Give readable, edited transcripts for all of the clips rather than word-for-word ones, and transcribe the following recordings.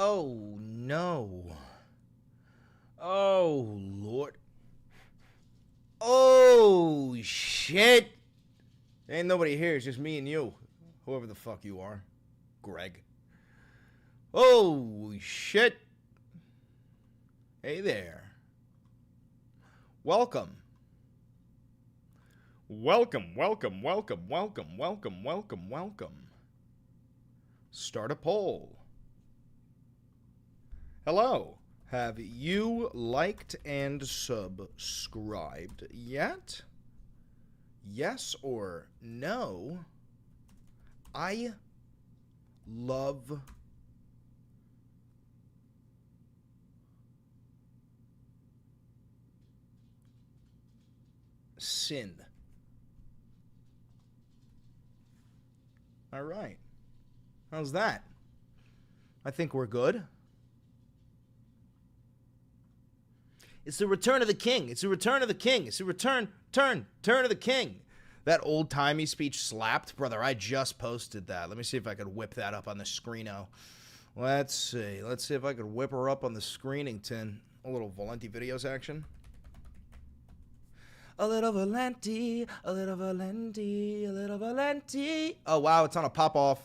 Oh, no. Oh, Lord. Oh, shit. Ain't nobody here. It's just me and you. Whoever the fuck you are. Greg. Oh, shit. Hey there. Welcome. Welcome, welcome, welcome, welcome, welcome, welcome, welcome. Start a poll. Hello. Have you liked and subscribed yet? Yes or no? I love sin. All right. How's that? I think we're good. It's the return of the king. It's the return of the king. It's the return of the king. That old-timey speech slapped. Brother, I just posted that. Let me see if I could whip that up on the screeno. Let's see. Let's see if I could whip her up on the screenington. A little Valenti Videos action. A little Valenti, a little Valenti, a little Valenti. Oh, wow, it's on a pop-off.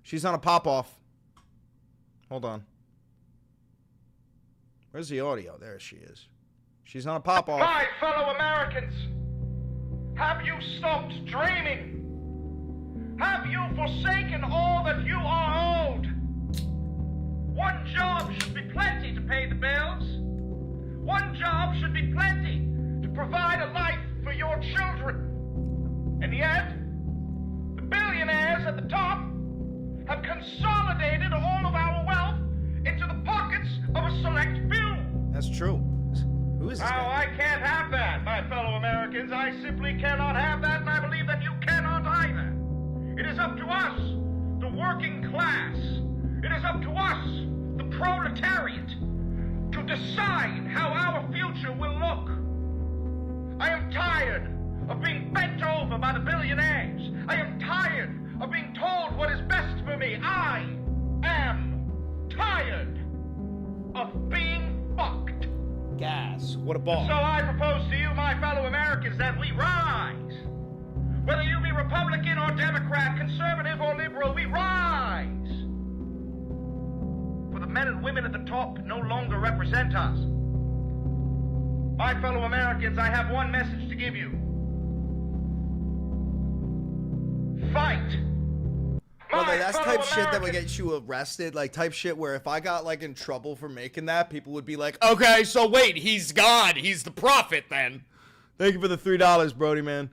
She's on a pop-off. Hold on. Where's the audio? There she is. She's on a pop-off. My fellow Americans, have you stopped dreaming? Have you forsaken all that you are owed? One job should be plenty to pay the bills. One job should be plenty to provide a life for your children. And yet, the billionaires at the top have consolidated all of our wealth into the pockets of a select few. That's true. Who is this Now, guy? I can't have that, my fellow Americans. I simply cannot have that, and I believe that you cannot either. It is up to us, the working class. It is up to us, the proletariat, to decide how our future will look. I am tired of being bent over by the billionaires. I am tired of being told what is best for me. I am tired of being fucked. Gas. What a ball. So I propose to you, my fellow Americans, that we rise. Whether you be Republican or Democrat, conservative or liberal, we rise. For the men and women at the top no longer represent us. My fellow Americans, I have one message to give you. Fight. Brother, that's type shit that would get you arrested. Like, type shit where if I got, like, in trouble for making that, people would be like, okay, so wait, he's God. He's the prophet, then. Thank you for the $3, Brody, man.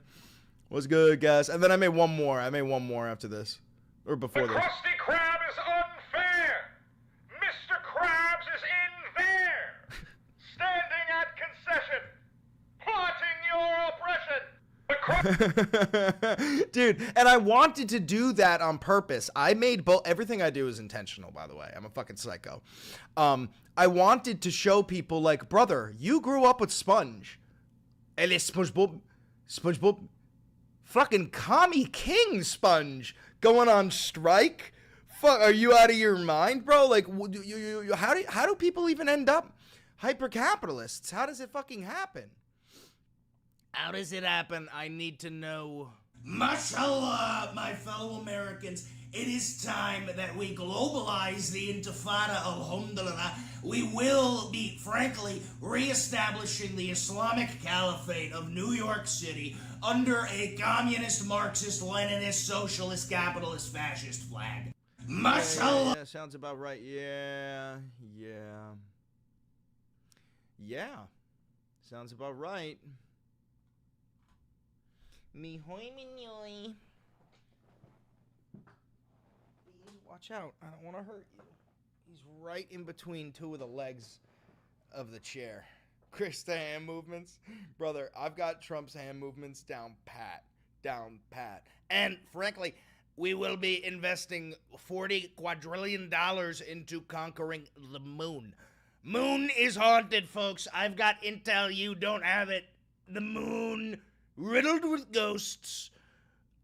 What's good, guys? And then I made one more. I made one more after this. Or before The this. Krusty Krab is unfair. Mr. Krabs is in there. Standing at concession. Plotting your oppression. Dude, and I wanted to do that on purpose. I made both. Everything I do is intentional, by the way. I'm a fucking psycho. I wanted to show people, like, brother, you grew up with Sponge. And it's SpongeBob, fucking commie king Sponge going on strike. Fuck, are you out of your mind, bro? Like, how do people even end up hyper capitalists? How does it fucking happen? How does it happen? I need to know. Mashallah, my fellow Americans, it is time that we globalize the intifada, alhamdulillah. We will be, frankly, reestablishing the Islamic Caliphate of New York City under a communist, Marxist, Leninist, socialist, capitalist, fascist flag. Mashallah. Yeah, sounds about right. Yeah. Sounds about right. Me hoy me noy. Please watch out. I don't want to hurt you. He's right in between two of the legs of the chair. Chris, the hand movements. Brother, I've got Trump's hand movements down pat. Down pat. And frankly, we will be investing $40 quadrillion into conquering the moon. Moon is haunted, folks. I've got intel. You don't have it. The moon, riddled with ghosts.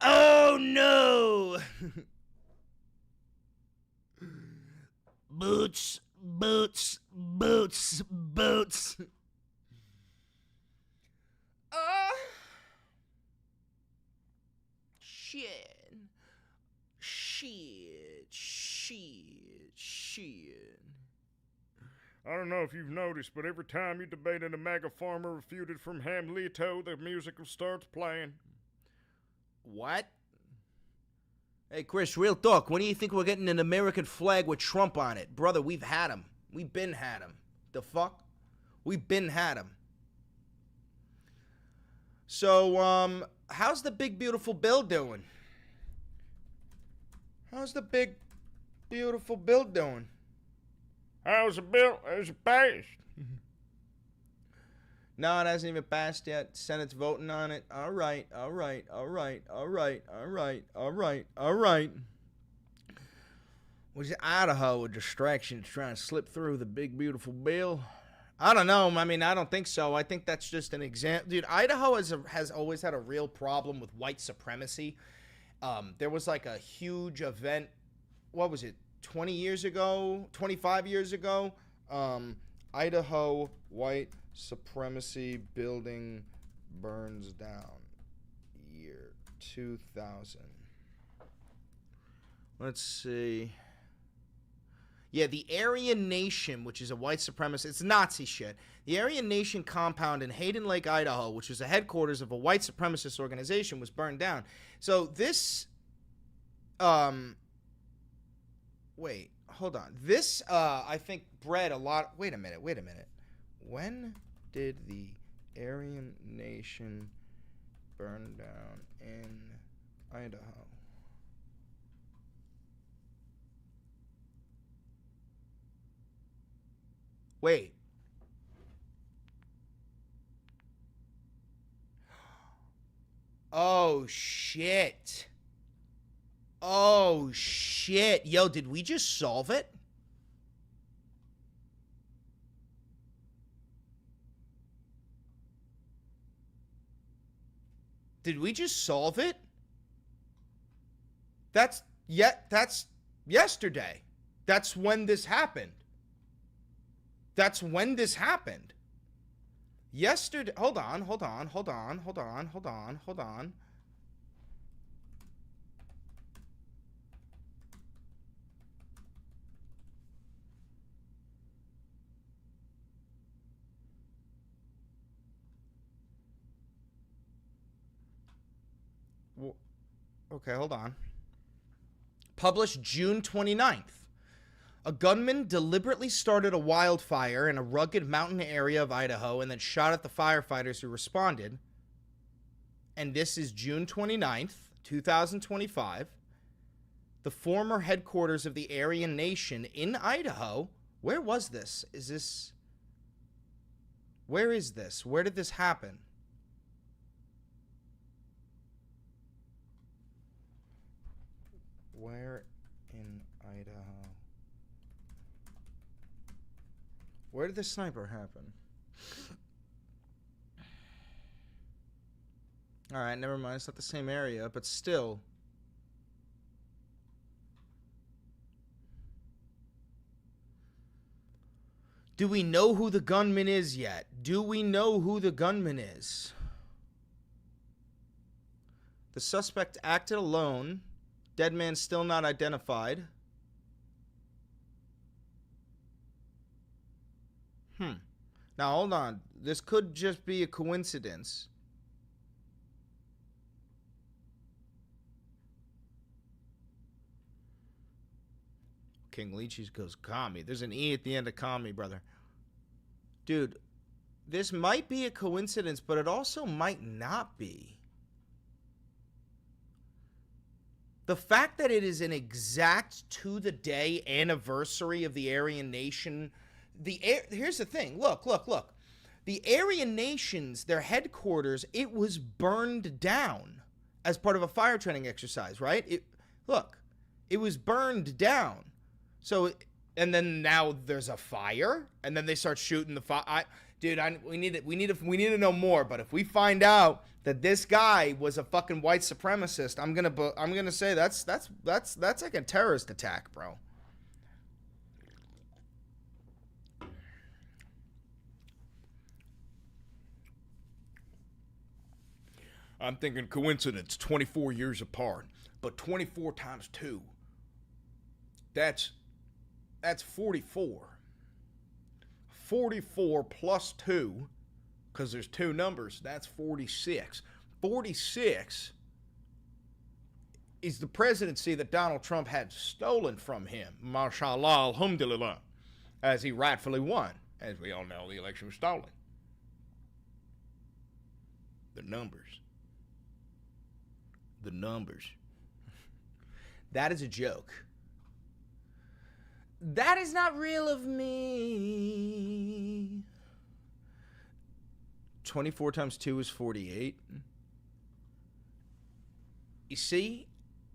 Oh, no. Boots, boots, boots, boots. Shit. Shit. Shit. Shit. I don't know if you've noticed, but every time you debated a MAGA farmer refuted from Hamlito, the music starts playing. What? Hey, Chris, real talk. When do you think we're getting an American flag with Trump on it? Brother, we've had him. We've been had him. The fuck? We've been had him. So, how's the big, beautiful Bill doing? How's the big, beautiful Bill doing? How's the bill? Has it passed? No, it hasn't even passed yet. Senate's voting on it. All right. Was Idaho a distraction to try and slip through the big, beautiful bill? I don't know. I mean, I don't think so. I think that's just an example. Dude, Idaho has always had a real problem with white supremacy. There was like a huge event. What was it? 20 years ago? 25 years ago? Idaho white supremacy building burns down. Year 2000. Let's see. Yeah, the Aryan Nation, which is a white supremacist, it's Nazi shit. The Aryan Nation compound in Hayden Lake, Idaho, which was the headquarters of a white supremacist organization, was burned down. So this, wait, hold on. This, I think, bred a lot. Wait a minute. When did the Aryan Nation burn down in Idaho? Wait. Oh, shit. Oh, shit. Yo, did we just solve it? Did we just solve it? That's yesterday. That's when this happened. Yesterday. Hold on. Okay, hold on. Published June 29th. A gunman deliberately started a wildfire in a rugged mountain area of Idaho and then shot at the firefighters who responded. And this is June 29th, 2025. The former headquarters of the Aryan Nation in Idaho. Where was this? Where is this? Where did this happen? Where in Idaho? Where did the sniper happen? Alright, never mind. It's not the same area, but still. Do we know who the gunman is yet? Do we know who the gunman is? The suspect acted alone. Dead man still not identified. Now, hold on. This could just be a coincidence. King Leeches goes, commie. There's an E at the end of commie, brother. Dude, this might be a coincidence, but it also might not be. The fact that it is an exact to-the-day anniversary of the Aryan Nation... Here's the thing. Look. The Aryan Nations, their headquarters, it was burned down as part of a fire training exercise, right? It was burned down. So, and then now there's a fire, and then they start shooting the fire. We need to know more. But if we find out that this guy was a fucking white supremacist, I'm gonna say that's like a terrorist attack, bro. I'm thinking coincidence, 24 years apart. But 24 times 2, that's 44. 44 plus 2, because there's 2 numbers, that's 46. 46 is the presidency that Donald Trump had stolen from him. Mashallah, alhamdulillah, as he rightfully won. As we all know, the election was stolen. The numbers. The numbers. That is a joke. That is not real of me. 24 times 2 is 48. You see,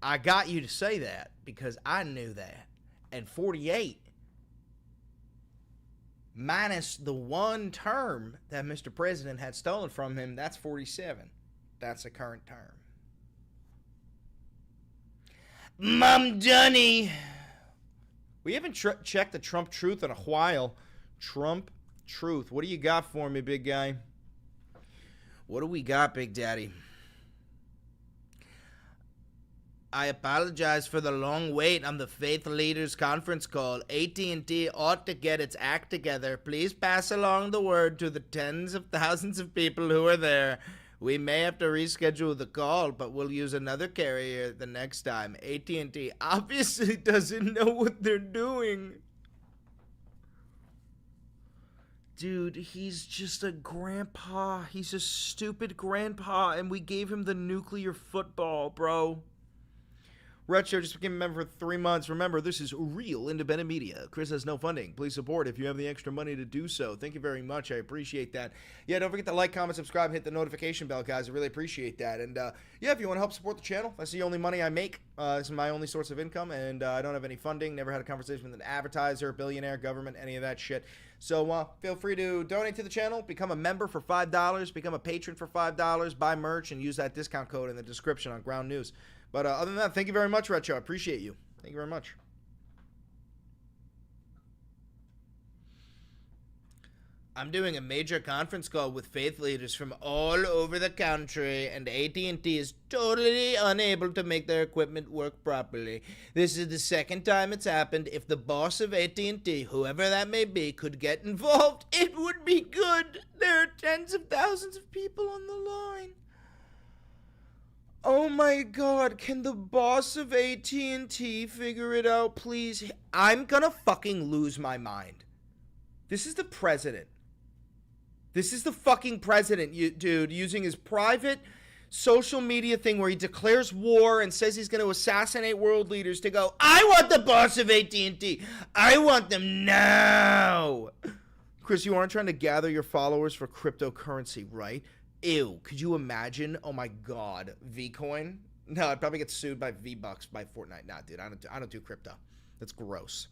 I got you to say that because I knew that. And 48 minus the 1 term that Mr. President had stolen from him, that's 47. That's a current term. Mamdanist. We haven't checked the Trump truth in a while. Trump truth. What do you got for me, big guy? What do we got, Big Daddy? I apologize for the long wait on the Faith Leaders conference call. AT&T ought to get its act together. Please pass along the word to the tens of thousands of people who are there. We may have to reschedule the call, but we'll use another carrier the next time. AT&T obviously doesn't know what they're doing. Dude, he's just a grandpa. He's a stupid grandpa, and we gave him the nuclear football, bro. Retro just became a member for 3 months. Remember, this is real independent media. Chris has no funding. Please support if you have the extra money to do so. Thank you very much. I appreciate that. Yeah, don't forget to like, comment, subscribe, hit the notification bell, guys. I really appreciate that. And, yeah, if you want to help support the channel, that's the only money I make. This is my only source of income, and I don't have any funding. Never had a conversation with an advertiser, billionaire, government, any of that shit. So feel free to donate to the channel, become a member for $5, become a patron for $5, buy merch, and use that discount code in the description on Ground News. But other than that, thank you very much, Retro. I appreciate you. Thank you very much. I'm doing a major conference call with faith leaders from all over the country, and AT&T is totally unable to make their equipment work properly. This is the second time it's happened. If the boss of AT&T, whoever that may be, could get involved, it would be good. There are tens of thousands of people on the line. Oh my God, can the boss of AT&T figure it out, please? I'm gonna fucking lose my mind. This is the president. This is the fucking president, dude, using his private social media thing where he declares war and says he's gonna assassinate world leaders to go, I want the boss of AT&T. I want them now. Chris, you aren't trying to gather your followers for cryptocurrency, right? Ew, could you imagine? Oh my God, Vcoin? No, I'd probably get sued by V-Bucks by Fortnite. Nah, dude, I don't do crypto. That's gross.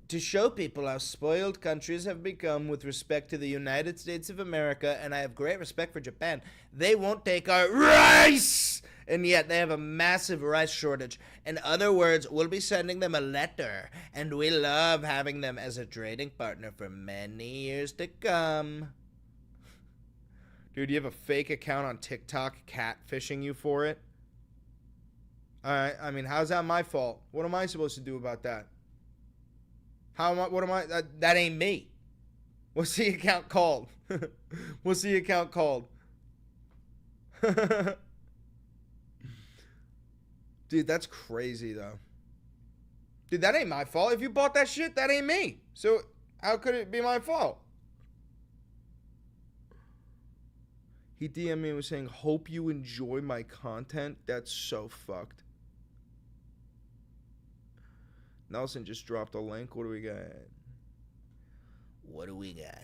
To show people how spoiled countries have become with respect to the United States of America, and I have great respect for Japan, they won't take our rice! And yet they have a massive rice shortage. In other words, we'll be sending them a letter, and we love having them as a trading partner for many years to come. Dude, you have a fake account on TikTok catfishing you for it? Alright, I mean, how's that my fault? What am I supposed to do about that? That ain't me. What's the account called? What's the account called? Dude, that's crazy, though. Dude, that ain't my fault. If you bought that shit, that ain't me. So, how could it be my fault? He DM'd me and was saying, hope you enjoy my content. That's so fucked. Nelson just dropped a link. What do we got? What do we got?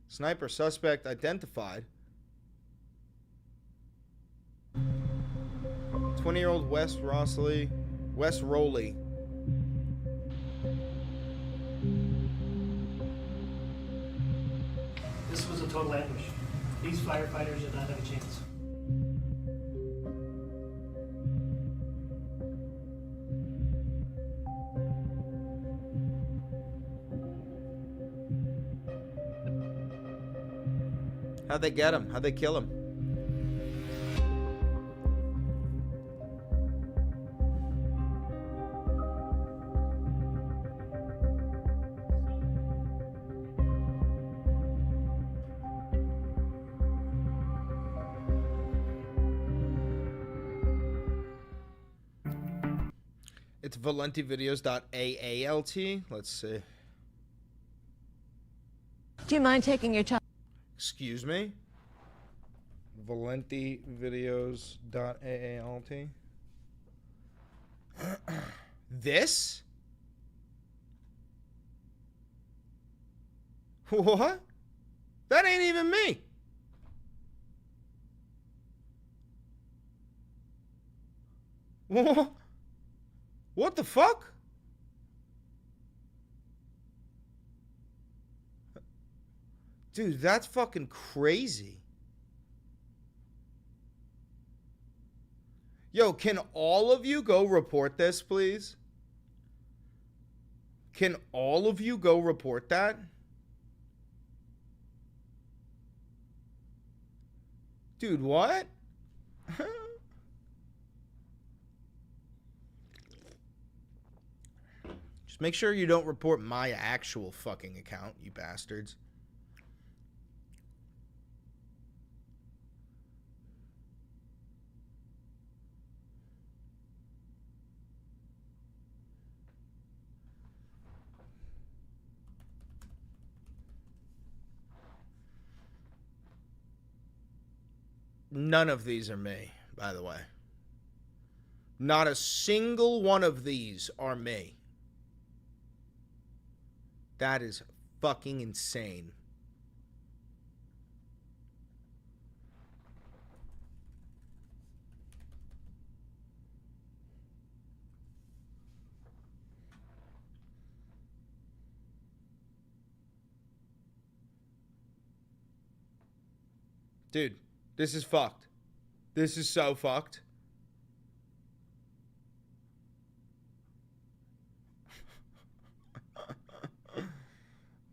Sniper suspect identified. 20-year-old Wes Rowley. This was a total ambush. These firefighters did not have a chance. How'd they get him? How'd they kill him? It's valentivideos.aalt. Let's see. Do you mind taking your time? Excuse me? valentivideos.aalt. This? What? That ain't even me. What? What the fuck? Dude, that's fucking crazy. Yo, can all of you go report this, please? Can all of you go report that? Dude, what? Just make sure you don't report my actual fucking account, you bastards. None of these are me, by the way. Not a single one of these are me. That is fucking insane. Dude, this is fucked. This is so fucked.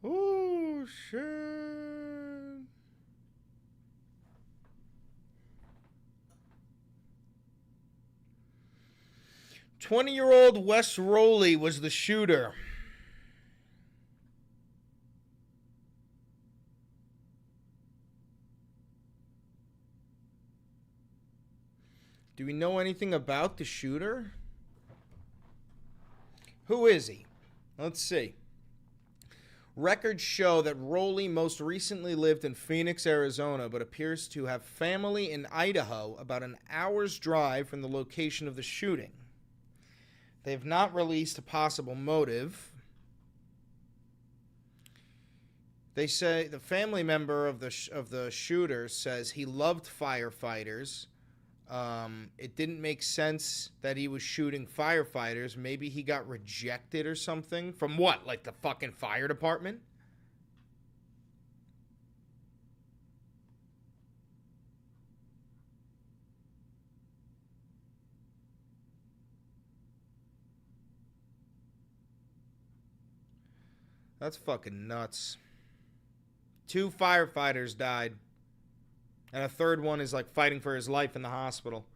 Oh, shit. 20-year-old Wes Rowley was the shooter. Do we know anything about the shooter? Who is he? Let's see. Records show that Rowley most recently lived in Phoenix, Arizona, but appears to have family in Idaho, about an hour's drive from the location of the shooting. They have not released a possible motive. They say the family member of the shooter says he loved firefighters. It didn't make sense that he was shooting firefighters. Maybe he got rejected or something. From what? Like the fucking fire department? That's fucking nuts. 2 firefighters died. And a third one is like fighting for his life in the hospital.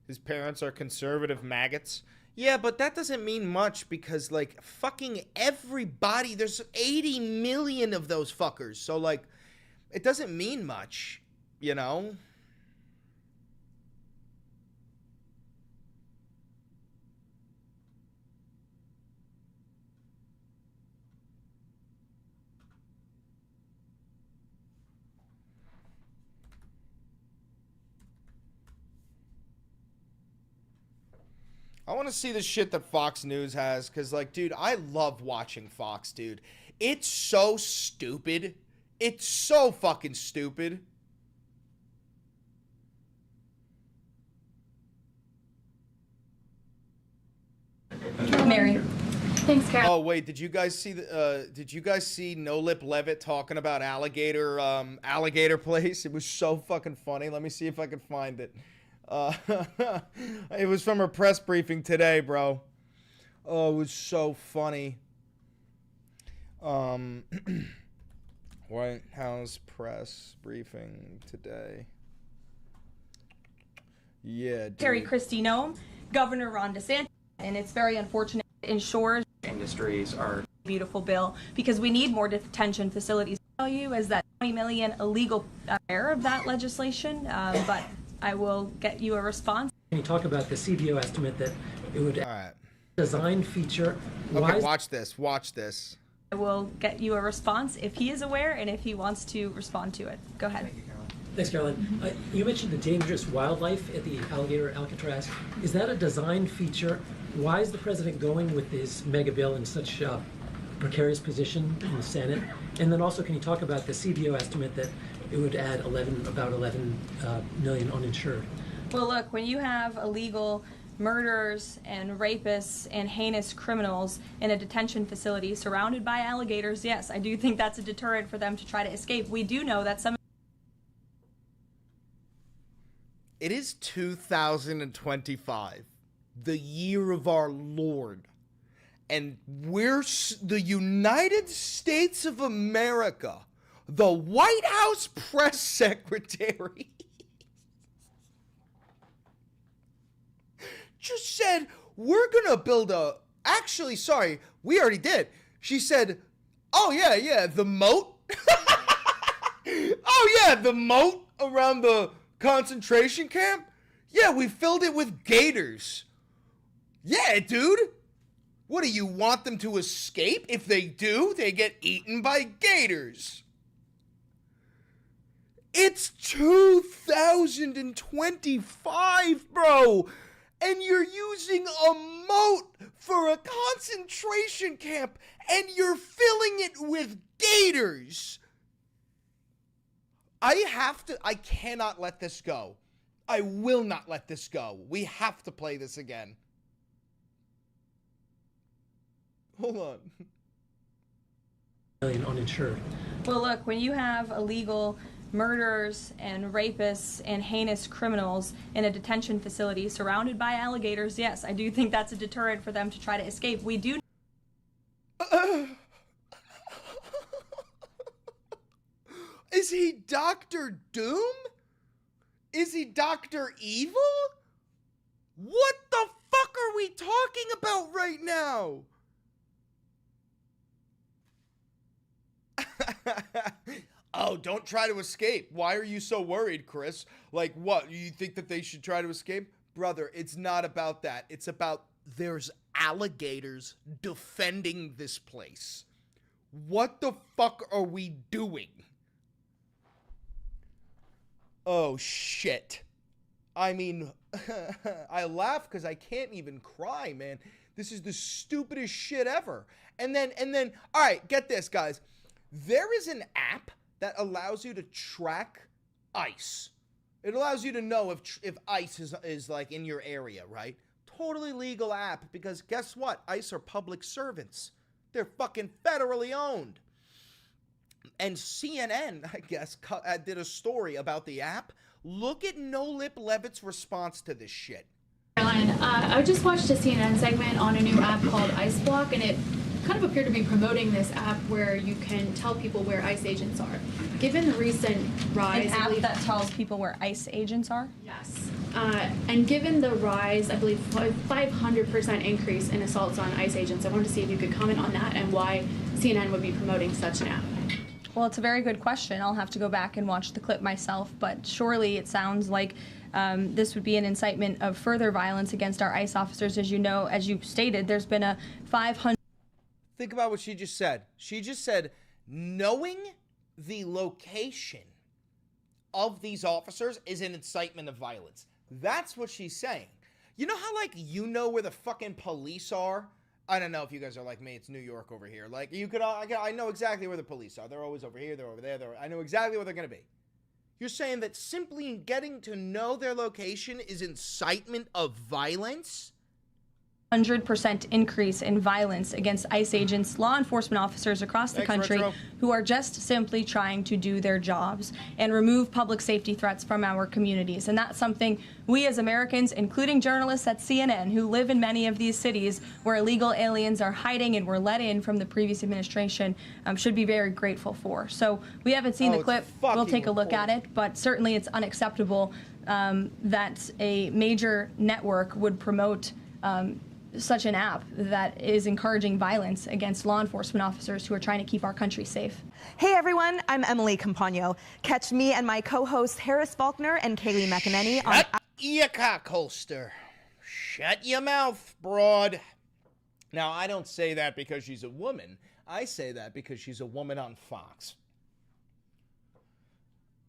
His parents are conservative maggots. Yeah, but that doesn't mean much because, like, fucking everybody, there's 80 million of those fuckers. So, like, it doesn't mean much, you know? I want to see the shit that Fox News has, because, like, dude, I love watching Fox, dude. It's so stupid. It's so fucking stupid. Mary. Thanks, Carol. Oh wait, did you guys see No Lip Levitt talking about alligator place? It was so fucking funny. Let me see if I can find it. Uh, it was from her press briefing today, bro. Oh, it was so funny. White House press briefing today. Yeah, dude. Terry Christie Noem, Governor Ron DeSantis, and it's very unfortunate. Ensures industries are beautiful bill because we need more detention facilities. Tell you is that 20 million illegal aware of that legislation, but I will get you a response. Can you talk about the CBO estimate that it would All right. design feature? Okay, watch this. Watch this. I will get you a response if he is aware and if he wants to respond to it. Go ahead. Thanks, Caroline. You mentioned the dangerous wildlife at the alligator Alcatraz. Is that a design feature? Why is the president going with this mega bill in such a precarious position in the Senate? And then also, can you talk about the CBO estimate that it would add about 11 million uninsured? Well, look, when you have illegal murderers and rapists and heinous criminals in a detention facility surrounded by alligators, yes, I do think that's a deterrent for them to try to escape. We do know that some... It is 2025, the year of our Lord, and we're the United States of America, the White House press secretary just said, we're gonna build a, actually, sorry, we already did. She said, oh yeah, the moat. Oh yeah, the moat around the concentration camp? Yeah, we filled it with gators. Yeah, dude. What do you want them to escape? If they do, they get eaten by gators. It's 2025, bro. And you're using a moat for a concentration camp and you're filling it with gators. I cannot let this go. I will not let this go. We have to play this again. Hold on. Million uninsured. Well, look, when you have illegal murderers and rapists and heinous criminals in a detention facility surrounded by alligators, yes, I do think that's a deterrent for them to try to escape. We do... Is he Dr. Doom? Is he Dr. Evil? What the fuck are we talking about right now? Oh, don't try to escape. Why are you so worried, Chris? Like, what? You think that they should try to escape? Brother, it's not about that. It's about there's alligators defending this place. What the fuck are we doing? Oh, shit. I mean, I laugh because I can't even cry, man. This is the stupidest shit ever. And then, all right, get this, guys. There is an app that allows you to track ICE. It allows you to know if ICE is like in your area, right? Totally legal app because guess what? ICE are public servants. They're fucking federally owned. And CNN, I guess, did a story about the app. Look at No Lip Levitt's response to this shit. Caroline, I just watched a CNN segment on a new app called ICE Block, and it kind of appeared to be promoting this app where you can tell people where ICE agents are. Given the recent rise... An app that tells people where ICE agents are? Yes. And given the rise, I believe 500% increase in assaults on ICE agents, I wanted to see if you could comment on that and why CNN would be promoting such an app. Well, it's a very good question. I'll have to go back and watch the clip myself, but surely it sounds like this would be an incitement of further violence against our ICE officers. As you know, as you stated, there's been a 500... Think about what she just said. She just said, knowing the location of these officers is an incitement of violence. That's what she's saying. You know how, like, you know where the fucking police are? I don't know if you guys are like me. It's New York over here. Like, you could, I know exactly where the police are. They're always over here. They're over there. I know exactly where they're going to be. You're saying that simply getting to know their location is incitement of violence? 100% increase in violence against ICE agents, law enforcement officers across the country who are just simply trying to do their jobs and remove public safety threats from our communities. And that's something we as Americans, including journalists at CNN who live in many of these cities where illegal aliens are hiding and were let in from the previous administration, should be very grateful for. So we haven't seen the clip. We'll take a look at it, but certainly it's unacceptable that a major network would promote such an app that is encouraging violence against law enforcement officers who are trying to keep our country safe. Hey everyone, I'm Emily Campagno. Catch me and my co-hosts Harris Faulkner and Kaylee McEnany on... Shut your cock holster. Shut your mouth, broad. Now, I don't say that because she's a woman. I say that because she's a woman on Fox.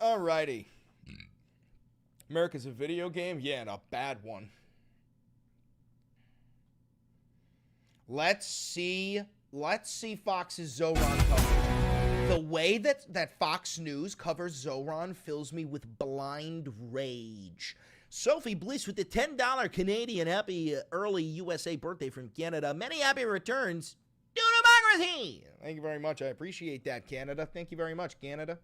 Alrighty. America's a video game? Yeah, and a bad one. Let's see Fox's Zoran coverage. The way that Fox News covers Zoran fills me with blind rage. Sophie Bliss with the $10 Canadian happy early USA birthday from Canada. Many happy returns to democracy. Thank you very much. I appreciate that, Canada. Thank you very much, Canada.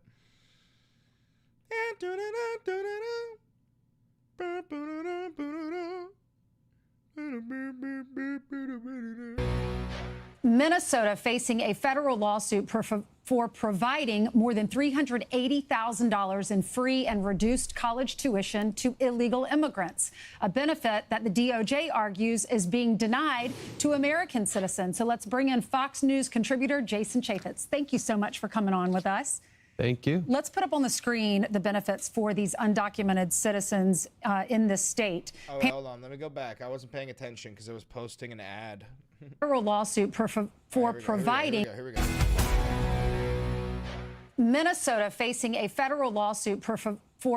Minnesota facing a federal lawsuit for providing more than $380,000 in free and reduced college tuition to illegal immigrants, a benefit that the DOJ argues is being denied to American citizens. So let's bring in Fox News contributor Jason Chaffetz. Thank you so much for coming on with us. Thank you. Let's put up on the screen the benefits for these undocumented citizens in this state. Oh, wait, hold on. Let me go back. I wasn't paying attention because I was posting an ad. Federal lawsuit for providing. Here we go. Minnesota facing a federal lawsuit for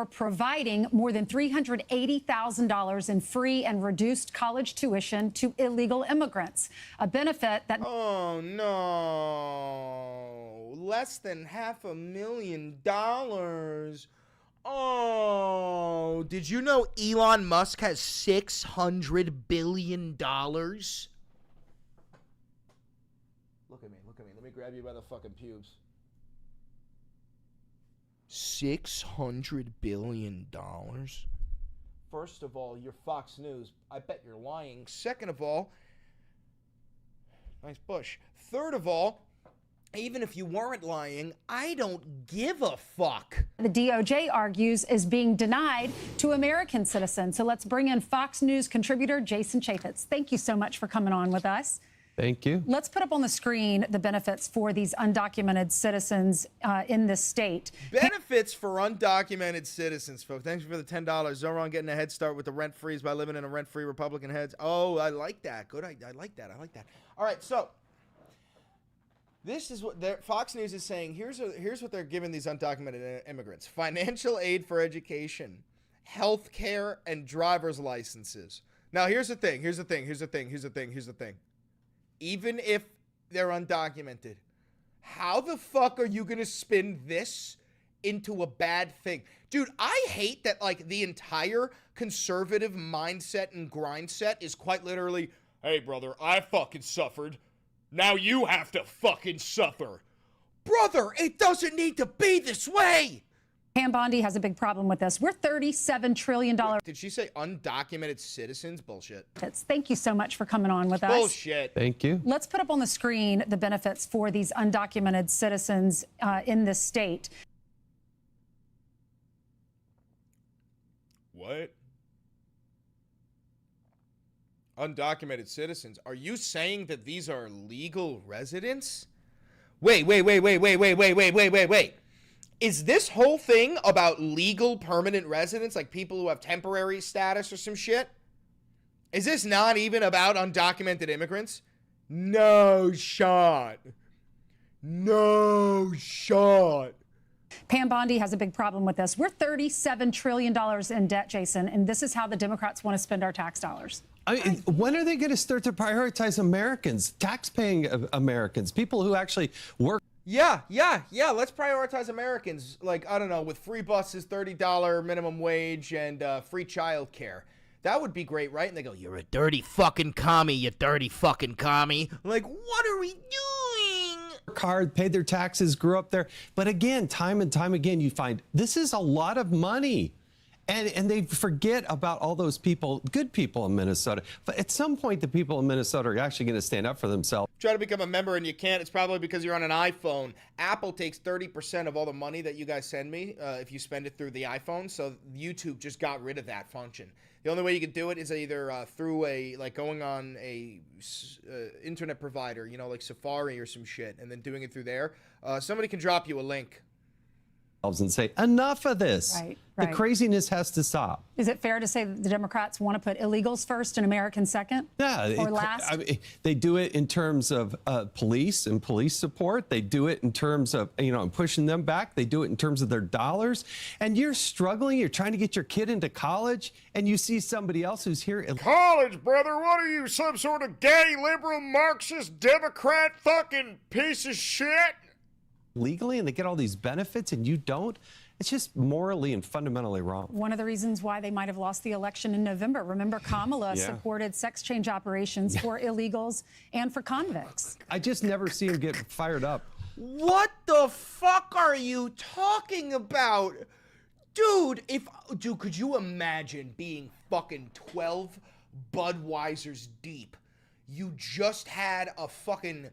providing more than $380,000 in free and reduced college tuition to illegal immigrants, a benefit that... Oh, no. Less than $500,000. Oh, did you know Elon Musk has $600 billion? Look at me. Let me grab you by the fucking pubes. $600 billion? First of all, you're Fox News. I bet you're lying. Second of all, nice bush. Third of all, even if you weren't lying, I don't give a fuck. The DOJ argues is being denied to American citizens. So let's bring in Fox News contributor Jason Chaffetz. Thank you so much for coming on with us. Thank you. Let's put up on the screen the benefits for these undocumented citizens in this state. Benefits for undocumented citizens, folks. Thanks for the $10. Zoran getting a head start with the rent freeze by living in a rent-free Republican heads. Oh, I like that. Good. I like that. All right, so this is what Fox News is saying. Here's what they're giving these undocumented immigrants: financial aid for education, health care, and driver's licenses. Now, here's the thing. Even if they're undocumented, how the fuck are you going to spin this into a bad thing? Dude, I hate that, like, the entire conservative mindset and grind set is quite literally, hey, brother, I fucking suffered. Now you have to fucking suffer. Brother, it doesn't need to be this way. Pam Bondi has a big problem with this. We're $37 trillion. Did she say undocumented citizens? Bullshit. Thank you so much for coming on with us. Bullshit. Thank you. Let's put up on the screen the benefits for these undocumented citizens in this state. What? Undocumented citizens? Are you saying that these are legal residents? Wait. Is this whole thing about legal permanent residents, like people who have temporary status or some shit? Is this not even about undocumented immigrants? No shot. Pam Bondi has a big problem with this. We're $37 trillion in debt, Jason, and this is how the Democrats want to spend our tax dollars. I mean, when are they going to start to prioritize Americans, tax-paying Americans, people who actually work? Yeah. Let's prioritize Americans. Like, I don't know, with free buses, $30 minimum wage, and free child care. That would be great, right? And they go, "You're a dirty fucking commie, you dirty fucking commie." I'm like, what are we doing? Work hard, paid their taxes, grew up there. But again, time and time again, you find this is a lot of money. And they forget about all those people, good people in Minnesota. But at some point, the people in Minnesota are actually going to stand up for themselves. Try to become a member and you can't. It's probably because you're on an iPhone. Apple takes 30% of all the money that you guys send me if you spend it through the iPhone. So YouTube just got rid of that function. The only way you could do it is either through going on a internet provider, you know, like Safari or some shit, and then doing it through there. Somebody can drop you a link. And say, enough of this. Right. The craziness has to stop. Is it fair to say that the Democrats want to put illegals first and Americans second? Yeah. Or last? I mean, they do it in terms of police and police support. They do it in terms of, pushing them back. They do it in terms of their dollars. And you're struggling. You're trying to get your kid into college, and you see somebody else who's here. College, brother? What are you, some sort of gay, liberal, Marxist, Democrat fucking piece of shit? Legally, and they get all these benefits, and you don't. It's just morally and fundamentally wrong. One of the reasons why they might have lost the election in November. Remember, Kamala supported sex change operations for illegals and for convicts. I just never see him get fired up. What the fuck are you talking about? Dude, could you imagine being fucking 12 Budweisers deep? You just had a fucking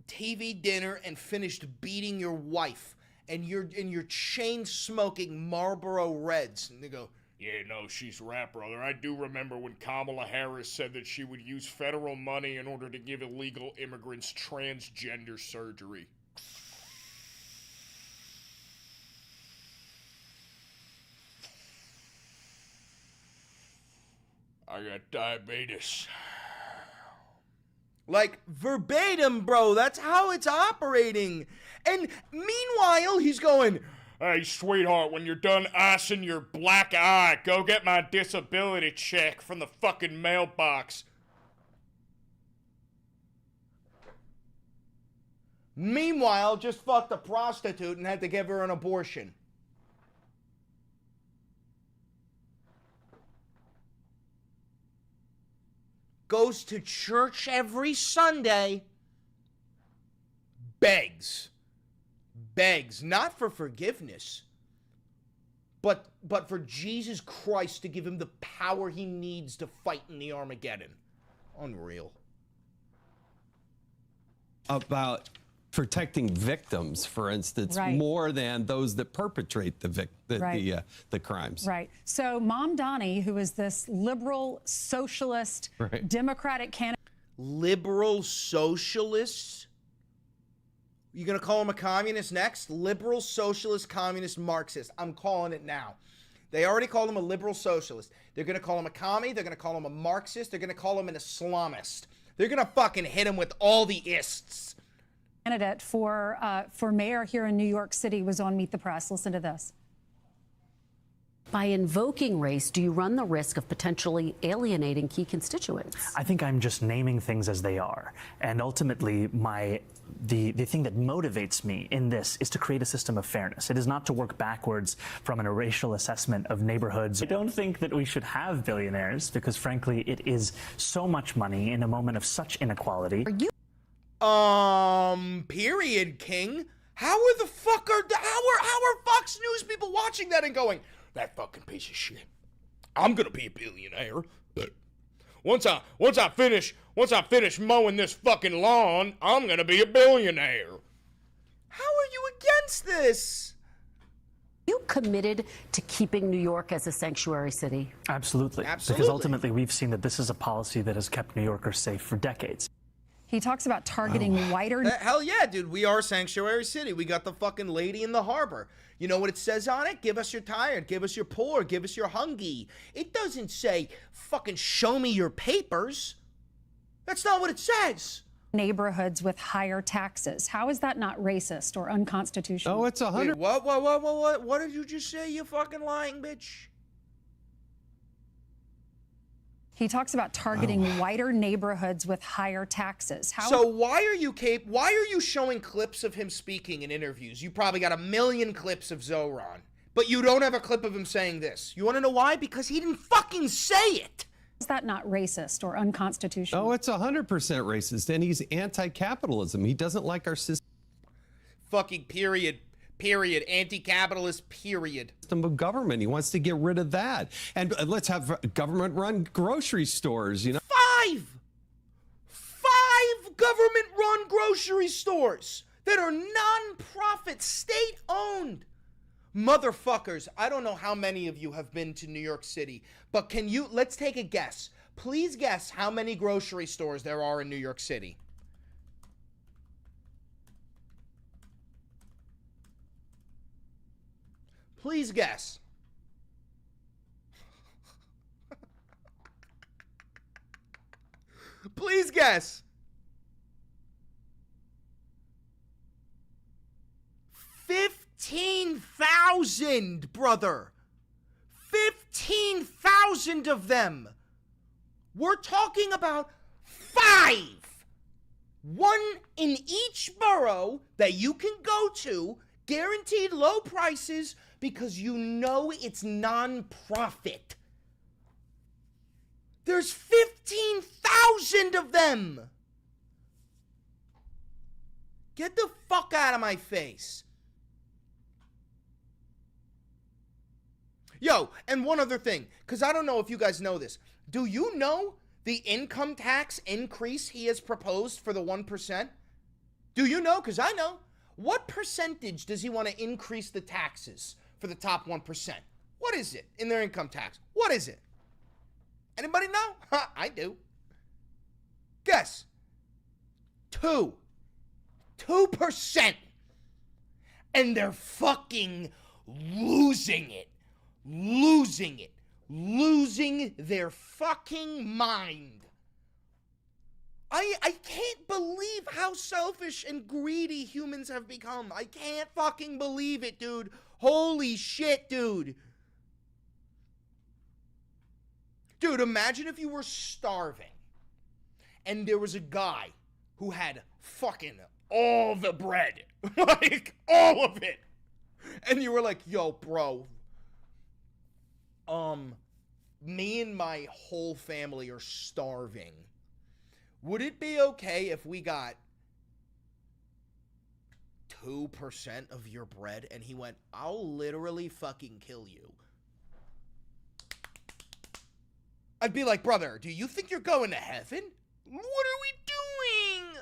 TV dinner and finished beating your wife, and you're chain smoking Marlboro Reds, and they go, "Yeah, no, she's right, brother. I do remember when Kamala Harris said that she would use federal money in order to give illegal immigrants transgender surgery." I got diabetes. Like, verbatim, bro. That's how it's operating. And meanwhile, he's going, "Hey, sweetheart, when you're done icing your black eye, go get my disability check from the fucking mailbox." Meanwhile, just fucked a prostitute and had to give her an abortion. Goes to church every Sunday. Begs, not for forgiveness, but for Jesus Christ to give him the power he needs to fight in the Armageddon. Unreal. About protecting victims, for instance, more than those that perpetrate the crimes. Right. So Mamdanist, who is this liberal, socialist, Democratic candidate. Liberal socialists? You gonna call him a communist next? Liberal, socialist, communist, Marxist. I'm calling it now. They already called him a liberal socialist. They're gonna call him a commie. They're gonna call him a Marxist. They're gonna call him an Islamist. They're gonna fucking hit him with all the ists. Candidate for mayor here in New York City was on Meet the Press. Listen to this. By invoking race, do you run the risk of potentially alienating key constituents? I think I'm just naming things as they are. And ultimately, the thing that motivates me in this is to create a system of fairness. It is not to work backwards from a racial assessment of neighborhoods. I don't think that we should have billionaires because, frankly, it is so much money in a moment of such inequality. Period, King. How are Fox News people watching that and going, "That fucking piece of shit. I'm gonna be a billionaire. Once I finish mowing this fucking lawn, I'm gonna be a billionaire." How are you against this? You committed to keeping New York as a sanctuary city? Absolutely. Because ultimately we've seen that this is a policy that has kept New Yorkers safe for decades. He talks about targeting whiter. Hell yeah, dude. We are sanctuary city. We got the fucking lady in the harbor. You know what it says on it? Give us your tired, give us your poor, give us your hungry. It doesn't say fucking show me your papers. That's not what it says. Neighborhoods with higher taxes. How is that not racist or unconstitutional? Oh, it's 100. Wait, what did you just say, you fucking lying bitch? He talks about targeting whiter neighborhoods with higher taxes. So why are you showing clips of him speaking in interviews? You probably got a million clips of Zoran But you don't have a clip of him saying this. You want to know why? Because he didn't fucking say it. Is that not racist or unconstitutional? Oh, it's 100% racist, and he's anti-capitalism. He doesn't like our system. Fucking period. Period. Anti-capitalist, period. System of government. He wants to get rid of that. And let's have government-run grocery stores, you know. Five government-run grocery stores that are non-profit, state-owned. Motherfuckers, I don't know how many of you have been to New York City, but let's take a guess. Please guess how many grocery stores there are in New York City. Please guess. Please guess. 15,000, brother. 15,000 of them. We're talking about 5. One in each borough that you can go to, guaranteed low prices because you know it's non-profit. There's 15,000 of them. Get the fuck out of my face. Yo, and one other thing, because I don't know if you guys know this. Do you know the income tax increase he has proposed for the 1%? Do you know? Because I know. What percentage does he want to increase the taxes for the top 1%? What is it in their income tax? What is it? Anybody know? I do. Guess. 2%. And they're fucking losing it. Losing their fucking mind. I can't believe how selfish and greedy humans have become. I can't fucking believe it, dude. Holy shit, dude. Dude, imagine if you were starving and there was a guy who had fucking all the bread. Like, all of it. And you were like, yo, bro, me and my whole family are starving. Would it be okay if we got 2% of your bread? And he went, I'll literally fucking kill you. I'd be like, brother, do you think you're going to heaven? What are we doing?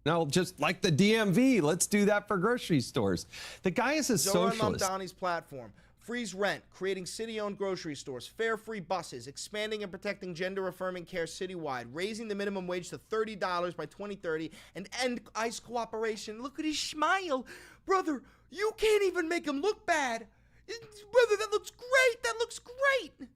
No, just like the DMV. Let's do that for grocery stores. The guy is a socialist. Mamdani's platform. Freeze rent, creating city-owned grocery stores, fare-free buses, expanding and protecting gender-affirming care citywide, raising the minimum wage to $30 by 2030, and end ICE cooperation. Look at his smile. Brother, you can't even make him look bad. Brother, that looks great. That looks great.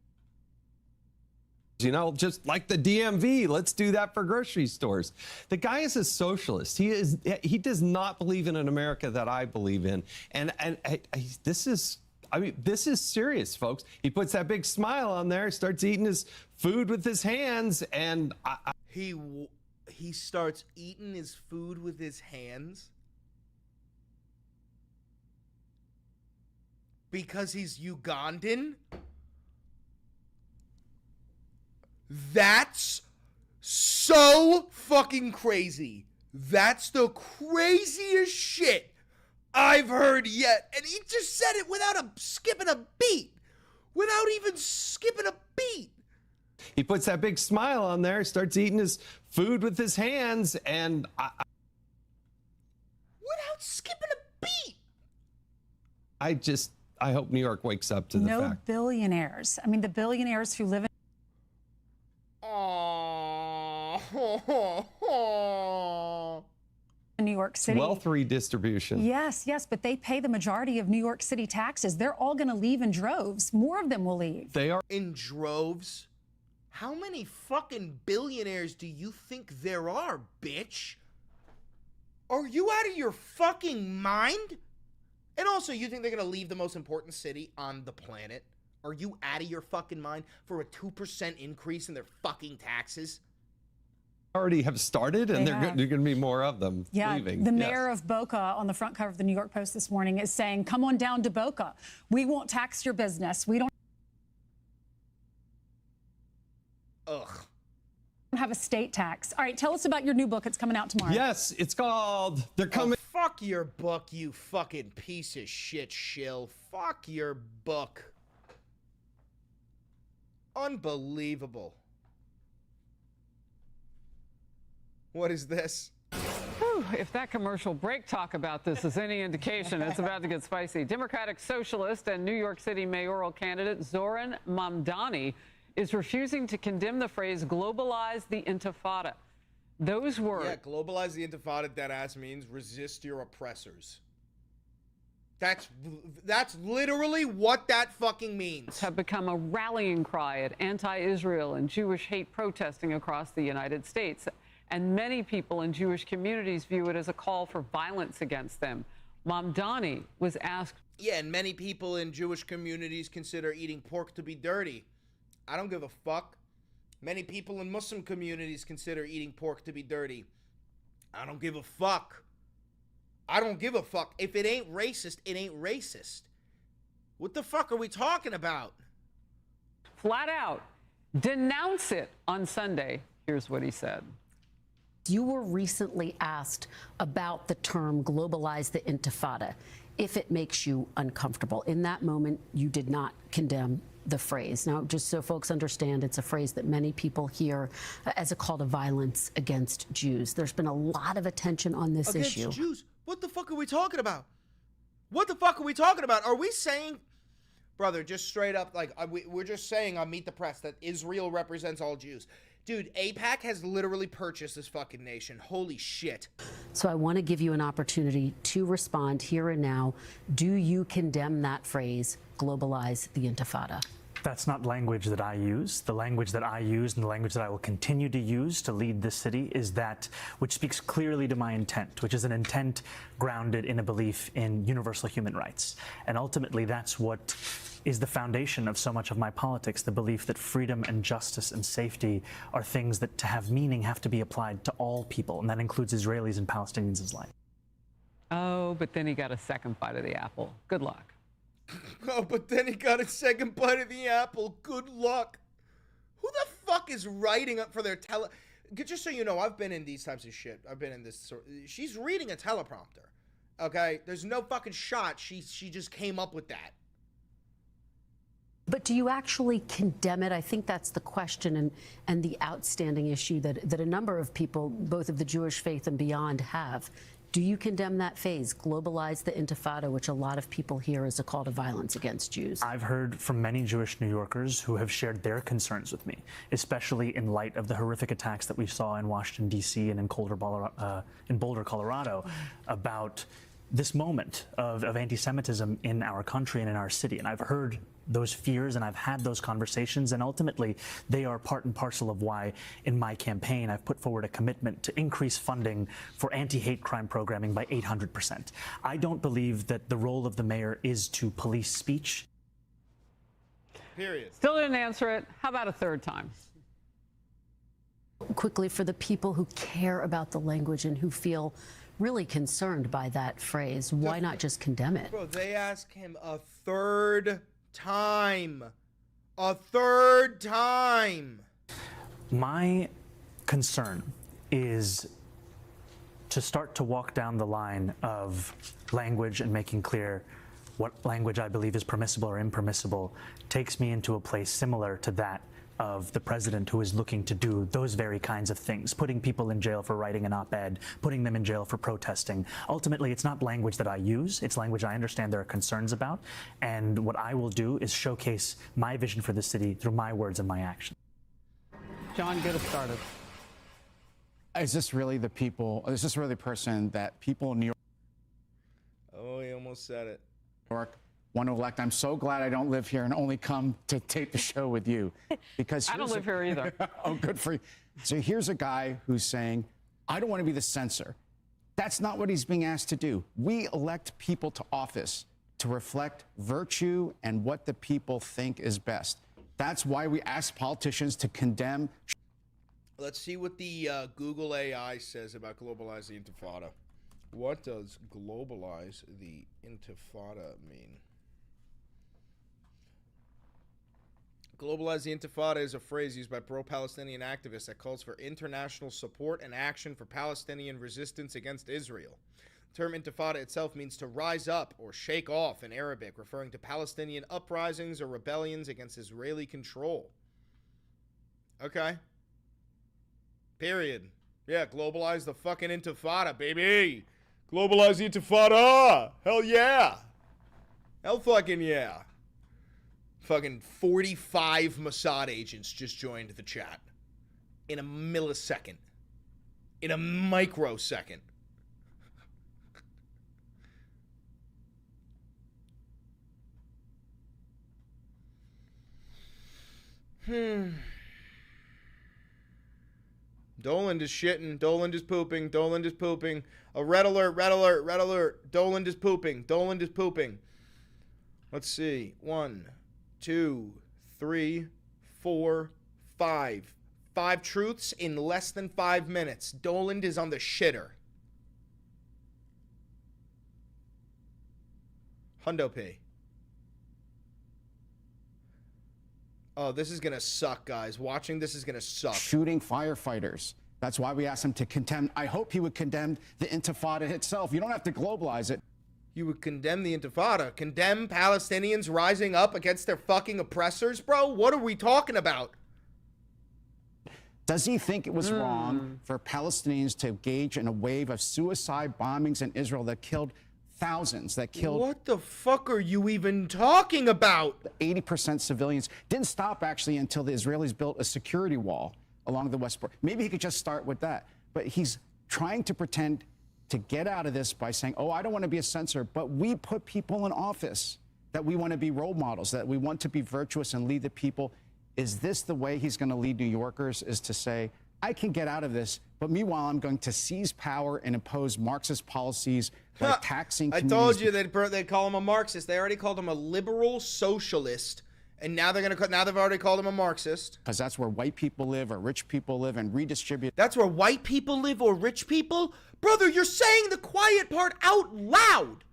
You know, just like the DMV. Let's do that for grocery stores. The guy is a socialist. He does not believe in an America that I believe in. And this is serious, folks. He puts that big smile on there, starts eating his food with his hands, and he starts eating his food with his hands because he's Ugandan. That's so fucking crazy. That's the craziest shit I've heard yet. And he just said it without skipping a beat. Without even skipping a beat. He puts that big smile on there, starts eating his food with his hands, and without skipping a beat. I hope New York wakes up to the fact. No billionaires. I mean, the billionaires who live in New York City. Wealth redistribution. Yes, but they pay the majority of New York City taxes. They're all going to leave in droves. More of them will leave. They are in droves. How many fucking billionaires do you think there are, bitch? Are you out of your fucking mind? And also, you think they're going to leave the most important city on the planet? Are you out of your fucking mind for a 2% increase in their fucking taxes? already have started, and They there are have. going to be more of them leaving. The Yes. mayor of Boca on the front cover of the New York Post this morning is saying, come on down to Boca. We won't tax your business. We don't have a state tax. All right, tell us about your new book. It's coming out tomorrow. Yes, it's called They're Coming. Fuck your book, you fucking piece of shit shill. Fuck your book. Unbelievable. What is this? Whew, if that commercial break talk about this is any indication, it's about to get spicy. Democratic Socialist and New York City mayoral candidate Zoran Mamdani is refusing to condemn the phrase globalize the intifada. Those words. Yeah, globalize the intifada, deadass means resist your oppressors. That's literally what that fucking means. Have become a rallying cry at anti-Israel and Jewish hate protesting across the United States. And many people in Jewish communities view it as a call for violence against them. Mamdani was asked. Yeah, and many people in Jewish communities consider eating pork to be dirty. I don't give a fuck. Many people in Muslim communities consider eating pork to be dirty. I don't give a fuck. I don't give a fuck. If it ain't racist, it ain't racist. What the fuck are we talking about? Flat out denounce it on Sunday. Here's what he said. You were recently asked about the term globalize the intifada, if it makes you uncomfortable. In that moment, you did not condemn the phrase. Now, just so folks understand, it's a phrase that many people hear as a call to violence against Jews. There's been a lot of attention on this issue. Against Jews? What the fuck are we talking about? What the fuck are we talking about? Are we saying, brother, just straight up, like, we're just saying on Meet the Press that Israel represents all Jews. Dude, AIPAC has literally purchased this fucking nation. Holy shit. So I want to give you an opportunity to respond here and now. Do you condemn that phrase, globalize the intifada? That's not language that I use. The language that I use and the language that I will continue to use to lead this city is that which speaks clearly to my intent, which is an intent grounded in a belief in universal human rights. And ultimately, that's what is the foundation of so much of my politics, the belief that freedom and justice and safety are things that, to have meaning, have to be applied to all people, and that includes Israelis and Palestinians alike. Oh, but then he got a second bite of the apple. Good luck. Oh, but then he got a second bite of the apple. Good luck. Who the fuck is writing up for their Just so you know, I've been in these types of shit. I've been in this sort. She's reading a teleprompter. Okay? There's no fucking shot. She just came up with that. But do you actually condemn it? I think that's the question and the outstanding issue that a number of people, both of the Jewish faith and beyond, have. Do you condemn that phase, globalize the intifada, which a lot of people hear as a call to violence against Jews? I've heard from many Jewish New Yorkers who have shared their concerns with me, especially in light of the horrific attacks that we saw in Washington, D.C. and in Boulder, Colorado, about this moment of anti-Semitism in our country and in our city. And I've heard those fears and I've had those conversations, and ultimately they are part and parcel of why in my campaign I've put forward a commitment to increase funding for anti-hate crime programming by 800%. I don't believe that the role of the mayor is to police speech. Period. Still didn't answer it. How about a third time? Quickly, for the people who care about the language and who feel really concerned by that phrase, why not just condemn it? Bro, they ask him a third time. A third time. My concern is to start to walk down the line of language and making clear what language I believe is permissible or impermissible takes me into a place similar to that of the president, who is looking to do those very kinds of things, putting people in jail for writing an op-ed, putting them in jail for protesting. Ultimately, it's not language that I use. It's language I understand there are concerns about. And what I will do is showcase my vision for the city through my words and my actions. John, get us started. Is this really the people, is this really the person that people in New Oh, he almost said it. York want to elect? I'm so glad I don't live here and only come to tape the show with you. Because I don't live here either. Oh, good for you. So here's a guy who's saying, I don't want to be the censor. That's not what he's being asked to do. We elect people to office to reflect virtue and what the people think is best. That's why we ask politicians to condemn. Let's see what the Google AI says about globalize the intifada. What does globalize the intifada mean? Globalize the intifada is a phrase used by pro-Palestinian activists that calls for international support and action for Palestinian resistance against Israel. The term intifada itself means to rise up or shake off in Arabic, referring to Palestinian uprisings or rebellions against Israeli control. Okay. Period. Yeah, globalize the fucking intifada, baby. Globalize the intifada. Hell yeah. Hell fucking yeah. Fucking 45 Mossad agents just joined the chat. In a millisecond. In a microsecond. Doland is shitting. Doland is pooping. Doland is pooping. A red alert, red alert, red alert. Doland is pooping. Doland is pooping. Let's see. 1, 2, 3, 4, 5. 5 truths in less than 5 minutes. Doland is on the shitter. Hundo P. Oh, this is going to suck, guys. Watching this is going to suck. Shooting firefighters. That's why we asked him to condemn. I hope he would condemn the intifada itself. You don't have to globalize it. You would condemn the intifada? Condemn Palestinians rising up against their fucking oppressors, bro? What are we talking about? Does he think it was wrong for Palestinians to engage in a wave of suicide bombings in Israel that killed thousands, that killed... What the fuck are you even talking about? 80% civilians. Didn't stop, actually, until the Israelis built a security wall along the West Border. Maybe he could just start with that. But he's trying to pretend to get out of this by saying, oh, I don't want to be a censor, but we put people in office, that we want to be role models, that we want to be virtuous and lead the people. Is this the way he's going to lead New Yorkers, is to say, I can get out of this, but meanwhile, I'm going to seize power and impose Marxist policies by taxing communities. I told you they'd call him a Marxist. They already called him a liberal socialist, and now they've already called him a Marxist. Because that's where white people live or rich people live and redistribute. That's where white people live or rich people? Brother, you're saying the quiet part out loud.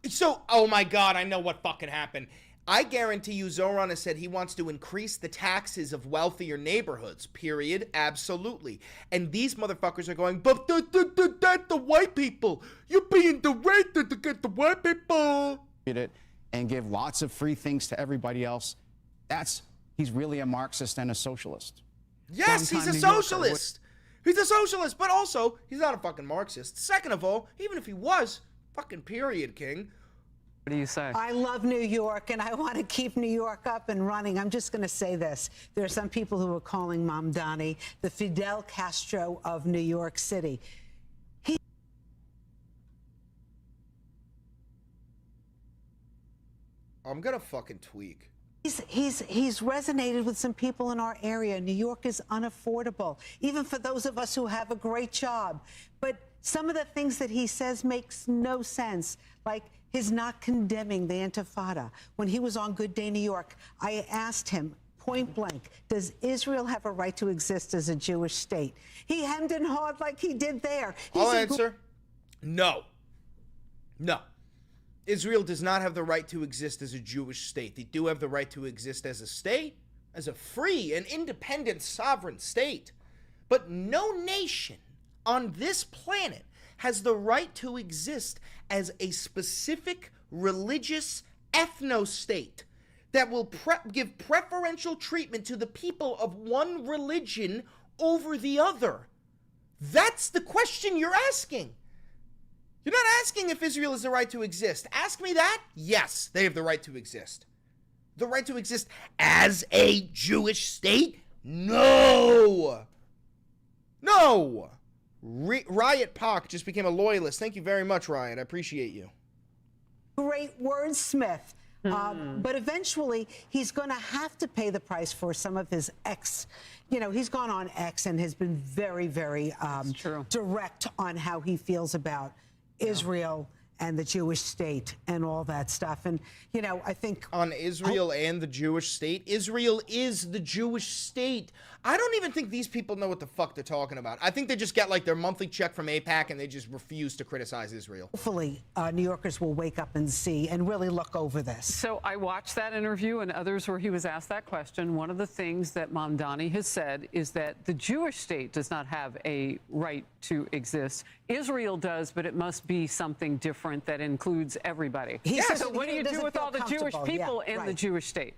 So, oh my God, I know what fucking happened. I guarantee you Zoran has said he wants to increase the taxes of wealthier neighborhoods, period. Absolutely. And these motherfuckers are going, but the white people. You're being directed to get the white people. And give lots of free things to everybody else. He's really a Marxist and a socialist. Yes, he's a socialist. He's a socialist, but also, he's not a fucking Marxist. Second of all, even if he was, fucking period, King. What do you say? I love New York, and I want to keep New York up and running. I'm just going to say this. There are some people who are calling Mamdani the Fidel Castro of New York City. I'm going to fucking tweak. He's resonated with some people in our area. New York is unaffordable, even for those of us who have a great job. But some of the things that he says makes no sense, like his not condemning the Intifada. When he was on Good Day New York, I asked him point blank, does Israel have a right to exist as a Jewish state? He hemmed and hawed like he did there. I'll answer. No. No. Israel does not have the right to exist as a Jewish state. They do have the right to exist as a state, as a free and independent sovereign state. But no nation on this planet has the right to exist as a specific religious ethno-state that will give preferential treatment to the people of one religion over the other. That's the question you're asking. You're not asking if Israel has the right to exist. Ask me that. Yes, they have the right to exist. The right to exist as a Jewish state? No. No. Riot Park just became a loyalist. Thank you very much, Riot. I appreciate you. Great wordsmith. But eventually, he's going to have to pay the price for some of his he's gone on X and has been very, very direct on how he feels about Israel and the Jewish state and all that stuff. And, you know, I think... On Israel and the Jewish state? Israel is the Jewish state. I don't even think these people know what the fuck they're talking about. I think they just get like their monthly check from AIPAC and they just refuse to criticize Israel. Hopefully, New Yorkers will wake up and see and really look over this. So I watched that interview and others where he was asked that question. One of the things that Mamdani has said is that the Jewish state does not have a right to exist. Israel does, but it must be something different that includes everybody. So what do you do with all the Jewish people in the Jewish state?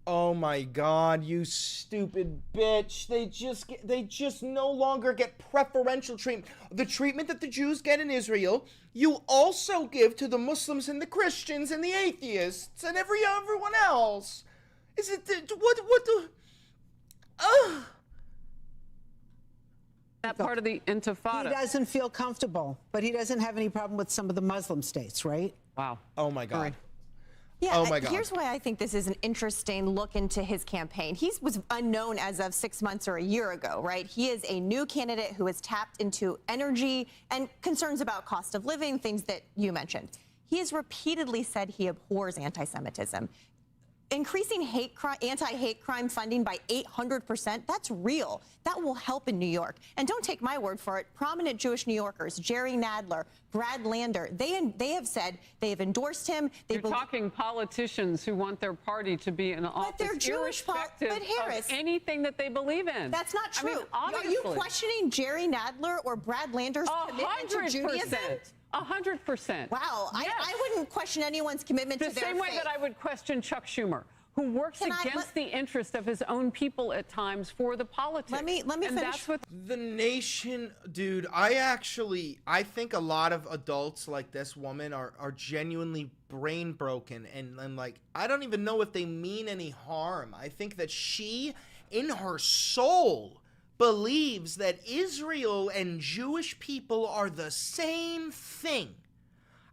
Oh my God, you stupid bitch. They just no longer get preferential treatment. The treatment that the Jews get in Israel, you also give to the Muslims and the Christians and the atheists and everyone else. Is it what the that part of the Intifada? He doesn't feel comfortable, but he doesn't have any problem with some of the Muslim states, right? Wow. Oh my God. Yeah, oh my God. Here's why I think this is an interesting look into his campaign. He was unknown as of 6 months or a year ago, right? He is a new candidate who has tapped into energy and concerns about cost of living, things that you mentioned. He has repeatedly said he abhors anti-Semitism. Increasing anti-hate crime funding by 800%, that's real. That will help in New York. And don't take my word for it. Prominent Jewish New Yorkers, Jerry Nadler, Brad Lander, they have said they have endorsed him. You're talking politicians who want their party to be in office, they're Jewish, irrespective but Harris, of anything that they believe in. That's not true. I mean, Are you questioning Jerry Nadler or Brad Lander's commitment to Judaism? 100%. Wow, Yes. I wouldn't question anyone's commitment to The their same way faith. that I would question Chuck Schumer, who works against the interest of his own people at times for the politics. Let me and finish. That's what The nation, dude, I think a lot of adults like this woman are genuinely brain broken and like, I don't even know if they mean any harm. I think that she, in her soul, believes that Israel and Jewish people are the same thing.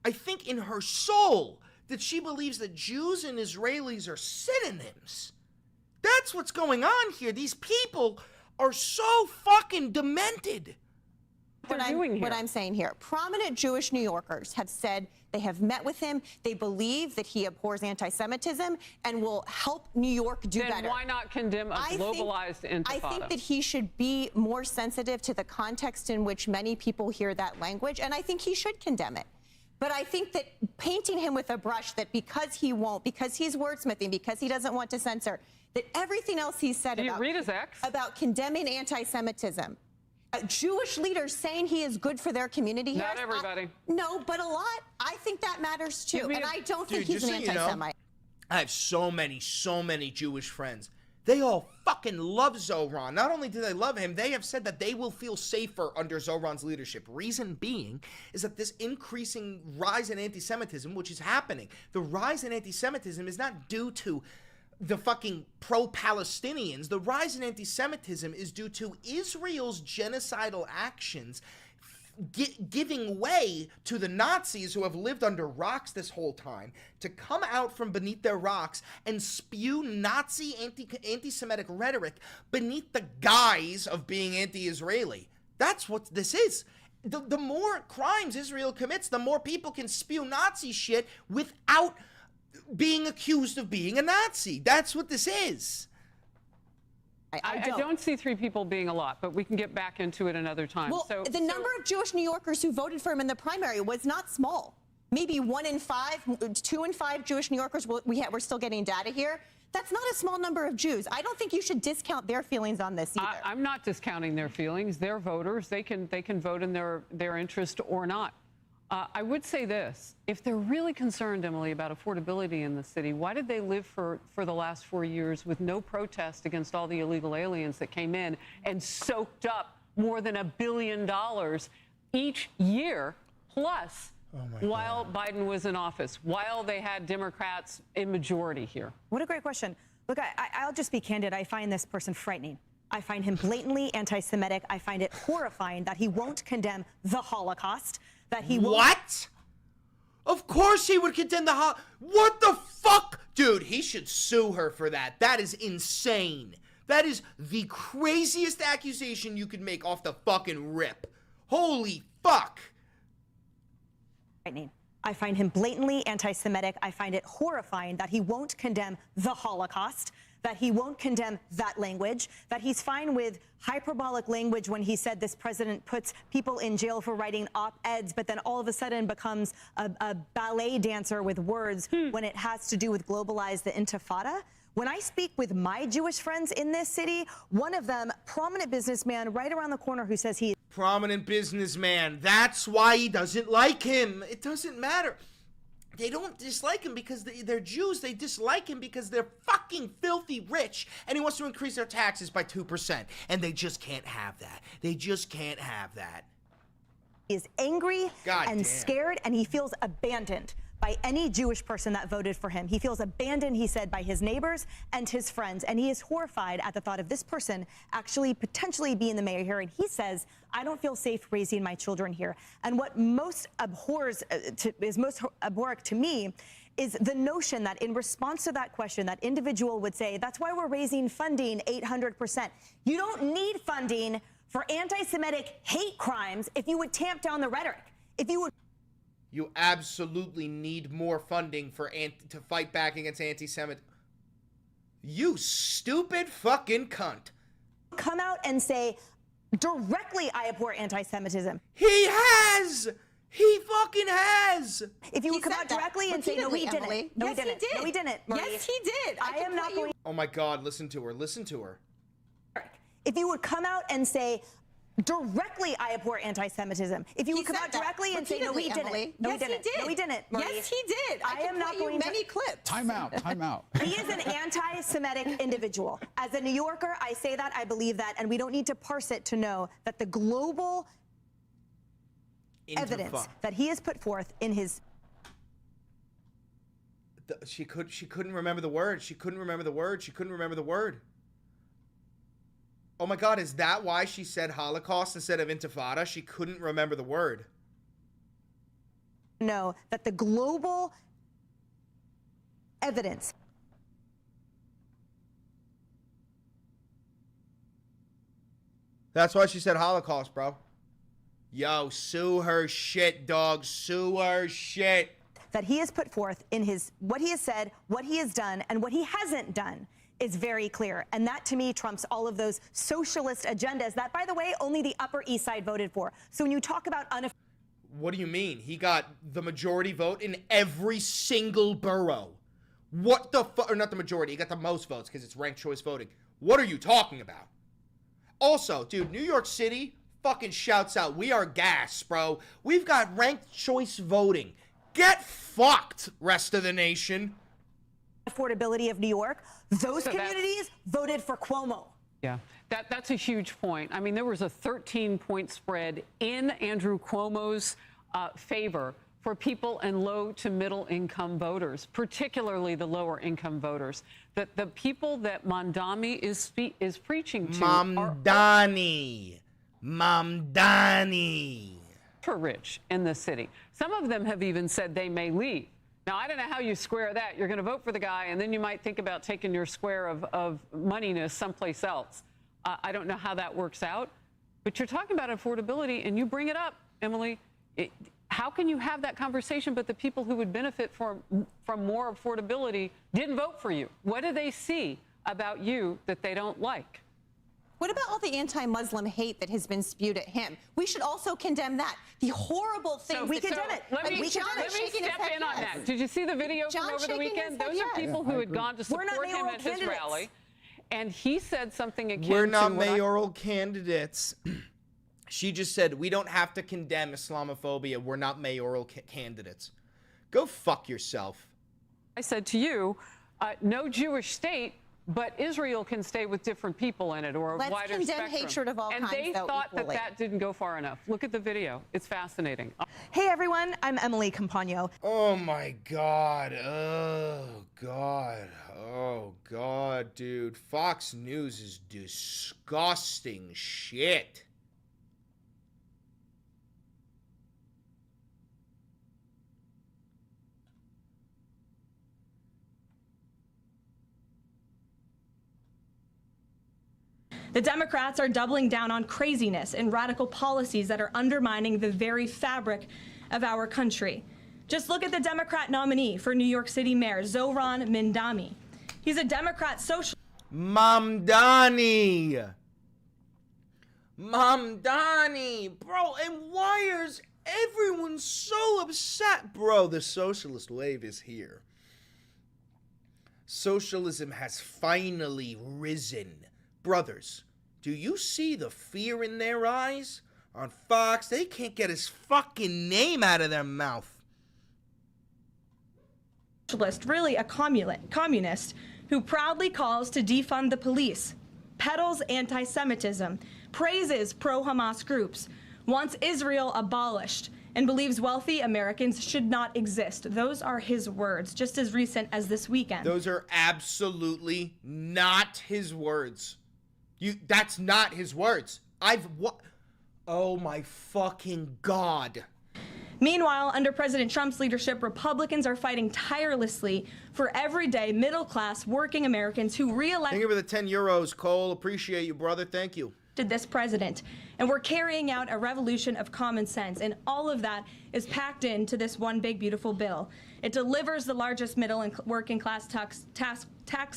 I think in her soul that she believes that Jews and Israelis are synonyms. That's what's going on here. These people are so fucking demented. What I'm saying here, prominent Jewish New Yorkers have said they have met with him. They believe that he abhors anti-Semitism and will help New York do better. Then why not condemn a globalized intifada? I think that he should be more sensitive to the context in which many people hear that language, and I think he should condemn it. But I think that painting him with a brush that because he won't, because he's wordsmithing, because he doesn't want to censor, that everything else he's said about condemning anti-Semitism, Jewish leaders saying he is good for their community. Not everybody. No, but a lot. I think that matters too. And I don't think Dude, he's an anti-Semite. I have so many Jewish friends. They all fucking love Zoran. Not only do they love him, they have said that they will feel safer under Zoran's leadership. Reason being is that this increasing rise in anti-Semitism, which is happening, the rise in anti-Semitism is not due to the fucking pro-Palestinians. The rise in anti-Semitism is due to Israel's genocidal actions giving way to the Nazis who have lived under rocks this whole time to come out from beneath their rocks and spew Nazi anti-Semitic rhetoric beneath the guise of being anti-Israeli. That's what this is. The more crimes Israel commits, the more people can spew Nazi shit without being accused of being a Nazi. That's what this is. I don't see 3 people being a lot, but we can get back into it another time. Well, the number of Jewish New Yorkers who voted for him in the primary was not small. Maybe 1 in 5, 2 in 5 Jewish New Yorkers. We're still getting data here. That's not a small number of Jews. I don't think you should discount their feelings on this either. I'm not discounting their feelings. They're voters. They can vote in their interest or not. I would say this. If they're really concerned, Emily, about affordability in the city, why did they live for the last 4 years with no protest against all the illegal aliens that came in and soaked up more than $1 billion each year, plus while Biden was in office, while they had Democrats in majority here? What a great question. Look, I'll just be candid. I find this person frightening. I find him blatantly anti-Semitic. I find it horrifying that he won't condemn the Holocaust. That he won't. What? Of course he would condemn the What the fuck? Dude, he should sue her for that. That is insane. That is the craziest accusation you could make off the fucking rip. Holy fuck. Frightening. I find him blatantly anti-Semitic. I find it horrifying that he won't condemn the Holocaust, that he won't condemn that language, that he's fine with hyperbolic language when he said this president puts people in jail for writing op-eds, but then all of a sudden becomes a ballet dancer with words when it has to do with globalize the Intifada. When I speak with my Jewish friends in this city, one of them, prominent businessman right around the corner who says he... Prominent businessman. That's why he doesn't like him. It doesn't matter. They don't dislike him because they're Jews. They dislike him because they're fucking filthy rich, and he wants to increase their taxes by 2%. And they just can't have that. They just can't have that. He is angry and scared, and he feels abandoned by any Jewish person that voted for him. He feels abandoned, he said, by his neighbors and his friends, and he is horrified at the thought of this person actually potentially being the mayor here. And he says, I don't feel safe raising my children here. And what most is most abhorrent to me is the notion that in response to that question, that individual would say, that's why we're raising funding 800%. You don't need funding for anti-Semitic hate crimes if you would tamp down the rhetoric. If you would... You absolutely need more funding to fight back against anti-Semitism. You stupid fucking cunt. Come out and say, directly, I abhor anti-Semitism. He has! He fucking has! If you would come out directly and say, no, he didn't. No, he didn't. No, he didn't, Marie. Yes, he did. I am not going... Oh my God, listen to her. Listen to her. If you would come out and say, directly, I abhor anti-Semitism. If you would come out directly and say, no, he didn't. No, he didn't. No, he didn't, Marie. Yes, he did. I am not going to... many clips. Time out, time out. He is an anti-Semitic individual. As a New Yorker, I say that, I believe that, and we don't need to parse it to know that the global evidence that he has put forth in his... She couldn't remember the word. She couldn't remember the word. She couldn't remember the word. Oh my God, is that why she said Holocaust instead of Intifada? She couldn't remember the word. No, that the global evidence. That's why she said Holocaust, bro. Yo, sue her shit, dog. Sue her shit. That he has put forth in his, what he has said, what he has done, and what he hasn't done is very clear. And that, to me, trumps all of those socialist agendas that, by the way, only the Upper East Side voted for. So when you talk about what do you mean? He got the majority vote in every single borough. What the fuck? Or not the majority. He got the most votes because it's ranked choice voting. What are you talking about? Also, dude, New York City fucking shouts out, we are gas, bro. We've got ranked choice voting. Get fucked, rest of the nation. Affordability of New York, those communities voted for Cuomo. Yeah, that's a huge point. I mean, there was a 13-point spread in Andrew Cuomo's favor for people in low to middle income voters, particularly the lower income voters. That the people that Mamdani is preaching to Mamdani. are rich in the city. Some of them have even said they may leave. Now, I don't know how you square that. You're going to vote for the guy, and then you might think about taking your square of moneyness someplace else. I don't know how that works out. But you're talking about affordability, and you bring it up, Emily. How can you have that conversation, but the people who would benefit from more affordability didn't vote for you? What do they see about you that they don't like? What about all the anti-Muslim hate that has been spewed at him? We should also condemn that. The horrible things. We condemn it. Let me step in on that. Did you see the video from over the weekend? Those are people who had gone to support him at his rally. And he said something akin to... We're not mayoral candidates. She just said, we don't have to condemn Islamophobia. We're not mayoral candidates. Go fuck yourself. I said to you, no Jewish state, but Israel can stay with different people in it, or a wider spectrum. Let's condemn hatred of all kinds, And they thought that didn't go far enough. Look at the video. It's fascinating. Hey, everyone. I'm Emily Compagno. Oh, my God. Oh, God. Oh, God, dude. Fox News is disgusting shit. The Democrats are doubling down on craziness and radical policies that are undermining the very fabric of our country. Just look at the Democrat nominee for New York City Mayor, Zohran Mamdani. He's a Democrat socialist. Mamdani, bro, and why is everyone so upset? Bro, the socialist wave is here. Socialism has finally risen. Brothers, do you see the fear in their eyes? On Fox, they can't get his fucking name out of their mouth. Really a communist who proudly calls to defund the police, peddles anti-Semitism, praises pro-Hamas groups, wants Israel abolished, and believes wealthy Americans should not exist. Those are his words, just as recent as this weekend. Those are absolutely not his words. That's not his words. Oh my fucking God. Meanwhile, under President Trump's leadership, Republicans are fighting tirelessly for everyday middle-class working Americans who Thank you for the 10 euros, Cole. Appreciate you, brother. Thank you. This president, and we're carrying out a revolution of common sense, and all of that is packed into this one big beautiful bill. It delivers the largest middle and working class tax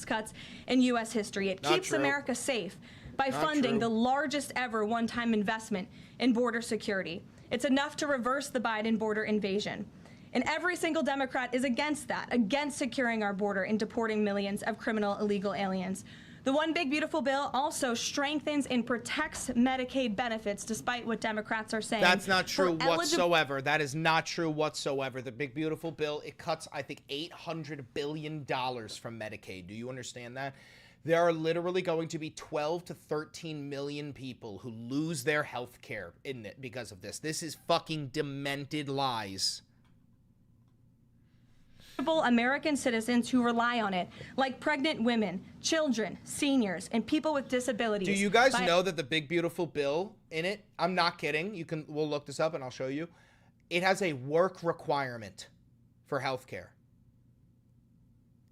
cuts in U.S. history. It keeps America safe by funding the largest ever one-time investment in border security. It's enough to reverse the Biden border invasion. And every single Democrat is against that, against securing our border and deporting millions of criminal illegal aliens. The one big beautiful bill also strengthens and protects Medicaid benefits, despite what Democrats are saying. That's not true whatsoever. That is not true whatsoever. The big beautiful bill, it cuts, I think, $800 billion from Medicaid. Do you understand that? There are literally going to be 12 to 13 million people who lose their health care in it because of this. This is fucking demented lies. American citizens who rely on it, like pregnant women, children, seniors, and people with disabilities. Do you guys know that the big beautiful bill in it, I'm not kidding, we'll look this up and I'll show you, it has a work requirement for healthcare.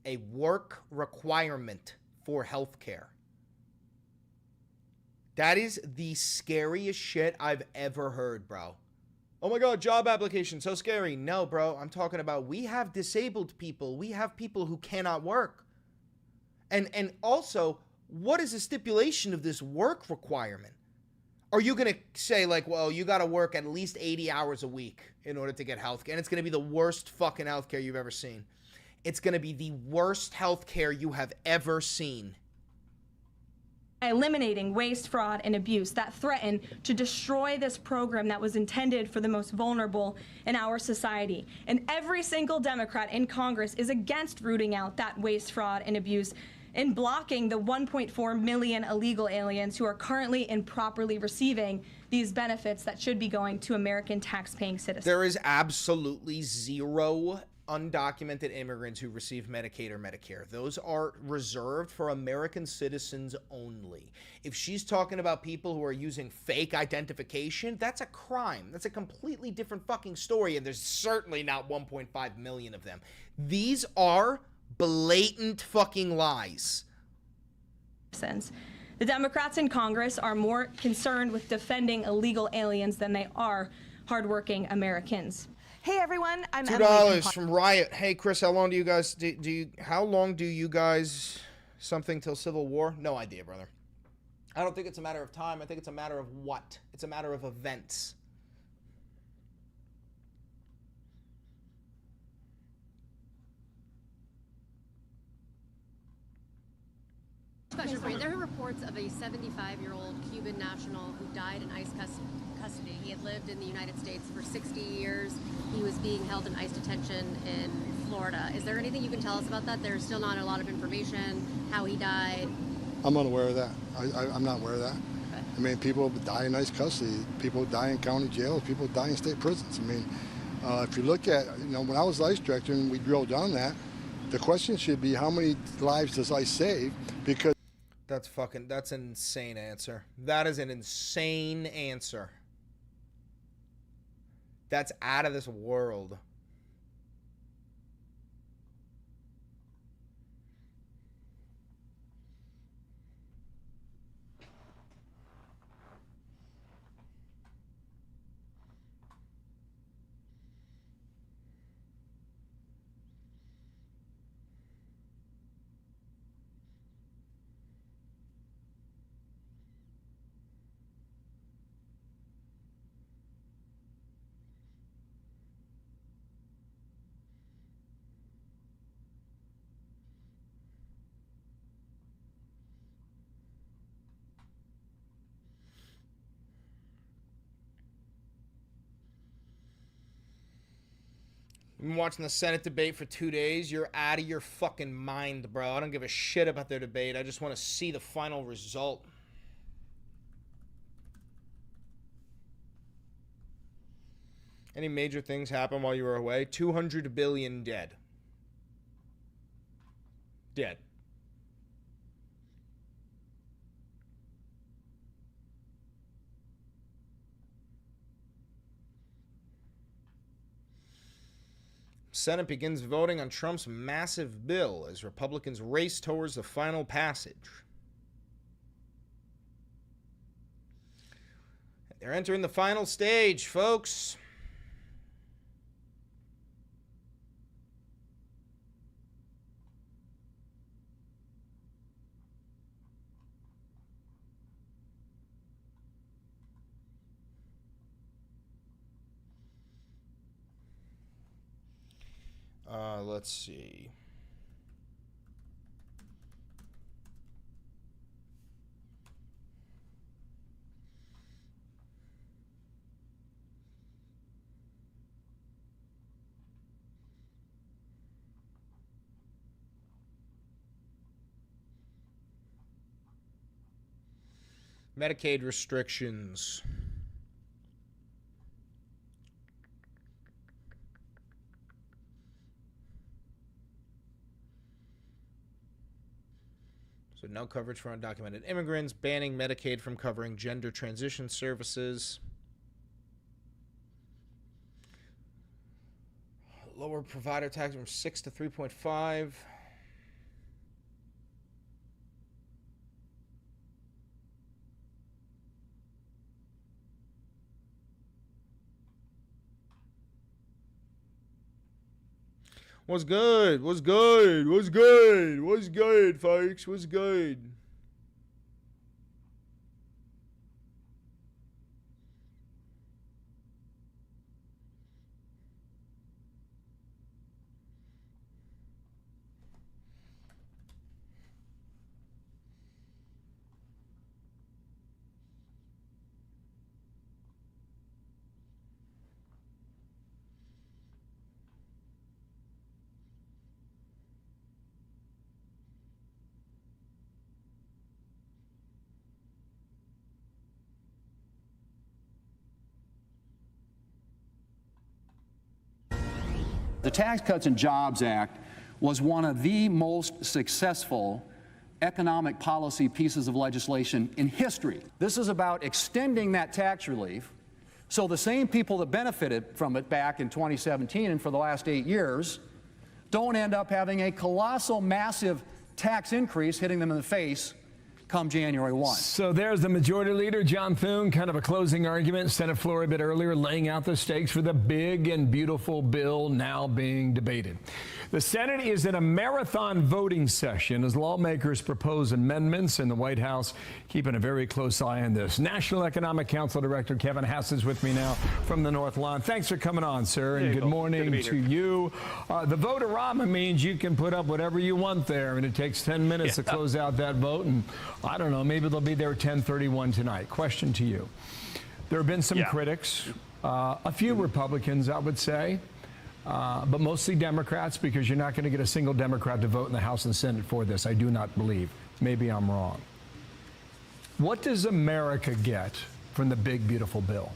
A work requirement for healthcare. That is the scariest shit I've ever heard, bro. Oh my God, job application, so scary. No, bro, I'm talking about we have disabled people. We have people who cannot work. And also, what is the stipulation of this work requirement? Are you going to say, like, well, you got to work at least 80 hours a week in order to get health care? And it's going to be the worst fucking health care you've ever seen. It's going to be the worst health care you have ever seen. Eliminating waste, fraud, and abuse that threaten to destroy this program that was intended for the most vulnerable in our society. And every single Democrat in Congress is against rooting out that waste, fraud, and abuse and blocking the 1.4 million illegal aliens who are currently improperly receiving these benefits that should be going to American tax-paying citizens. There is absolutely zero undocumented immigrants who receive Medicaid or Medicare. Those are reserved for American citizens only. If she's talking about people who are using fake identification, that's a crime. That's a completely different fucking story, and there's certainly not 1.5 million of them. These are blatant fucking lies. The Democrats in Congress are more concerned with defending illegal aliens than they are hardworking Americans. Hey everyone, I'm $2 from Riot. Hey Chris, how long do you guys how long do you guys something till Civil War? No idea, brother. I don't think it's a matter of time. I think it's a matter of what? It's a matter of events. There are reports of a 75-year-old Cuban national who died in ICE custody. He had lived in the United States for 60 years. He was being held in ICE detention in Florida. Is there anything you can tell us about that? There's still not a lot of information, how he died. I'm unaware of that. I'm not aware of that. Okay. I mean, people die in ICE custody. People die in county jails. People die in state prisons. I mean, if you look at, when I was ICE director and we drilled down that, the question should be how many lives does ICE save? Because that's an insane answer. That is an insane answer. That's out of this world. I've been watching the Senate debate for 2 days. You're out of your fucking mind, bro. I don't give a shit about their debate. I just want to see the final result. Any major things happen while you were away? 200 billion dead. Dead. Senate begins voting on Trump's massive bill as Republicans race towards the final passage. They're entering the final stage, folks. Let's see. Medicaid restrictions. So no coverage for undocumented immigrants, banning Medicaid from covering gender transition services. Lower provider tax from 6 to 3.5. What's good? What's good? What's good? What's good, folks? What's good? The Tax Cuts and Jobs Act was one of the most successful economic policy pieces of legislation in history. This is about extending that tax relief so the same people that benefited from it back in 2017 and for the last 8 years don't end up having a colossal, massive tax increase hitting them in the face come January 1. So there's the Majority Leader, John Thune, kind of a closing argument. Senate floor a bit earlier, laying out the stakes for the big and beautiful bill now being debated. The Senate is in a marathon voting session as lawmakers propose amendments, and the White House keeping a very close eye on this. National Economic Council Director Kevin Hass is with me now from the North Lawn. Thanks for coming on, sir, and good morning to you. The vote-a-rama means you can put up whatever you want there, and it takes 10 minutes to close out that vote, and I don't know, maybe they'll be there at 10:31 tonight. Question to you. There have been some critics, a few Republicans, I would say, but mostly Democrats, because you're not going to get a single Democrat to vote in the House and Senate for this. I do not believe. Maybe I'm wrong. What does America get from the big, beautiful bill?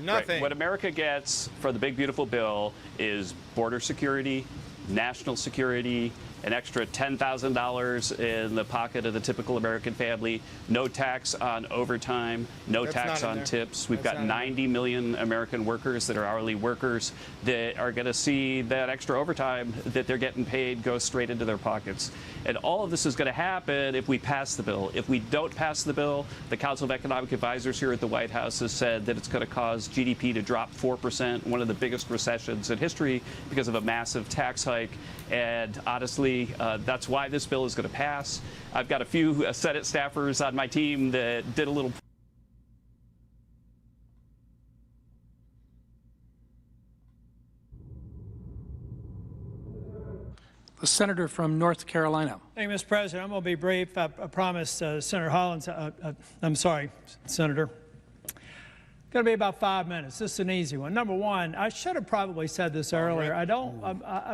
Nothing. Right. What America gets for the big, beautiful bill is border security, national security, an extra $10,000 in the pocket of the typical American family, no tax on overtime, no tax on tips. We've got 90 million American workers that are hourly workers that are going to see that extra overtime that they're getting paid go straight into their pockets. And all of this is going to happen if we pass the bill. If we don't pass the bill, the Council of Economic Advisors here at the White House has said that it's going to cause GDP to drop 4%, one of the biggest recessions in history because of a massive tax hike. And honestly, that's why this bill is going to pass. I've got a few Senate staffers on my team that did a little. The senator from North Carolina. Thank you, Mr. President. I'm going to be brief. I promised Senator Hollins, I'm sorry, Senator. Got going to be about 5 minutes. This is an easy one. Number one, I should have probably said this earlier. I don't,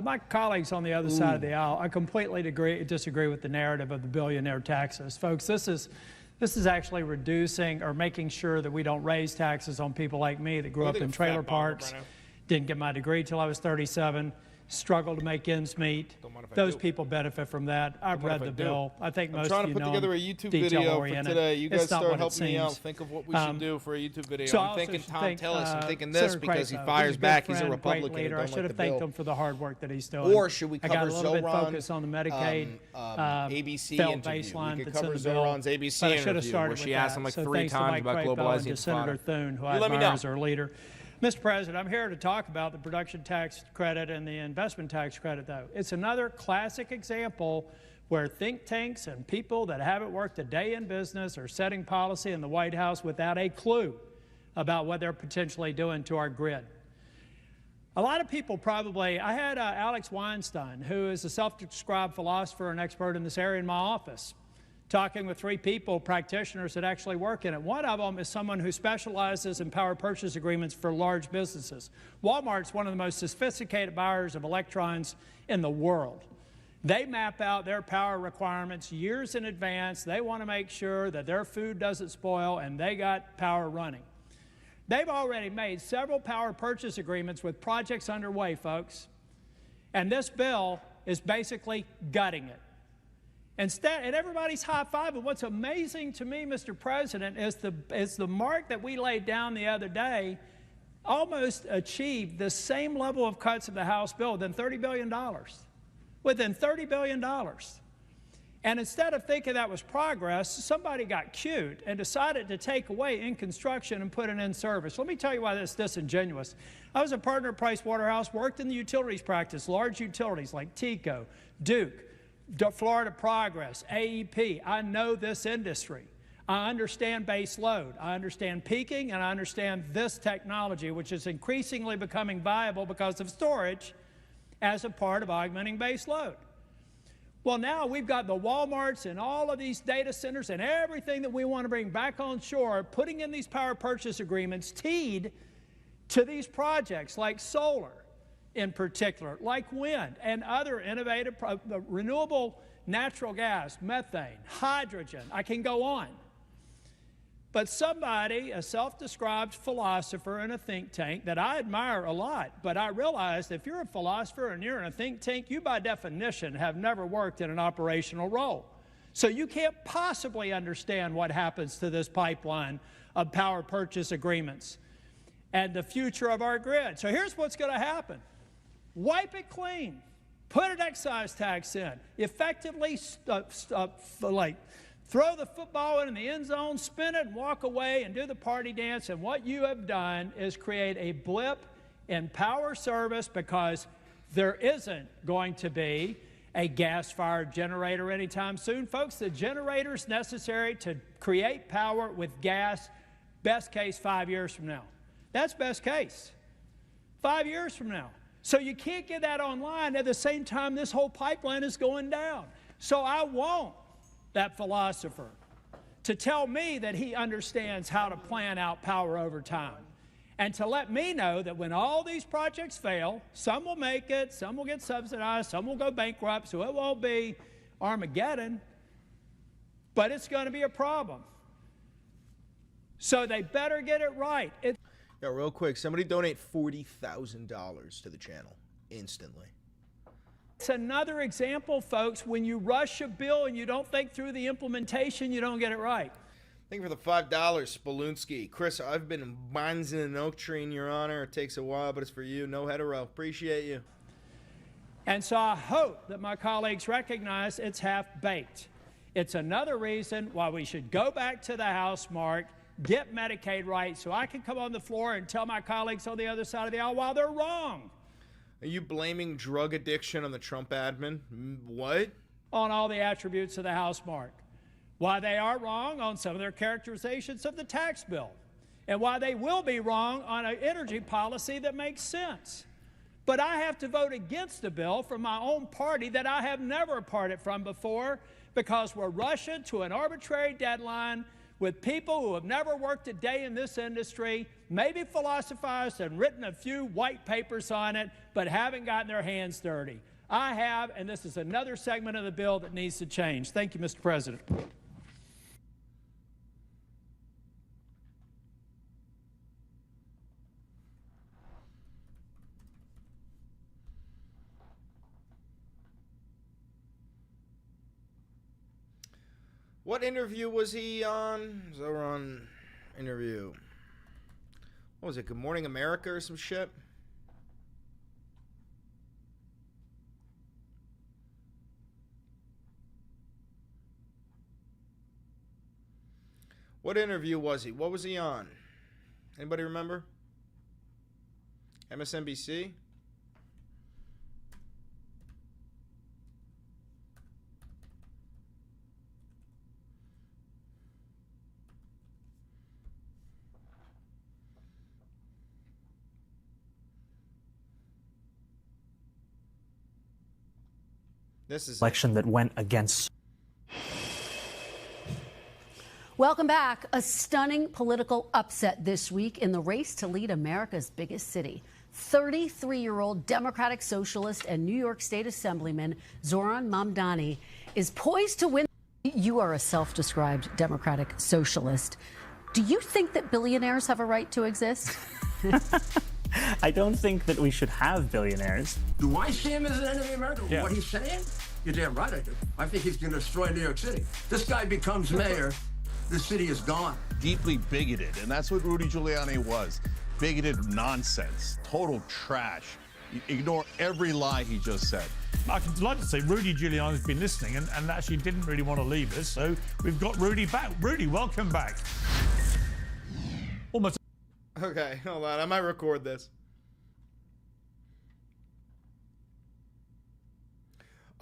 my colleagues on the other side of the aisle, I completely disagree with the narrative of the billionaire taxes. Folks, this is actually reducing or making sure that we don't raise taxes on people like me that grew up in trailer parks, didn't get my degree till I was 37, struggled to make ends meet. Those people benefit from that. I've read the bill. I think most of you know. I'm trying to put together a YouTube video for today. You guys start helping me out. Think of what we should do for a YouTube video. So I'm thinking Tom Tillis. I'm thinking this because he fires back. He's a Republican. I should have thanked him for the hard work that he's doing. Or should we cover I got a little bit Zoran's focus on the Medicaid ABC interview? We could cover Zoran's ABC interview where she asked him like 3 times about globalizing Senator Thune, who I admire as our leader. Mr. President, I'm here to talk about the production tax credit and the investment tax credit, though. It's another classic example where think tanks and people that haven't worked a day in business are setting policy in the White House without a clue about what they're potentially doing to our grid. A lot of people probably, I had Alex Weinstein, who is a self-described philosopher and expert in this area, in my office, talking with 3 people, practitioners that actually work in it. One of them is someone who specializes in power purchase agreements for large businesses. Walmart's one of the most sophisticated buyers of electrons in the world. They map out their power requirements years in advance. They want to make sure that their food doesn't spoil and they got power running. They've already made several power purchase agreements with projects underway, folks. And this bill is basically gutting it. Instead, and everybody's high-fiving. What's amazing to me, Mr. President, is the mark that we laid down the other day almost achieved the same level of cuts of the House bill within $30 billion. Within $30 billion. And instead of thinking that was progress, somebody got cute and decided to take away in construction and put it in service. Let me tell you why this is disingenuous. I was a partner at Price Waterhouse, worked in the utilities practice, large utilities like TECO, Duke, Florida Progress, AEP. I know this industry. I understand base load. I understand peaking, and I understand this technology, which is increasingly becoming viable because of storage as a part of augmenting base load. Well, now we've got the Walmarts and all of these data centers and everything that we want to bring back on shore, putting in these power purchase agreements teed to these projects like solar, in particular, like wind and other innovative, renewable natural gas, methane, hydrogen. I can go on. But somebody, a self-described philosopher in a think tank that I admire a lot, but I realized if you're a philosopher and you're in a think tank, you by definition have never worked in an operational role. So you can't possibly understand what happens to this pipeline of power purchase agreements and the future of our grid. So here's what's going to happen. Wipe it clean. Put an excise tax in. Effectively, throw the football in the end zone, spin it, and walk away and do the party dance. And what you have done is create a blip in power service because there isn't going to be a gas-fired generator anytime soon. Folks, the generators necessary to create power with gas, best case 5 years from now. That's best case. 5 years from now. So you can't get that online at the same time this whole pipeline is going down. So I want that philosopher to tell me that he understands how to plan out power over time. And to let me know that when all these projects fail, some will make it, some will get subsidized, some will go bankrupt, so it won't be Armageddon, but it's going to be a problem. So they better get it right. Yeah, real quick, somebody donate $40,000 to the channel instantly. It's another example, folks, when you rush a bill and you don't think through the implementation, you don't get it right. Thank you for the $5, Spelunski. Chris, I've been mines in an oak tree, in your honor. It takes a while, but it's for you. No hetero. Appreciate you. And so I hope that my colleagues recognize it's half-baked. It's another reason why we should go back to the House, Mark, get Medicaid right so I can come on the floor and tell my colleagues on the other side of the aisle why they're wrong. Are you blaming drug addiction on the Trump admin? What? On all the attributes of the House, Mark. Why they are wrong on some of their characterizations of the tax bill. And why they will be wrong on an energy policy that makes sense. But I have to vote against a bill from my own party that I have never parted from before because we're rushing to an arbitrary deadline with people who have never worked a day in this industry, maybe philosophized and written a few white papers on it, but haven't gotten their hands dirty. I have, and this is another segment of the bill that needs to change. Thank you, Mr. President. What interview was he on? Zoran interview. What was it? Good Morning America or some shit? What interview was he? What was he on? Anybody remember? MSNBC? This is election that went against. Welcome back. A stunning political upset this week in the race to lead America's biggest city. 33-year-old Democratic Socialist and New York State Assemblyman Zoran Mamdani is poised to win. You are a self-described Democratic Socialist. Do you think that billionaires have a right to exist? I don't think that we should have billionaires. Do I see him as an enemy of America? Yeah. What he's saying? You're damn right I do. I think he's going to destroy New York City. This guy becomes mayor, the city is gone. Deeply bigoted, and that's what Rudy Giuliani was. Bigoted nonsense, total trash. You ignore every lie he just said. I'd like to say Rudy Giuliani's been listening and actually didn't really want to leave us, so we've got Rudy back. Rudy, welcome back. Almost. Okay, hold on. I might record this.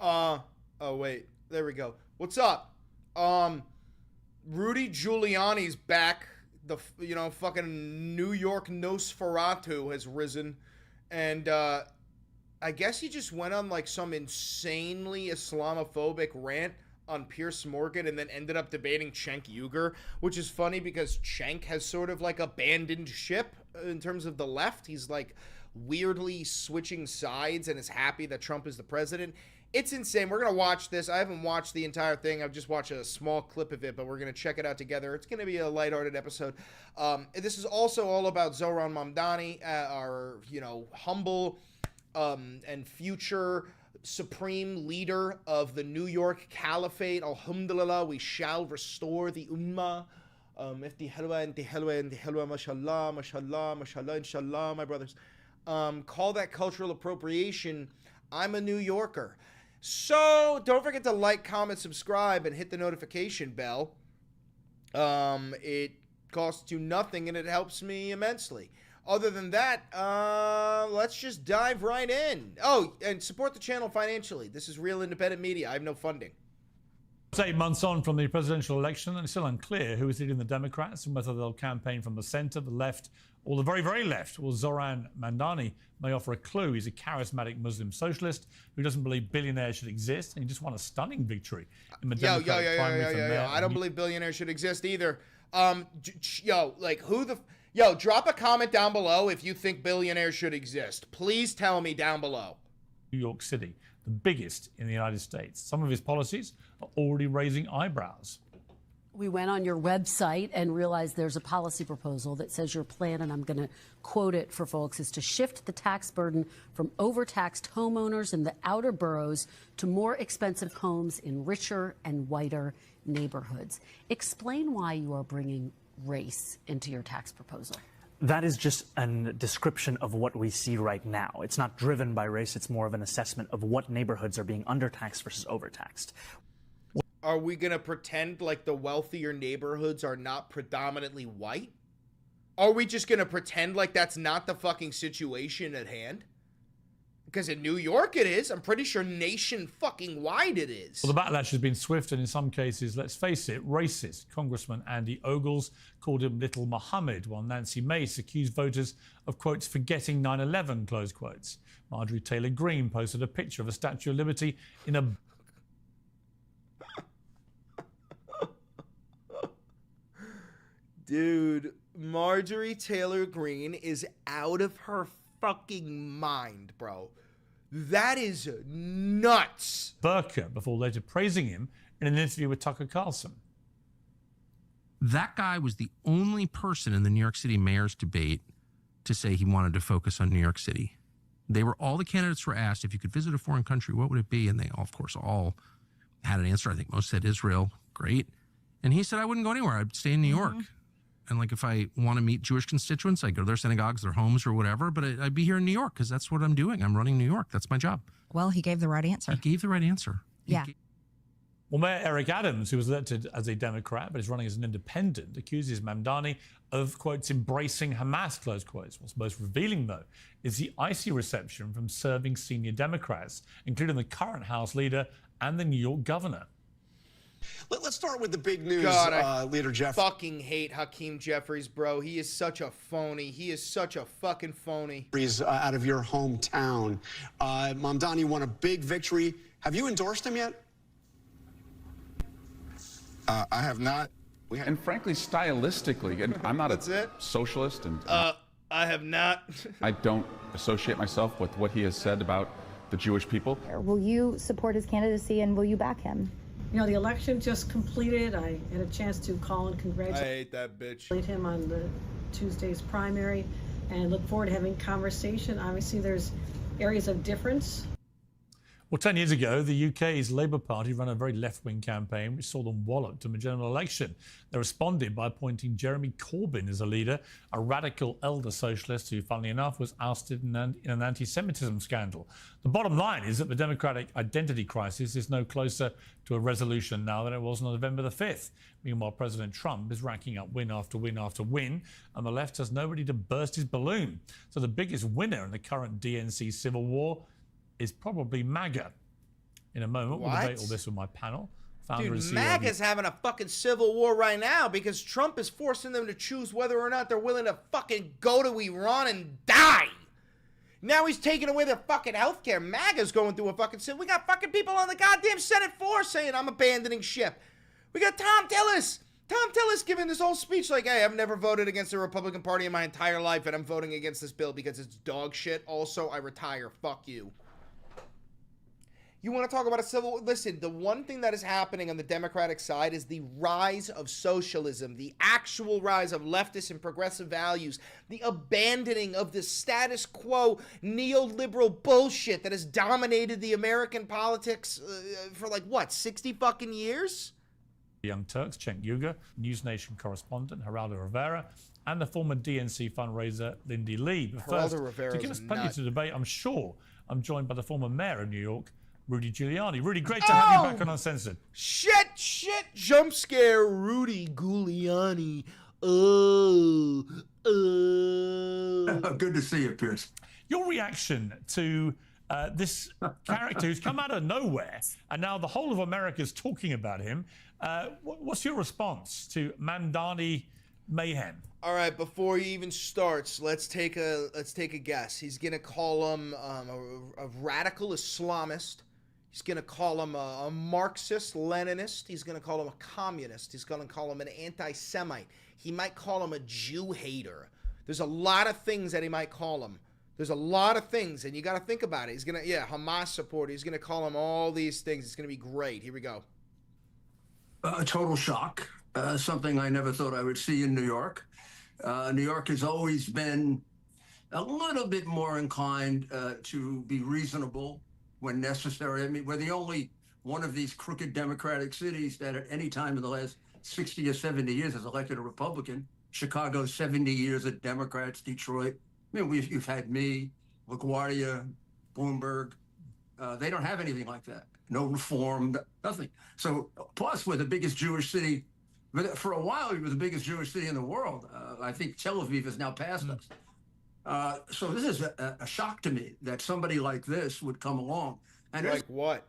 Oh wait, there we go. What's up? Rudy Giuliani's back. The fucking New York Nosferatu has risen, and I guess he just went on like some insanely Islamophobic rant on Piers Morgan and then ended up debating Cenk Uygur, which is funny because Cenk has sort of like abandoned ship in terms of the left. He's like weirdly switching sides and is happy that Trump is the president. It's insane. We're going to watch this. I haven't watched the entire thing. I've just watched a small clip of it, but we're going to check it out together. It's going to be a lighthearted episode. This is also all about Zoran Mamdani, our, humble and future supreme leader of the New York Caliphate. Alhamdulillah, we shall restore the Ummah. Ifti halwa, inti halwa, mashallah, mashallah, mashallah, inshallah, my brothers. Call that cultural appropriation. I'm a New Yorker. So don't forget to like, comment, subscribe, and hit the notification bell. It costs you nothing, and it helps me immensely. Other than that, let's just dive right in. Oh, and support the channel financially. This is real independent media. I have no funding. 8 months on from the presidential election, and it's still unclear who is leading the Democrats and whether they'll campaign from the center, the left, or the very, very left. Well, Zoran Mamdani may offer a clue. He's a charismatic Muslim socialist who doesn't believe billionaires should exist, and he just won a stunning victory in the Democratic primary from there. I don't believe billionaires should exist either. Drop a comment down below if you think billionaires should exist. Please tell me down below. New York City, the biggest in the United States. Some of his policies are already raising eyebrows. We went on your website and realized there's a policy proposal that says your plan, and I'm going to quote it for folks, is to shift the tax burden from overtaxed homeowners in the outer boroughs to more expensive homes in richer and whiter neighborhoods. Explain why you are bringing race into your tax proposal. That is just a description of what we see right now. It's not driven by race. It's more of an assessment of what neighborhoods are being undertaxed versus overtaxed. Are we going to pretend like the wealthier neighborhoods are not predominantly white? Are we just going to pretend like that's not the fucking situation at hand? Because in New York it is. I'm pretty sure nation fucking wide it is. Well, the backlash has been swift and in some cases, let's face it, racist. Congressman Andy Ogles called him Little Muhammad, while Nancy Mace accused voters of, quotes, forgetting 9/11, close quotes. Marjorie Taylor Greene posted a picture of a Statue of Liberty in a... Dude, Marjorie Taylor Greene is out of her fucking mind, bro. That is nuts. Burka before later praising him in an interview with Tucker Carlson. That guy was the only person in the New York City mayor's debate to say he wanted to focus on New York City. All the candidates were asked, if you could visit a foreign country, what would it be? And they, of course, all had an answer. I think most said Israel. Great. And he said, I wouldn't go anywhere. I'd stay in New York. And like, if I want to meet Jewish constituents, I'd go to their synagogues, their homes or whatever, but I'd be here in New York because that's what I'm doing. I'm running New York. That's my job. Well, he gave the right answer. He gave the right answer. Yeah. Well, Mayor Eric Adams, who was elected as a Democrat but is running as an independent, accuses Mamdani of, quotes, embracing Hamas, close quotes. What's most revealing, though, is the icy reception from serving senior Democrats, including the current House leader and the New York governor. Let's start with the big news, God, I Leader Jeff. Fucking hate Hakeem Jeffries, bro. He is such a phony. He is such a fucking phony. Out of your hometown. Mamdani won a big victory. Have you endorsed him yet? I have not. And frankly, stylistically, and I'm not a socialist, and I have not. I don't associate myself with what he has said about the Jewish people. Will you support his candidacy and will you back him? You know, the election just completed. I had a chance to call and congratulate I hate that bitch. Him on the Tuesday's primary and look forward to having conversation. Obviously, there's areas of difference. Well, 10 years ago, the UK's Labour Party ran a very left-wing campaign which saw them walloped in the general election. They responded by appointing Jeremy Corbyn as a leader, a radical elder socialist who, funnily enough, was ousted in an anti-Semitism scandal. The bottom line is that the Democratic identity crisis is no closer to a resolution now than it was on November the 5th. Meanwhile, President Trump is racking up win after win after win, and the left has nobody to burst his balloon. So the biggest winner in the current DNC civil war is probably MAGA. In a moment, we'll debate all this with my panel. Dude, MAGA's having a fucking civil war right now because Trump is forcing them to choose whether or not they're willing to fucking go to Iran and die. Now he's taking away their fucking healthcare. MAGA's going through a fucking... We got fucking people on the goddamn Senate floor saying I'm abandoning ship. We got Tom Tillis. Tom Tillis giving this whole speech like, hey, I've never voted against the Republican Party in my entire life, and I'm voting against this bill because it's dog shit. Also, I retire. Fuck you. You want to talk about a civil... Listen, the one thing that is happening on the Democratic side is the rise of socialism, the actual rise of leftist and progressive values, the abandoning of the status quo neoliberal bullshit that has dominated the American politics for like, what, 60 fucking years? Young Turks, Cenk Uygur, News Nation correspondent Geraldo Rivera, and the former DNC fundraiser Lindy Lee. But first, to give us plenty to debate, I'm sure, I'm joined by the former mayor of New York, Rudy Giuliani. Rudy, great to have you back on Uncensored. Shit, jump scare, Rudy Giuliani. Good to see you, Pierce. Your reaction to this character who's come out of nowhere, and now the whole of America's talking about him. What's your response to Mamdani mayhem? All right, before he even starts, let's take a guess. He's gonna call him a radical Islamist. He's gonna call him a Marxist Leninist. He's gonna call him a communist. He's gonna call him an anti-Semite. He might call him a Jew hater. There's a lot of things that he might call him. There's a lot of things, and you got to think about it. He's gonna, Hamas supporter. He's gonna call him all these things. It's gonna be great. Here we go. A total shock. Something I never thought I would see in New York. New York has always been a little bit more inclined to be reasonable when necessary. I mean, we're the only one of these crooked Democratic cities that at any time in the last 60 or 70 years has elected a Republican. Chicago, 70 years of Democrats. Detroit. I mean, you've had me, LaGuardia, Bloomberg. They don't have anything like that. No reform, nothing. So, plus, we're the biggest Jewish city. For a while, we were the biggest Jewish city in the world. I think Tel Aviv has now passed us. So this is a shock to me that somebody like this would come along. And like what?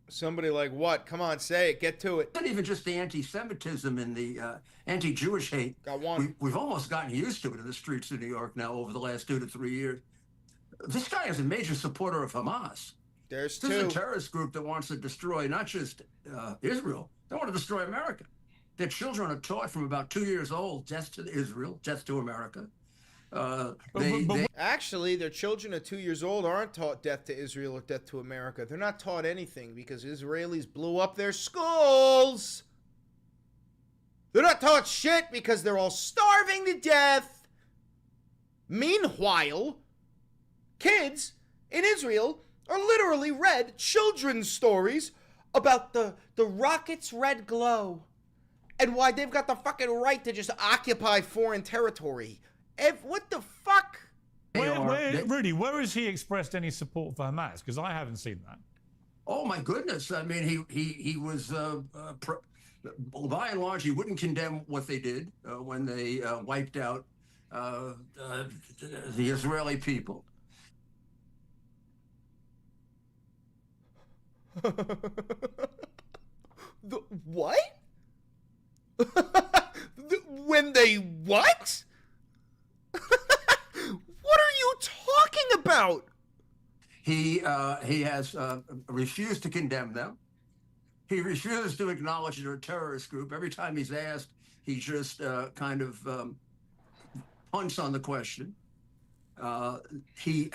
Somebody like what? Come on, say it. Get to it. Not even just the anti-Semitism and the anti-Jewish hate. Got one. We've almost gotten used to it in the streets of New York now over the last 2 to 3 years. This guy is a major supporter of Hamas. This is a terrorist group that wants to destroy not just Israel. They want to destroy America. Their children are taught from about 2 years old, death to Israel, death to America. Actually, their children at 2 years old aren't taught death to Israel or death to America. They're not taught anything because Israelis blew up their schools. They're not taught shit because they're all starving to death. Meanwhile, kids in Israel are literally read children's stories about the rocket's red glow and why they've got the fucking right to just occupy foreign territory. What the fuck? Rudy, where has he expressed any support for Hamas? Because I haven't seen that. Oh my goodness! I mean, he was by and large he wouldn't condemn what they did when they wiped out the Israeli people. What? When they what? What are you talking about? He has refused to condemn them. He refused to acknowledge they're a terrorist group. Every time he's asked, he just kind of punts on the question. He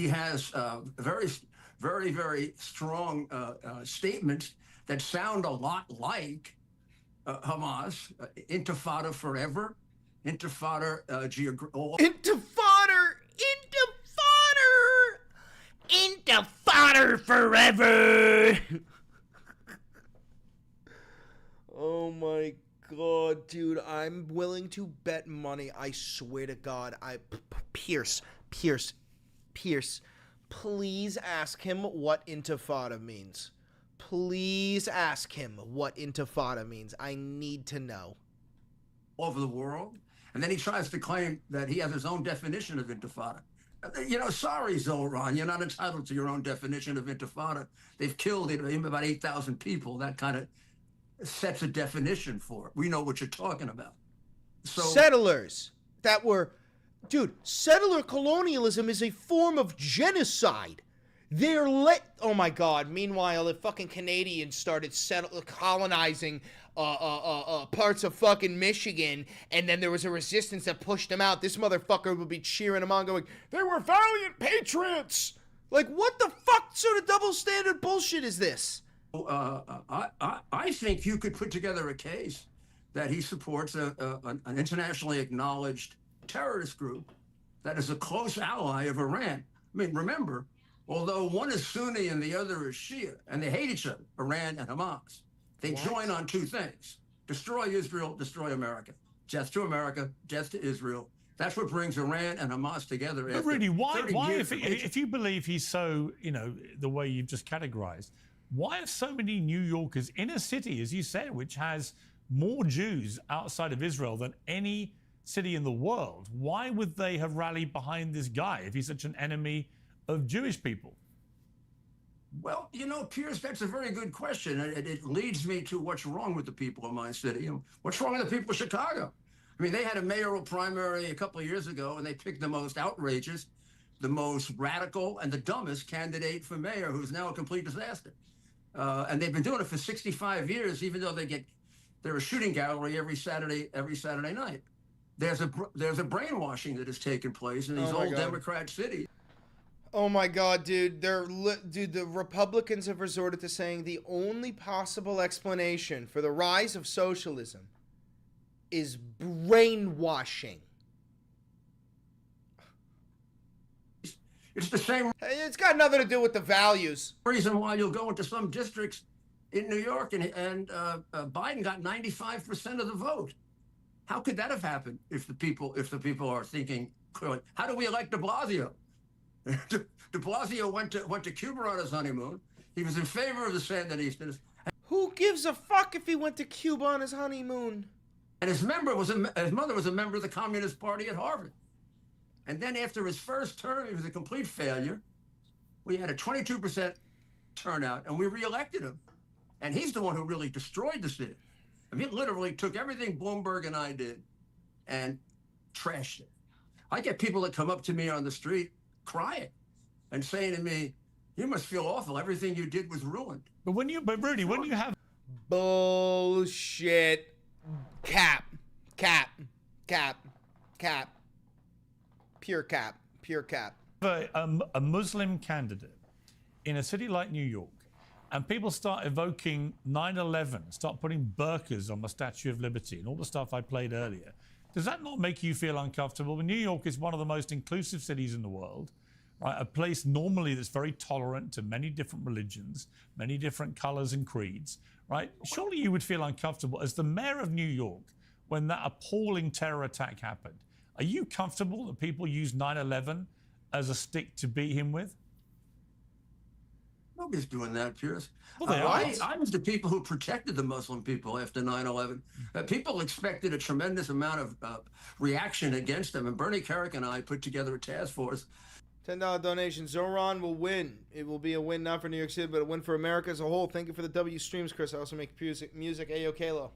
has very, very strong statements that sound a lot like Hamas. Intifada forever. Intifada Intifada forever. Oh my god, dude, I'm willing to bet money. I swear to God, Pierce, please ask him what intifada means. Please ask him what intifada means. I need to know. Over the world. And then he tries to claim that he has his own definition of intifada. You know, sorry, Zoran, you're not entitled to your own definition of intifada. They've killed about 8,000 people. That kind of sets a definition for it. We know what you're talking about. So settlers that were, dude, settler colonialism is a form of genocide. They're oh my god. Meanwhile, the fucking Canadians started colonizing parts of fucking Michigan, and then there was a resistance that pushed them out. This motherfucker would be cheering them on, going, they were valiant patriots. Like, what the fuck sort of double standard bullshit is this? I think you could put together a case that he supports an internationally acknowledged terrorist group that is a close ally of Iran. I mean, remember, although one is Sunni and the other is Shia, and they hate each other, Iran and Hamas, they join on two things: destroy Israel, destroy America. Death to America, death to Israel. That's what brings Iran and Hamas together. But really, why if you believe he's so, the way you've just categorized, why are so many New Yorkers in a city, as you said, which has more Jews outside of Israel than any city in the world, why would they have rallied behind this guy if he's such an enemy of Jewish people? Well, Piers, that's a very good question. It leads me to what's wrong with the people of my city. What's wrong with the people of Chicago? I mean, they had a mayoral primary a couple of years ago, and they picked the most outrageous, the most radical, and the dumbest candidate for mayor, who's now a complete disaster. And they've been doing it for 65 years, even though they're a shooting gallery every Saturday night. There's a brainwashing that has taken place in these old Democrat cities. Oh my god, dude. The Republicans have resorted to saying the only possible explanation for the rise of socialism is brainwashing. It's the same. It's got nothing to do with the values. Reason why you'll go into some districts in New York and Biden got 95% of the vote. How could that have happened if the people are thinking clearly? How do we elect de Blasio? De Blasio went to Cuba on his honeymoon. He was in favor of the Sandinistas. Who gives a fuck if he went to Cuba on his honeymoon? And his mother was a member of the Communist Party at Harvard. And then after his first term, he was a complete failure. We had a 22% turnout, and we reelected him. And he's the one who really destroyed the city. I mean, he literally took everything Bloomberg and I did and trashed it. I get people that come up to me on the street crying and saying to me, you must feel awful. Everything you did was ruined. But Rudy, when you have bullshit, Cap. Pure cap. A Muslim candidate in a city like New York, and people start evoking 9/11, start putting burqas on the Statue of Liberty and all the stuff I played earlier, does that not make you feel uncomfortable? New York is one of the most inclusive cities in the world, right? A place normally that's very tolerant to many different religions, many different colors and creeds, right? Surely you would feel uncomfortable as the mayor of New York when that appalling terror attack happened. Are you comfortable that people use 9/11 as a stick to beat him with? Nobody's doing that, Pierce. Well, they aren't. I was the people who protected the Muslim people after 9/11. People expected a tremendous amount of reaction against them, and Bernie Kerik and I put together a task force. $10 donation. Zoran will win. It will be a win not for New York City, but a win for America as a whole. Thank you for the W streams, Chris. I also make music. Ayo Kalo.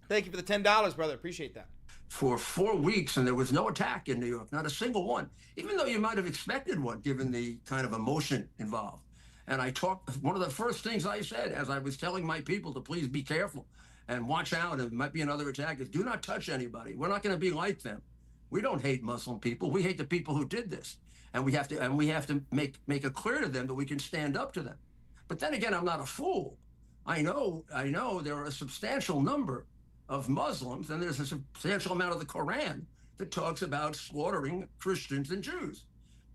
Thank you for the $10, brother. Appreciate that. For 4 weeks, and there was no attack in New York, not a single one, even though you might have expected one, given the kind of emotion involved. And I talked, one of the first things I said as I was telling my people to please be careful and watch out, it might be another attack, is do not touch anybody. We're not going to be like them. We don't hate Muslim people. We hate the people who did this. And we have to make it clear to them that we can stand up to them. But then again, I'm not a fool. I know there are a substantial number of Muslims, and there's a substantial amount of the Quran that talks about slaughtering Christians and Jews.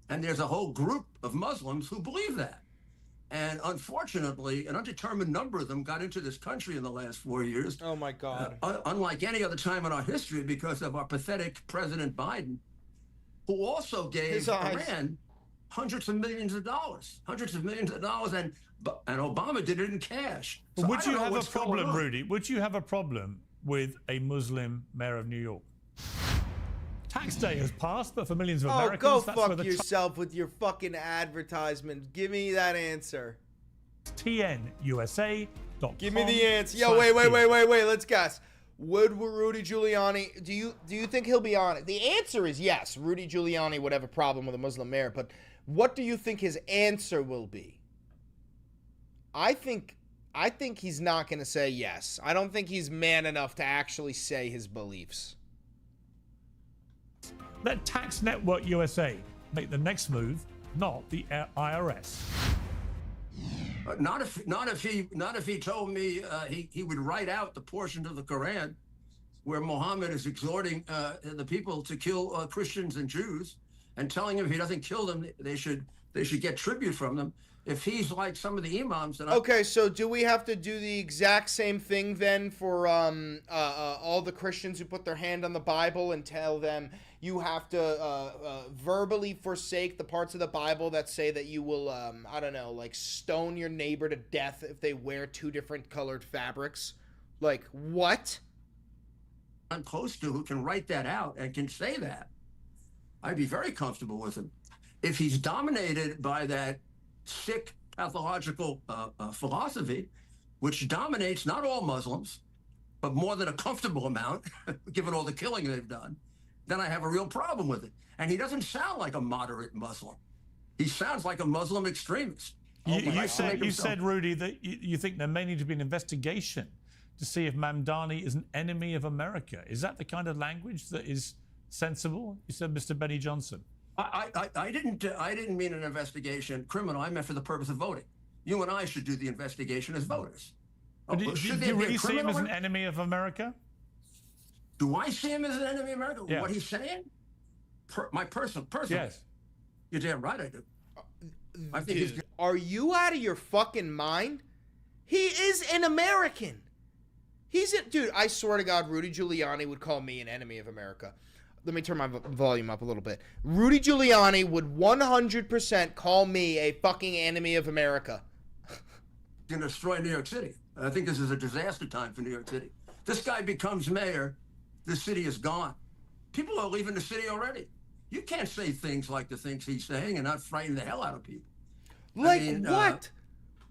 And there's a whole group of Muslims who believe that. And unfortunately, an undetermined number of them got into this country in the last 4 years. Oh, my God. Unlike any other time in our history, because of our pathetic President Biden, who also gave Iran hundreds of millions of dollars, and Obama did it in cash. So would you have a problem, Rudy? Would you have a problem with a Muslim mayor of New York? Tax day has passed, but for millions of Americans, go that's fuck yourself with your fucking advertisement. Give me that answer. TNUSA.com. Give me the answer. Yo, wait. Let's guess. Would Rudy Giuliani, do you think he'll be on it? The answer is yes. Rudy Giuliani would have a problem with a Muslim mayor, but what do you think his answer will be? I think he's not going to say yes. I don't think he's man enough to actually say his beliefs. Let Tax Network USA make the next move, not the IRS. Not if he told me he would write out the portion of the Quran where Muhammad is exhorting the people to kill Christians and Jews, and telling him if he doesn't kill them, they should get tribute from them. If he's like some of the imams that okay, so do we have to do the exact same thing then for all the Christians who put their hand on the Bible and tell them you have to verbally forsake the parts of the Bible that say that you will, I don't know, like stone your neighbor to death if they wear 2 different colored fabrics? Like, what? I'm close to who can write that out and can say that. I'd be very comfortable with him. If he's dominated by that sick pathological philosophy, which dominates not all Muslims, but more than a comfortable amount, given all the killing they've done, then I have a real problem with it. And he doesn't sound like a moderate Muslim. He sounds like a Muslim extremist. You said, Rudy, that you think there may need to be an investigation to see if Mamdani is an enemy of America. Is that the kind of language that is sensible? You said, Mr. Benny Johnson. I didn't mean an investigation criminal. I meant for the purpose of voting. You and I should do the investigation as voters. Do you really see him as an enemy of America? Do I see him as an enemy of America? Yeah. What he's saying? Personally. Yes. You're damn right I do. I think Dude, are you out of your fucking mind? He is an American. Dude, I swear to God, Rudy Giuliani would call me an enemy of America. Let me turn my volume up a little bit. Rudy Giuliani would 100% call me a fucking enemy of America. Going to destroy New York City. I think this is a disaster time for New York City. This guy becomes mayor, the city is gone. People are leaving the city already. You can't say things like the things he's saying and not frighten the hell out of people. Like what?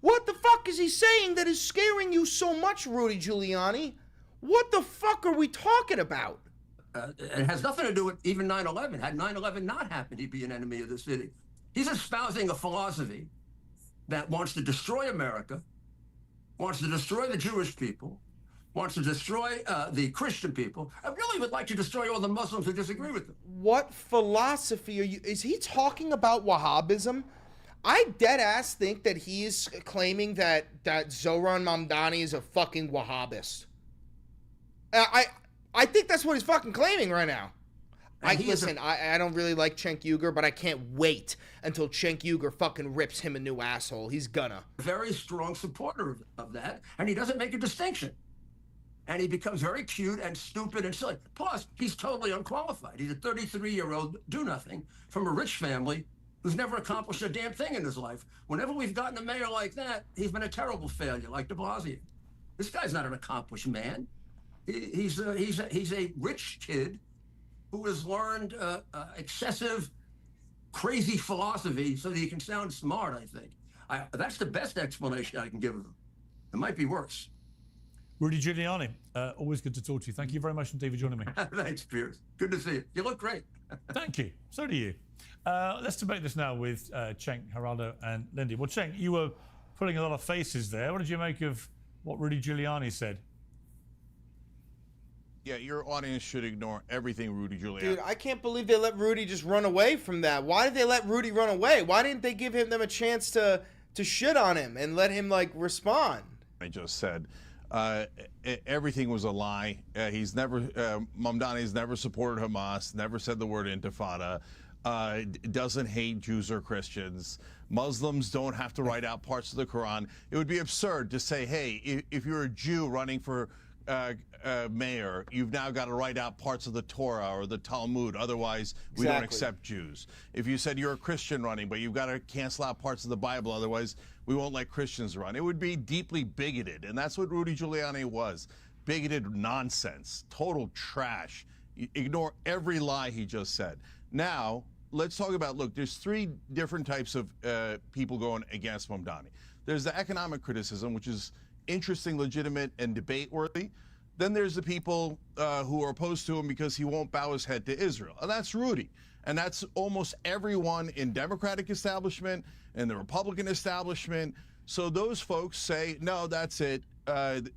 What the fuck is he saying that is scaring you so much, Rudy Giuliani? What the fuck are we talking about? It has nothing to do with even 9/11. Had 9/11 not happened, he'd be an enemy of the city. He's espousing a philosophy that wants to destroy America, wants to destroy the Jewish people, wants to destroy the Christian people. I really would like to destroy all the Muslims who disagree with them. What philosophy are you? Is he talking about Wahhabism? I dead ass think that he is claiming that Zohran Mamdani is a fucking Wahhabist. I think that's what he's fucking claiming right now. I don't really like Cenk Uygur, but I can't wait until Cenk Uygur fucking rips him a new asshole. He's gonna. Very strong supporter of that, and he doesn't make a distinction. And he becomes very cute and stupid and silly. Plus, he's totally unqualified. He's a 33-year-old do-nothing from a rich family who's never accomplished a damn thing in his life. Whenever we've gotten a mayor like that, he's been a terrible failure, like de Blasio. This guy's not an accomplished man. He's a rich kid who has learned excessive, crazy philosophy so that he can sound smart, I think. That's the best explanation I can give of him. It might be worse. Rudy Giuliani, always good to talk to you. Thank you very much indeed for joining me. Thanks, Piers. Good to see you. You look great. Thank you. So do you. Let's debate this now with Cenk, Geraldo, and Lindy. Well, Cenk, you were putting a lot of faces there. What did you make of what Rudy Giuliani said? Yeah, your audience should ignore everything Rudy Giuliani. Dude, I can't believe they let Rudy just run away from that. Why did they let Rudy run away? Why didn't they give them a chance to shit on him and let him, like, respond? I just said everything was a lie. He's never, Mamdani's never supported Hamas, never said the word intifada, doesn't hate Jews or Christians. Muslims don't have to write out parts of the Quran. It would be absurd to say, hey, if you're a Jew running for mayor, you've now got to write out parts of the Torah or the Talmud. Otherwise, we don't accept Jews. If you said you're a Christian running, but you've got to cancel out parts of the Bible, otherwise we won't let Christians run. It would be deeply bigoted, and that's what Rudy Giuliani was. Bigoted nonsense, total trash. Ignore every lie he just said. Now, let's talk about, look, there's three different types of people going against Mamdani. There's the economic criticism, which is interesting, legitimate, and debate-worthy. Then there's the people who are opposed to him because he won't bow his head to Israel. And that's Rudy. And that's almost everyone in Democratic establishment and the Republican establishment. So those folks say, no, that's it.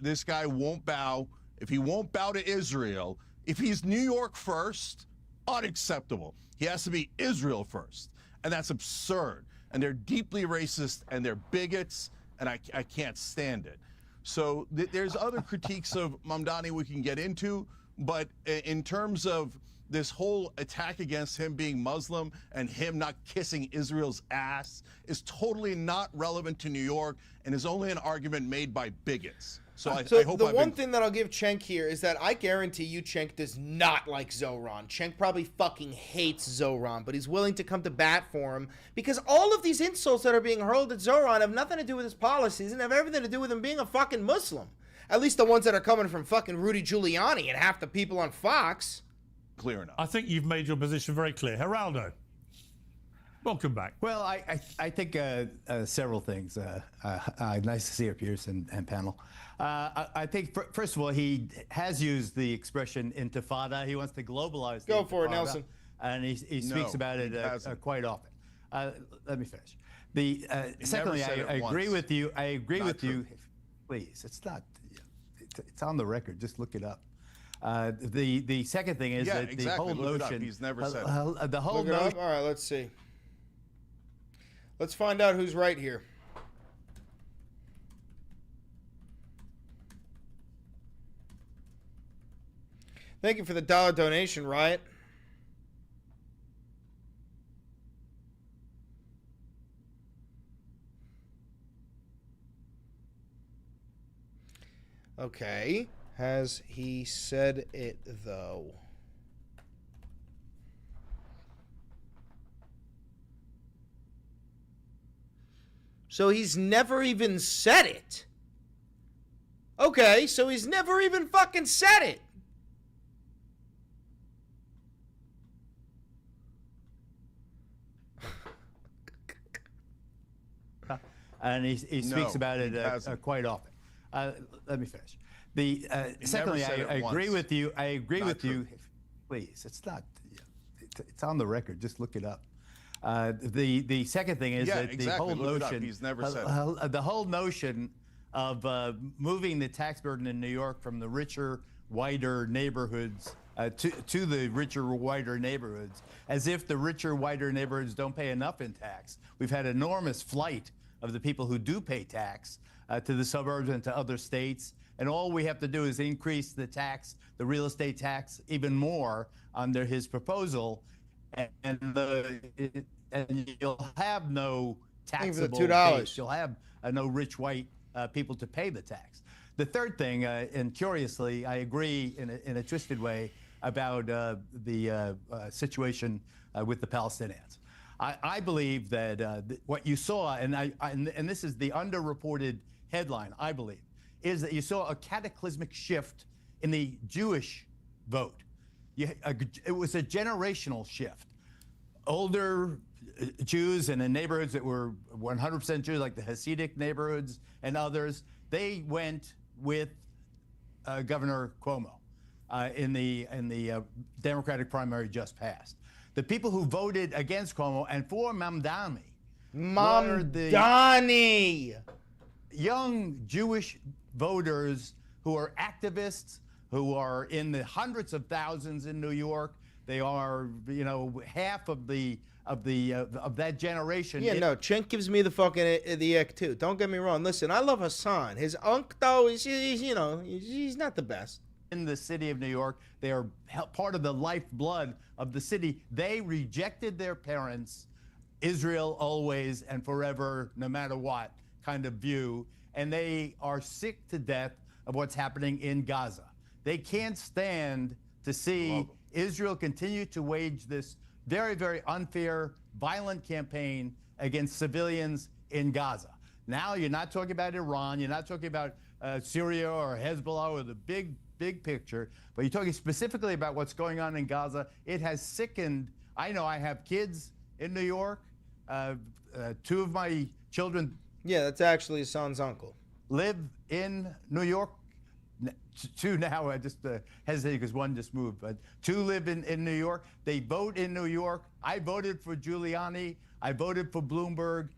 This guy won't bow. If he won't bow to Israel, if he's New York first, unacceptable. He has to be Israel first. And that's absurd. And they're deeply racist and they're bigots, and I can't stand it. So there's other critiques of Mamdani we can get into, but in terms of this whole attack against him being Muslim and him not kissing Israel's ass is totally not relevant to New York and is only an argument made by bigots. So I hope the one thing that I'll give Cenk here is that I guarantee you Cenk does not like Zohran. Cenk probably fucking hates Zohran, but he's willing to come to bat for him because all of these insults that are being hurled at Zohran have nothing to do with his policies and have everything to do with him being a fucking Muslim. At least the ones that are coming from fucking Rudy Giuliani and half the people on Fox. Clear enough. I think you've made your position very clear. Geraldo, welcome back. Well, I think several things. Nice to see you, Pierce and panel. I think, first of all, he has used the expression intifada. He wants to globalize the Go for it, intifada, Nelson. And he speaks about it quite often. Let me finish. Secondly, I agree with you. I agree with you. Please, it's not. It's on the record. Just look it up. The second thing is that the whole notion. He's never said it. The whole notion. All right, let's see. Let's find out who's right here. Thank you for the $1 donation, Riot. Okay. Has he said it, though? So he's never even said it. Okay, so he's never even fucking said it. And he speaks about it quite often. Let me finish. Secondly, I agree with you. I agree with you. Please, it's not. It's on the record. Just look it up. The second thing is that the whole notion. He's never said it. The whole notion of moving the tax burden in New York from the richer, whiter neighborhoods to the richer, whiter neighborhoods, as if the richer, whiter neighborhoods don't pay enough in tax. We've had enormous flight of the people who do pay tax to the suburbs and to other states. And all we have to do is increase the tax, the real estate tax, even more under his proposal, and you'll have no taxable base. You'll have no rich white people to pay the tax. The third thing, and curiously, I agree in a twisted way about the situation with the Palestinians. I believe that what you saw, and this is the underreported headline, I believe, is that you saw a cataclysmic shift in the Jewish vote. It was a generational shift. Older Jews and in neighborhoods that were 100% Jews, like the Hasidic neighborhoods and others, they went with Governor Cuomo in the Democratic primary just passed. The people who voted against Cuomo and for Mamdani were the young Jewish voters who are activists, who are in the hundreds of thousands in New York. They are, half of that generation. Yeah, no, Cenk gives me the fucking the ick too. Don't get me wrong. Listen, I love Hassan. His unk though is, he's not the best. In the city of New York, they are part of the lifeblood of the city. They rejected their parents' Israel always and forever, no matter what kind of view, and they are sick to death of what's happening in Gaza. They can't stand to see Israel continue to wage this very, very unfair, violent campaign against civilians in Gaza. Now you're not talking about Iran, you're not talking about Syria or Hezbollah or the big picture, but you're talking specifically about what's going on in Gaza. It has sickened. I know I have kids in New York. Two of my children. Yeah, that's actually his son's uncle. Live in New York. Two now, I just hesitate because one just moved, but two live in New York. They vote in New York. I voted for Giuliani. I voted for Bloomberg.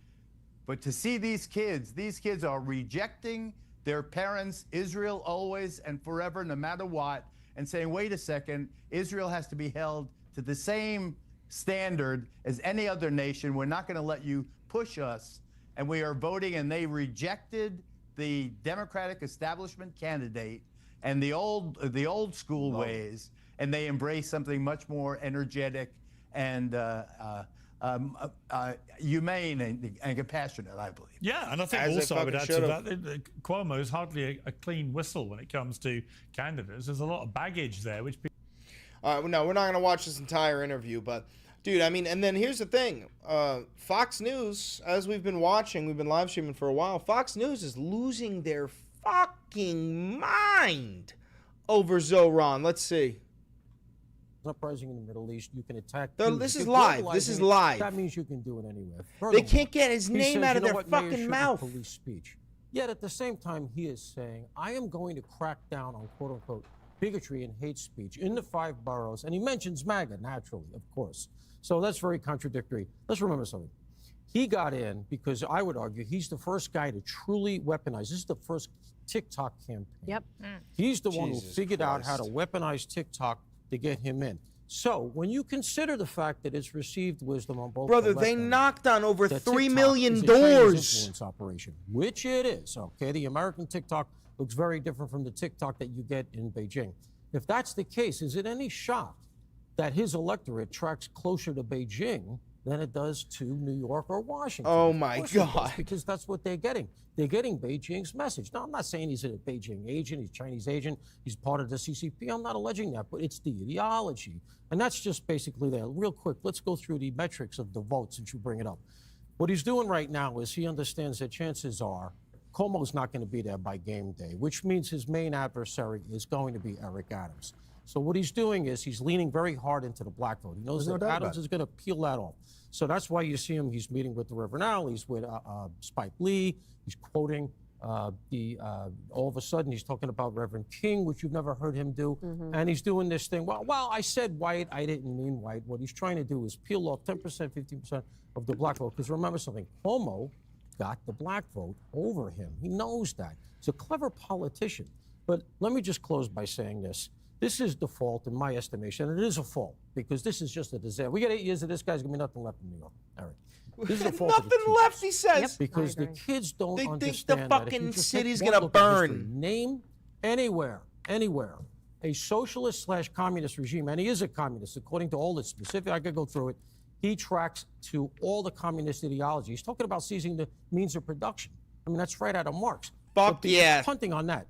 But to see these kids are rejecting their parents, Israel always and forever, no matter what, and saying, wait a second, Israel has to be held to the same standard as any other nation. We're not going to let you push us. And we are voting, and they rejected the Democratic establishment candidate and the old school ways, and they embrace something much more energetic and humane and compassionate, I believe. Yeah, and I think also I would add to that, Cuomo is hardly a clean whistle when it comes to candidates. There's a lot of baggage there, which people... No, we're not going to watch this entire interview, but, dude, I mean, and then here's the thing. Fox News, as we've been watching, we've been live streaming for a while, Fox News is losing their fucking mind over Zoran. Let's see. Uprising in the Middle East, you can attack. This is live. This is live. That means you can do it anywhere. They can't get his name out of their fucking mouth. Police speech. Yet at the same time, he is saying, I am going to crack down on quote unquote bigotry and hate speech in the 5 boroughs. And he mentions MAGA, naturally, of course. So that's very contradictory. Let's remember something. He got in because I would argue he's the first guy to truly weaponize. This is the first TikTok campaign. Yep. He's the one who figured out how to weaponize TikTok to get him in. So when you consider the fact that it's received wisdom on both, brother, they knocked on over 3 million doors. Influence operation, which it is. Okay, the American TikTok looks very different from the TikTok that you get in Beijing. If that's the case, is it any shock that his electorate tracks closer to Beijing than it does to New York or Washington? Oh my God! Because that's what they're getting. They're getting Beijing's message. Now, I'm not saying he's a Beijing agent, he's a Chinese agent, he's part of the CCP. I'm not alleging that, but it's the ideology. And that's just basically there. Real quick, let's go through the metrics of the vote since you bring it up. What he's doing right now is he understands that chances are Cuomo's not going to be there by game day, which means his main adversary is going to be Eric Adams. So what he's doing is he's leaning very hard into the black vote. He knows that Adams is going to peel that off. So that's why you see him. He's meeting with the Reverend Al. He's with Spike Lee. He's quoting all of a sudden he's talking about Reverend King, which you've never heard him do. And he's doing this thing. Well, I said white. I didn't mean white. What he's trying to do is peel off 10%, 15% of the black vote. Because remember something, Cuomo got the black vote over him. He knows that. He's a clever politician. But let me just close by saying this. This is the fault, in my estimation, and it is a fault, because this is just a disaster. We got 8 years of this guy's going to be nothing left in New York. All right. This is the fault nothing of the teachers. left, he says. Yep, because the kids don't they understand think the fucking city's going to burn. Name anywhere, a socialist/communist regime, and he is a communist, according to all the specific, I could go through it. He tracks to all the communist ideology. He's talking about seizing the means of production. I mean, that's right out of Marx. Fuck yeah. Punting on that.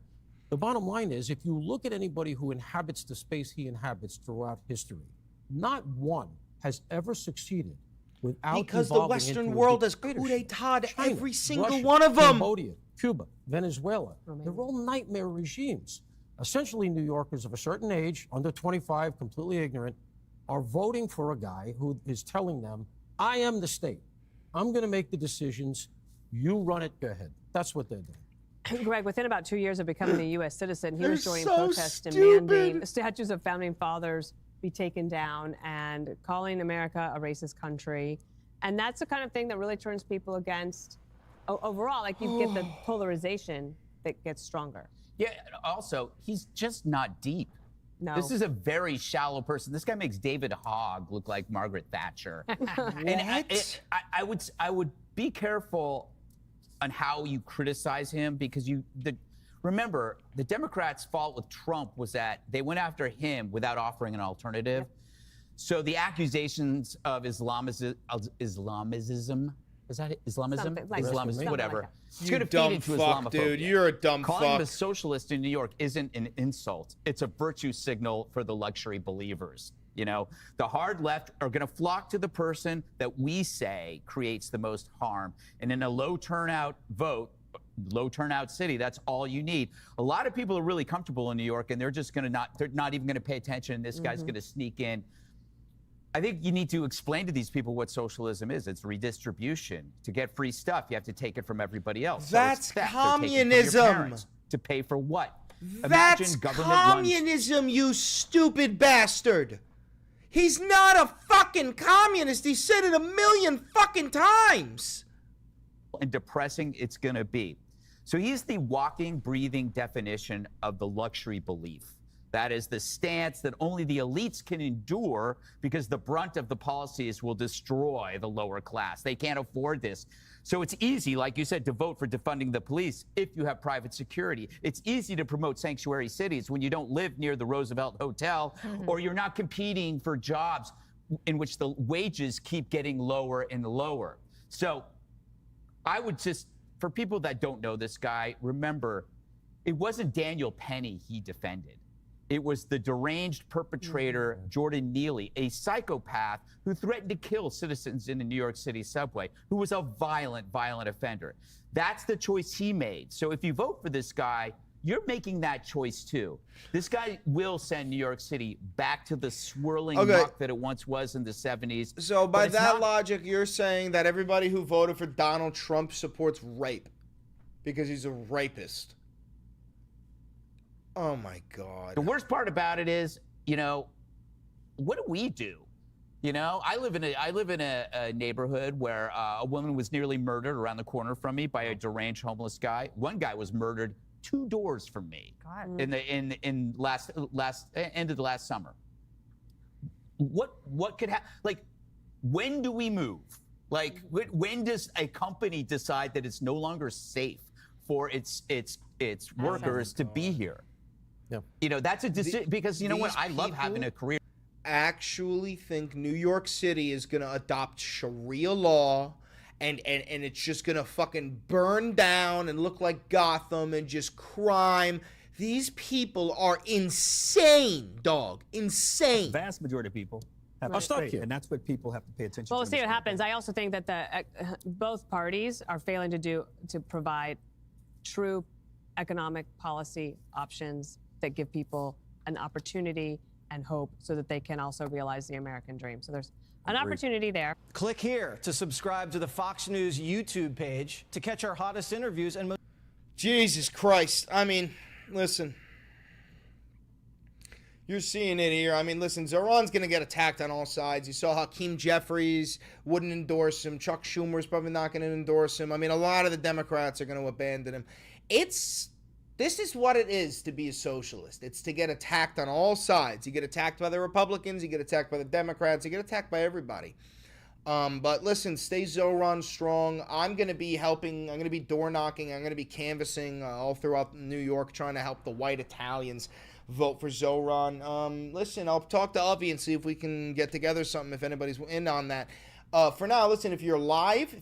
The bottom line is, if you look at anybody who inhabits the space he inhabits throughout history, not one has ever succeeded without because the Western world has coup d'etat every single Russia, one of them. Cambodia, Cuba, Venezuela. They're all nightmare regimes. Essentially, New Yorkers of a certain age, under 25, completely ignorant, are voting for a guy who is telling them, I am the state. I'm going to make the decisions. You run it, go ahead. That's what they're doing. Greg, within about 2 years of becoming a U.S. citizen, he was joining so protests stupid. demanding statues of founding fathers be taken down and calling America a racist country. And that's the kind of thing that really turns people against overall. Like, you get the polarization that gets stronger. Yeah, also, he's just not deep. No. This is a very shallow person. This guy makes David Hogg look like Margaret Thatcher. And I would be careful on how you criticize him, because remember, the Democrats' fault with Trump was that they went after him without offering an alternative. Yep. So the accusations of Islamism, is that it? Islamism? Like Islamism, whatever. Like it's going to feed into Islamophobia. Dude, you're a dumb Calling him fuck. a socialist in New York isn't an insult. It's a virtue signal for the luxury believers. You know, the hard left are going to flock to the person that we say creates the most harm. And in a low turnout city, that's all you need. A lot of people are really comfortable in New York, and they're just going to they're not even going to pay attention. This guy's going to sneak in. I think you need to explain to these people what socialism is. It's redistribution. To get free stuff, you have to take it from everybody else. That's so communism. To pay for what? That's communism, you stupid bastard. He's not a fucking communist. He said it 1,000,000 fucking times. And depressing it's going to be. So he's the walking, breathing definition of the luxury belief. That is the stance that only the elites can endure, because the brunt of the policies will destroy the lower class. They can't afford this. So it's easy, like you said, to vote for defunding the police if you have private security. It's easy to promote sanctuary cities when you don't live near the Roosevelt Hotel, or you're not competing for jobs in which the wages keep getting lower and lower. So I would just, for people that don't know this guy, remember, it wasn't Daniel Penny he defended. It was the deranged perpetrator, Jordan Neely, a psychopath who threatened to kill citizens in the New York City subway, who was a violent offender. That's the choice he made. So if you vote for this guy, you're making that choice too. This guy will send New York City back to the swirling muck that it once was in the 70s. So by that logic, you're saying that everybody who voted for Donald Trump supports rape because he's a rapist. Oh my God. The worst part about it is, you know, what do we do? You know, I live in a neighborhood where a woman was nearly murdered around the corner from me by a deranged homeless guy. One guy was murdered 2 doors from me in the end of the last summer. What could happen? Like, when do we move? Like, when does a company decide that it's no longer safe for its workers to be here? Yeah. You know, that's a decision, because you know what? I love having a career. Actually think New York City is going to adopt Sharia law and it's just going to fucking burn down and look like Gotham and just crime. These people are insane, dog. Insane. The vast majority of people have faith, and that's what people have to pay attention to. Well, we'll see what happens. I also think that both parties are failing to provide true economic policy options that give people an opportunity and hope so that they can also realize the American dream. So there's an opportunity there. Click here to subscribe to the Fox News YouTube page to catch our hottest interviews and Jesus Christ. I mean, listen. You're seeing it here. I mean, listen, Zoran's going to get attacked on all sides. You saw Hakeem Jeffries wouldn't endorse him. Chuck Schumer's probably not going to endorse him. I mean, a lot of the Democrats are going to abandon him. This is what it is to be a socialist. It's to get attacked on all sides. You get attacked by the Republicans. You get attacked by the Democrats. You get attacked by everybody. But listen, stay Zoran strong. I'm going to be helping. I'm going to be door knocking. I'm going to be canvassing all throughout New York, trying to help the white Italians vote for Zoran. Listen, I'll talk to Avi and see if we can get together something if anybody's in on that. For now, listen, if you're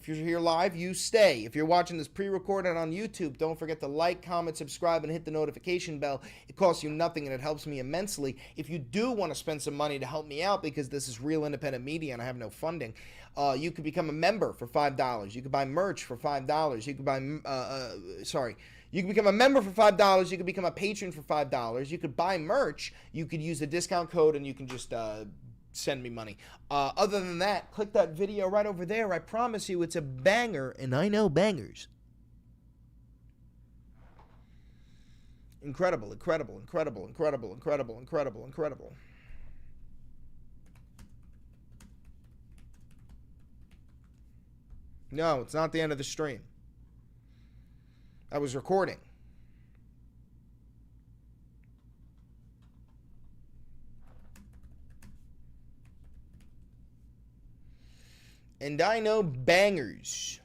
here live, you stay. If you're watching this pre-recorded on YouTube, don't forget to like, comment, subscribe, and hit the notification bell. It costs you nothing, and it helps me immensely. If you do want to spend some money to help me out, because this is real independent media and I have no funding, you could become a member for $5. You could buy merch for $5. You could buy, you can become a member for $5. You can become a patron for $5. You could buy merch. You could use the discount code, and you can just send me money. Other than that, click that video right over there. I promise you it's a banger, and I know bangers. Incredible, incredible, incredible, incredible, incredible, incredible, incredible. No, it's not the end of the stream. I was recording. And I know bangers.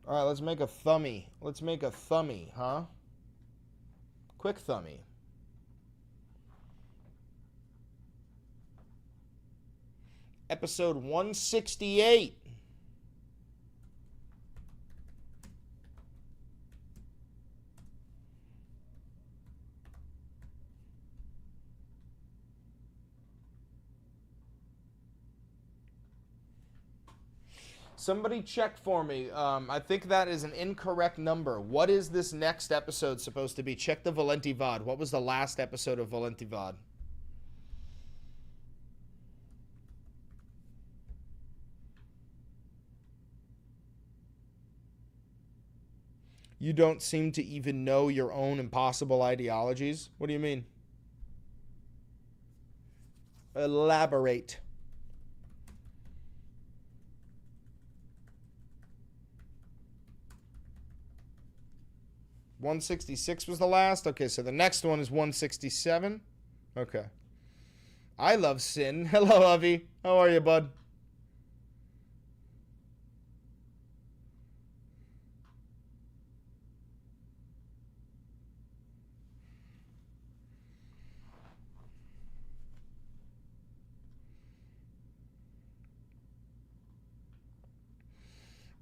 All right, let's make a thummy. Let's make a thummy, huh? Quick thummy. Episode 168. Somebody check for me. I think that is an incorrect number. What is this next episode supposed to be? Check the Valenti VOD. What was the last episode of Valenti VOD? You don't seem to even know your own impossible ideologies? What do you mean? Elaborate. $166 was the last? Okay, so the next one is $167. Okay. I love sin. Hello, Avi. How are you, bud?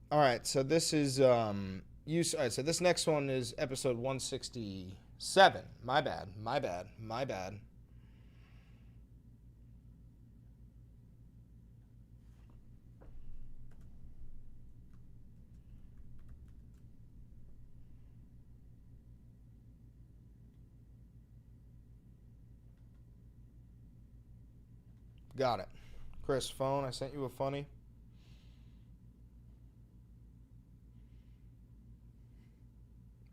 All right, so this is all right, so this next one is episode 167. My bad. Got it. Chris, phone, I sent you a funny.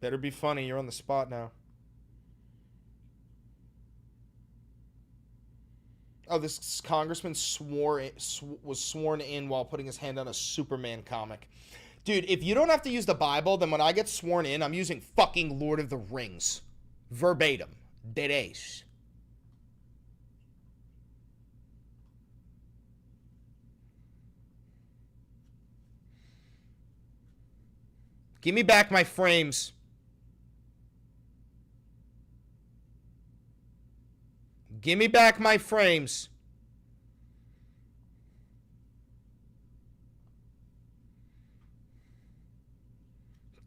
Better be funny. You're on the spot now. Oh, this congressman was sworn in while putting his hand on a Superman comic. Dude, if you don't have to use the Bible, then when I get sworn in, I'm using fucking Lord of the Rings. Verbatim. Derecho. Give me back my frames. Give me back my frames.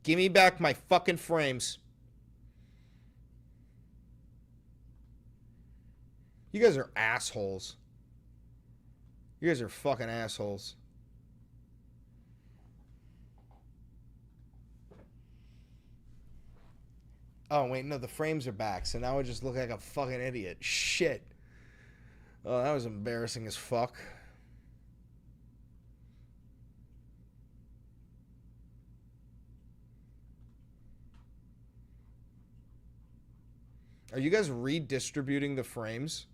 Give me back my fucking frames. You guys are assholes. You guys are fucking assholes. Oh, wait, no, the frames are back, so now I just look like a fucking idiot. Shit. Oh, that was embarrassing as fuck. Are you guys redistributing the frames?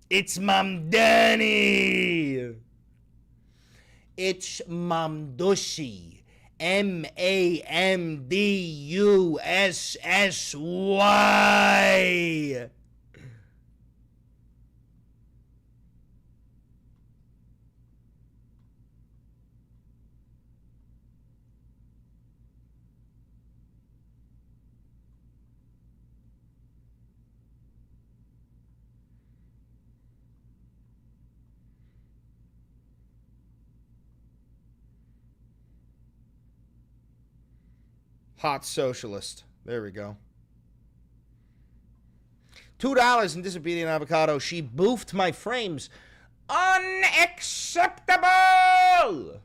It's Mamdani. It's Mamdushi. Mamdussy. Hot socialist. There we go. $2 in disobedient avocado. She boofed my frames. Unacceptable!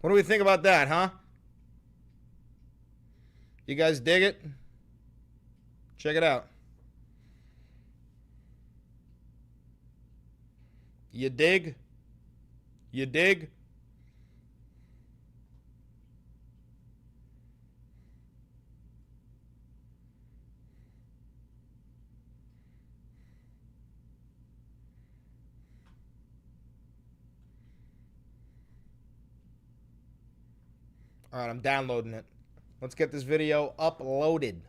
What do we think about that, huh? You guys dig it? Check it out. You dig? You dig? All right, I'm downloading it. Let's get this video uploaded.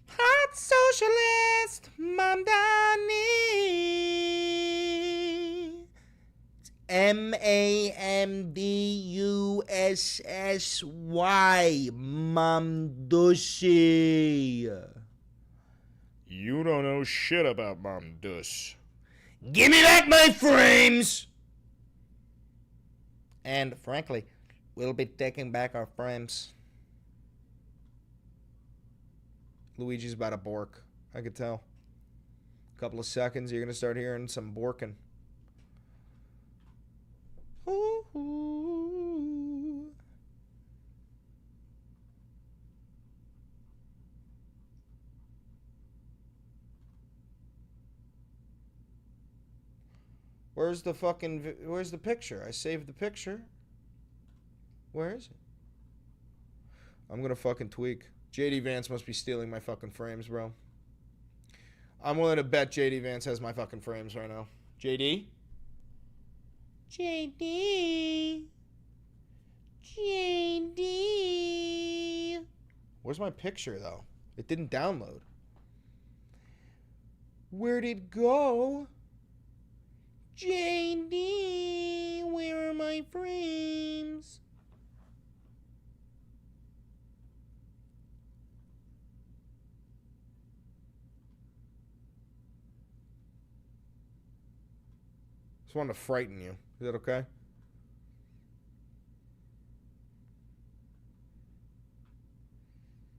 Hot socialist, Mamdani. It's Mamdussy. Mamdussy. You don't know shit about Mamduss. Give me back my frames! And frankly, we'll be taking back our frames. Luigi's about to bork. I could tell. A couple of seconds, you're going to start hearing some borking. Ooh. Where's the picture? I saved the picture. Where is it? I'm going to fucking tweak. JD Vance must be stealing my fucking frames, bro. I'm willing to bet JD Vance has my fucking frames right now. JD? JD? JD? Where's my picture, though? It didn't download. Where'd it go? JD, where are my frames? Just wanted to frighten you. Is that okay?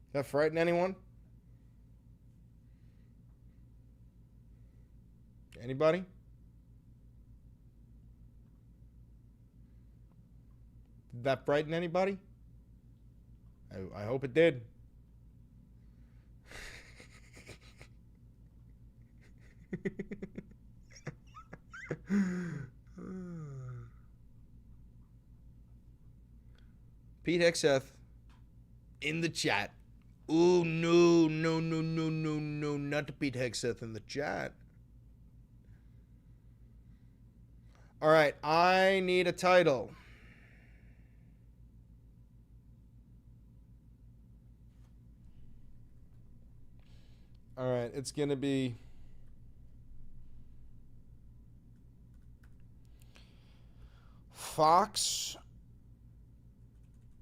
Does that frighten anyone? Anybody? Did that frighten anybody? I hope it did. Pete Hexeth in the chat. Oh, no, not Pete Hexeth in the chat. All right, I need a title. All right, it's going to be Fox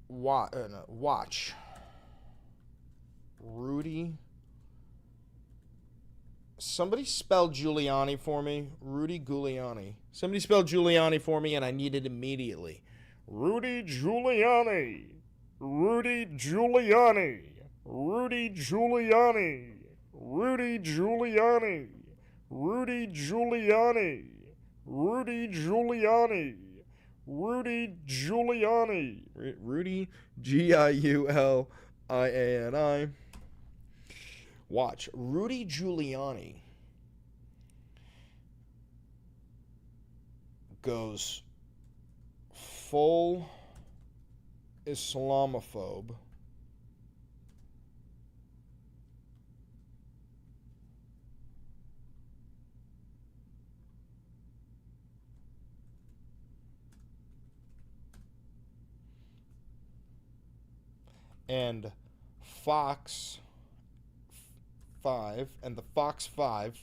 Watch. Rudy. Somebody spell Giuliani for me. Rudy Giuliani. Somebody spell Giuliani for me, and I need it immediately. Rudy Giuliani. Rudy Giuliani. Rudy Giuliani. Rudy Giuliani. Rudy Giuliani. Rudy Giuliani. Rudy Giuliani. Rudy Giuliani. Watch. Rudy Giuliani goes full Islamophobe. And Fox 5 and the Fox 5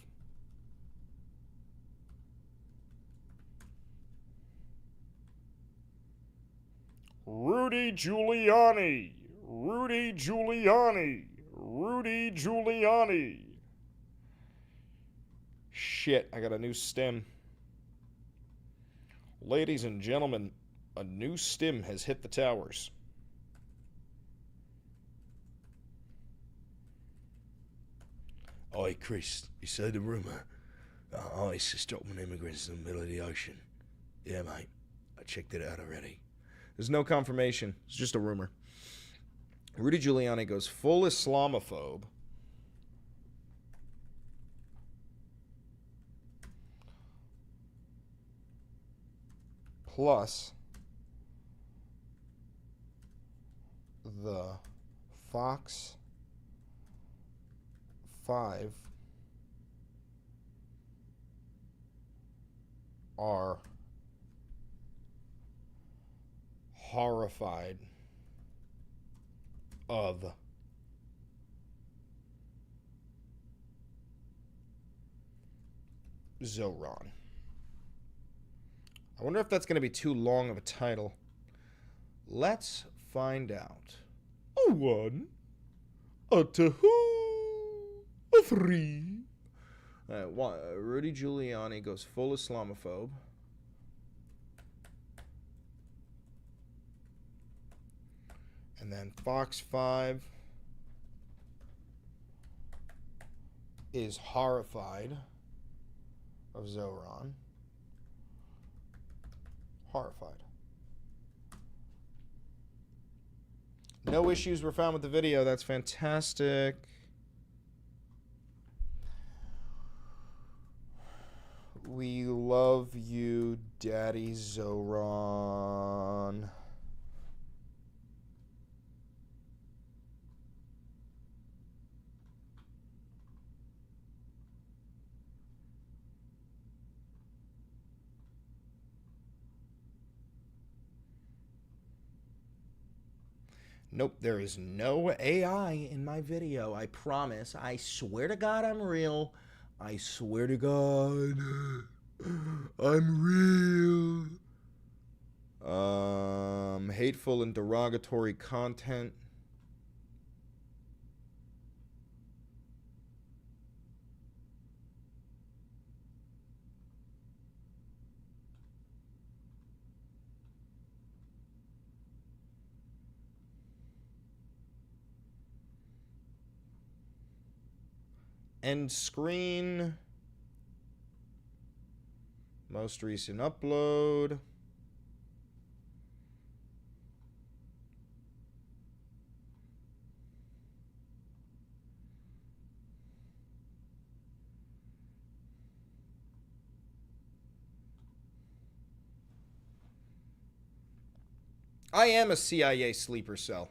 Rudy Giuliani. Rudy Giuliani. Rudy Giuliani. Shit, I got a new stem. Ladies and gentlemen, a new stem has hit the towers. Oi, Chris, you said the rumour that ICE is dropping immigrants in the middle of the ocean. Yeah, mate, I checked it out already. There's no confirmation. It's just a rumor. Rudy Giuliani goes full Islamophobe. Plus the Fox 5 are horrified of Zoran. I wonder if that's going to be too long of a title. Let's find out. A 1, a 2, a 3. Rudy Giuliani goes full Islamophobe. And then Fox 5 is horrified of Zoran. Horrified. No issues were found with the video. That's fantastic. We love you, Daddy Zoran. Nope, there is no AI in my video. I promise. I swear to God I'm real. I swear to God. I'm real. Hateful and derogatory content. End screen. Most recent upload. I am a CIA sleeper cell.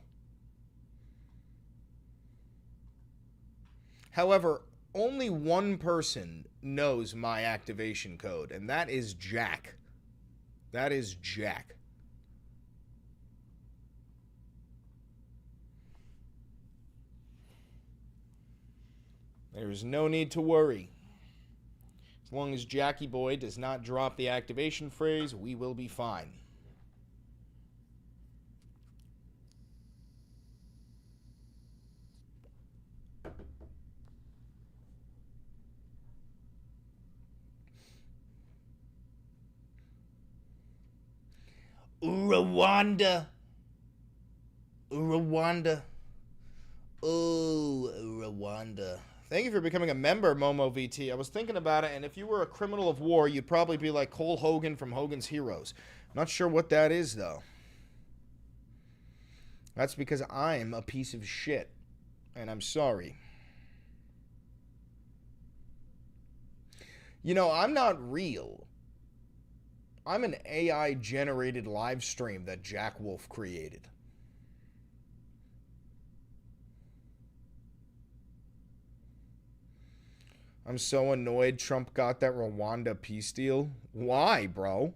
However, only one person knows my activation code, and that is Jack. That is Jack. There is no need to worry. As long as Jackie Boy does not drop the activation phrase, we will be fine. Rwanda. Rwanda. Oh, Rwanda. Thank you for becoming a member, Momo VT. I was thinking about it, and if you were a criminal of war, you'd probably be like Cole Hogan from Hogan's Heroes. Not sure what that is, though. That's because I'm a piece of shit, and I'm sorry. You know, I'm not real. I'm an AI-generated live stream that Jack Wolf created. I'm so annoyed Trump got that Rwanda peace deal. Why, bro?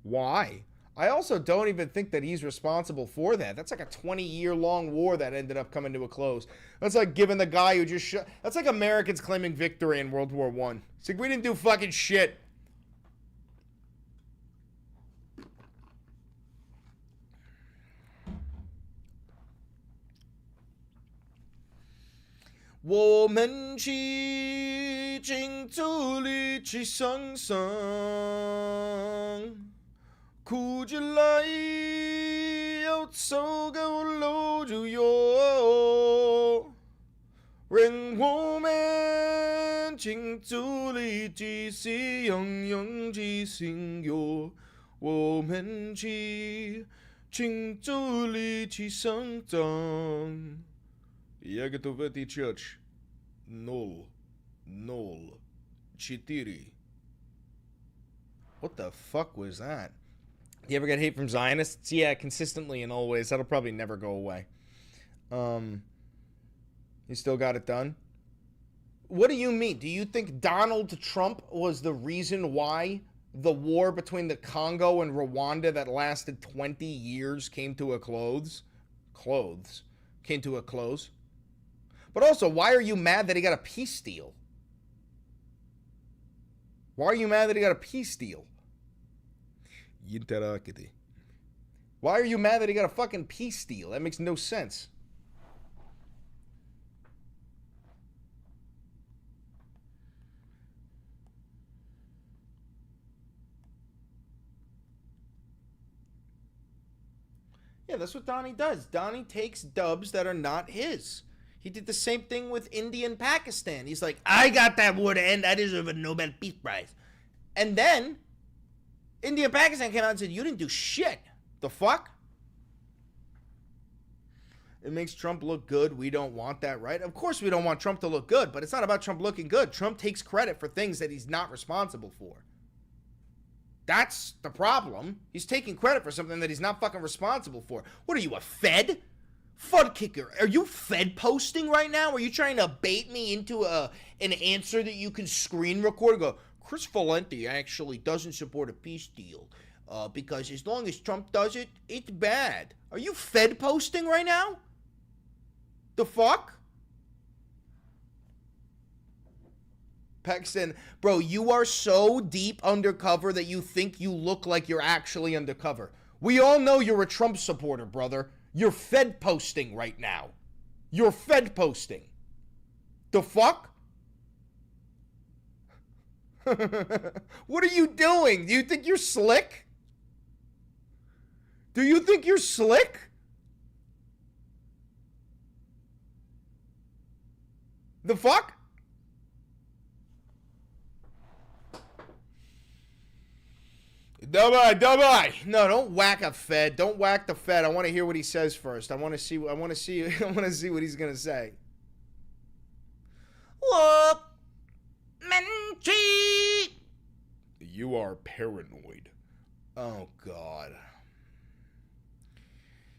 Why? I also don't even think that he's responsible for that. That's like a 20-year-long war that ended up coming to a close. That's like giving the guy who just shot... That's like Americans claiming victory in World War I. It's like, we didn't do fucking shit. "我们齐尽助力去上上，哭起来要走够路就有，让我们尽助力继续拥有继续有，我们齐尽助力去上上。Я готов в этой church. 0, 0, 4. What the fuck was that? Do you ever get hate from Zionists? Yeah, consistently and always. That'll probably never go away. You still got it done? What do you mean? Do you think Donald Trump was the reason why the war between the Congo and Rwanda that lasted 20 years came to a close? Came to a close? But also, why are you mad that he got a peace deal? Why are you mad that he got a peace deal? Why are you mad that he got a fucking peace deal? That makes no sense. Yeah, that's what Donnie does. Donnie takes dubs that are not his. He did the same thing with India and Pakistan. He's like, I got that war to end. I deserve a Nobel Peace Prize. And then India and Pakistan came out and said, you didn't do shit. The fuck? It makes Trump look good. We don't want that, right? Of course we don't want Trump to look good, but it's not about Trump looking good. Trump takes credit for things that he's not responsible for. That's the problem. He's taking credit for something that he's not fucking responsible for. What are you, a Fed? Fud kicker. Are you Fed posting right now? Are you trying to bait me into an answer that you can screen record and go, Chris Valenti actually doesn't support a peace deal because as long as Trump does it, it's bad. Are you Fed posting right now? The fuck? Paxton, bro, you are so deep undercover that you think you look like you're actually undercover. We all know you're a Trump supporter, brother. You're Fed posting right now. You're Fed posting. The fuck? What are you doing? Do you think you're slick? Do you think you're slick? The fuck? Double. No, don't whack a Fed. Don't whack the Fed. I want to hear what he says first. I want to see what he's gonna say. What? Menchie. You are paranoid. Oh God.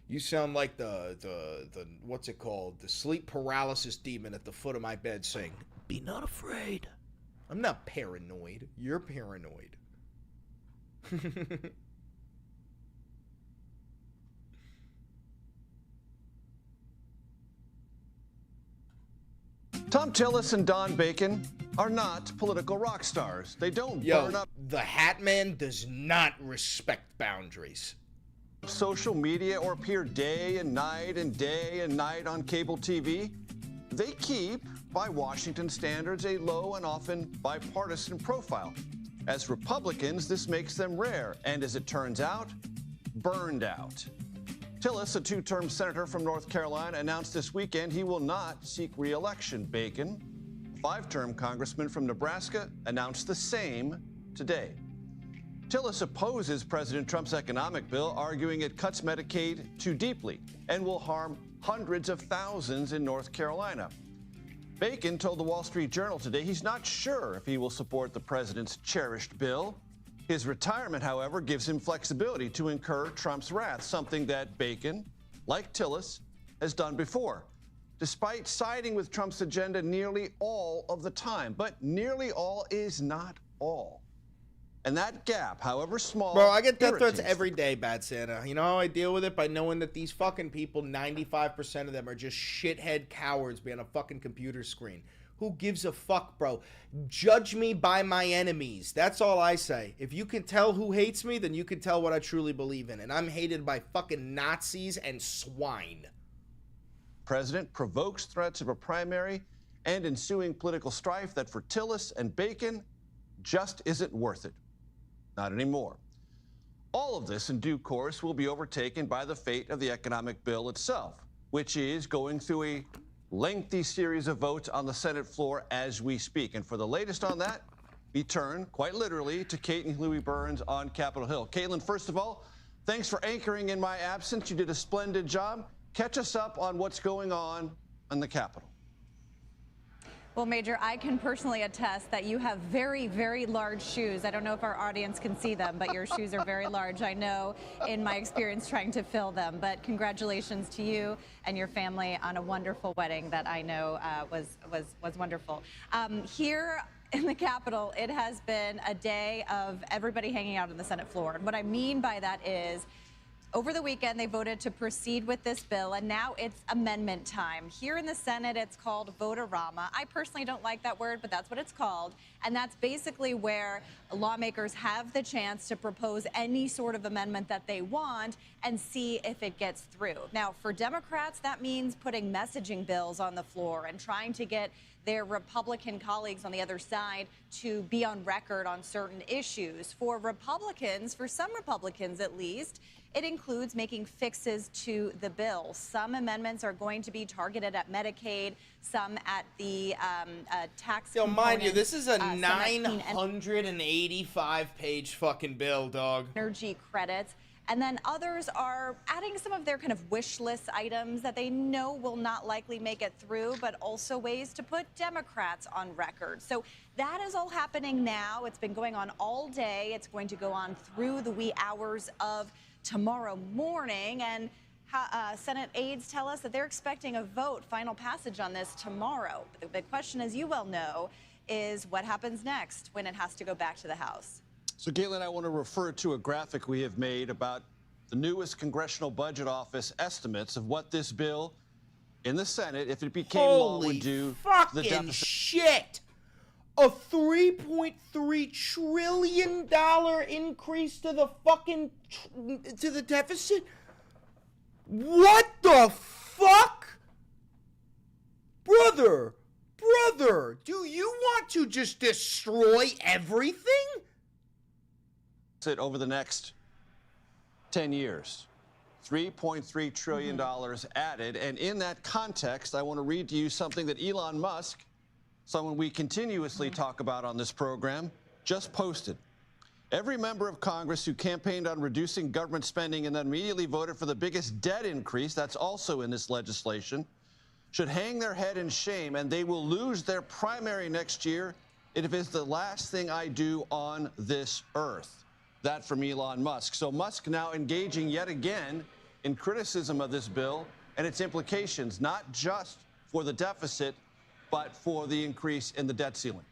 You sound like the what's it called? The sleep paralysis demon at the foot of my bed saying, "Be not afraid." I'm not paranoid. You're paranoid. Tom Tillis and Don Bacon are not political rock stars. They don't burn up. The Hat Man does not respect boundaries. Social media or appear day and night on cable TV. They keep, by Washington standards, a low and often bipartisan profile. As Republicans, this makes them rare, and as it turns out, burned out. Tillis, a two-term senator from North Carolina, announced this weekend he will not seek re-election. Bacon, a five-term congressman from Nebraska, announced the same today. Tillis opposes President Trump's economic bill, arguing it cuts Medicaid too deeply and will harm hundreds of thousands in North Carolina. Bacon told the Wall Street Journal today he's not sure if he will support the president's cherished bill. His retirement, however, gives him flexibility to incur Trump's wrath, something that Bacon, like Tillis, has done before, despite siding with Trump's agenda nearly all of the time. But nearly all is not all. And that gap, however small, bro, I get death threats every day, Bad Santa. You know how I deal with it? By knowing that these fucking people, 95% of them are just shithead cowards behind a fucking computer screen. Who gives a fuck, bro? Judge me by my enemies. That's all I say. If you can tell who hates me, then you can tell what I truly believe in. And I'm hated by fucking Nazis and swine. President provokes threats of a primary and ensuing political strife that for Tillis and Bacon just isn't worth it. Not anymore. All of this, in due course, will be overtaken by the fate of the economic bill itself, which is going through a lengthy series of votes on the Senate floor as we speak. And for the latest on that, we turn, quite literally, to Caitlin Louis Burns on Capitol Hill. Caitlin, first of all, thanks for anchoring in my absence. You did a splendid job. Catch us up on what's going on in the Capitol. Well, Major, I can personally attest that you have very, very large shoes. I don't know if our audience can see them, but your shoes are very large. I know in my experience trying to fill them. But congratulations to you and your family on a wonderful wedding that I know was wonderful. Here in the Capitol, it has been a day of everybody hanging out on the Senate floor. And what I mean by that is, over the weekend, they voted to proceed with this bill, and now it's amendment time. Here in the Senate, it's called vote-a-rama. I personally don't like that word, but that's what it's called. And that's basically where lawmakers have the chance to propose any sort of amendment that they want and see if it gets through. Now, for Democrats, that means putting messaging bills on the floor and trying to get their Republican colleagues on the other side to be on record on certain issues. For Republicans, for some Republicans at least, it includes making fixes to the bill. Some amendments are going to be targeted at Medicaid, some at the tax Yo, mind you, this is a 985-page fucking bill, dog. Energy credits. And then others are adding some of their kind of wish list items that they know will not likely make it through, but also ways to put Democrats on record. So that is all happening now. It's been going on all day. It's going to go on through the wee hours of tomorrow morning. And Senate aides tell us that they're expecting a vote, final passage on this tomorrow. But the big question, as you well know, is what happens next when it has to go back to the House. So, Caitlin, I want to refer to a graphic we have made about the newest Congressional Budget Office estimates of what this bill in the Senate, if it became law, would do to the deficit. Shit! A $3.3 trillion increase to the fucking to the deficit? What the fuck? Brother, do you want to just destroy everything? Over the next 10 years. $3.3 trillion added. And in that context, I want to read to you something that Elon Musk, someone we continuously talk about on this program, just posted. Every member of Congress who campaigned on reducing government spending and then immediately voted for the biggest debt increase, that's also in this legislation, should hang their head in shame, and they will lose their primary next year if it's the last thing I do on this earth. That from Elon Musk. So Musk now engaging yet again in criticism of this bill and its implications, not just for the deficit, but for the increase in the debt ceiling.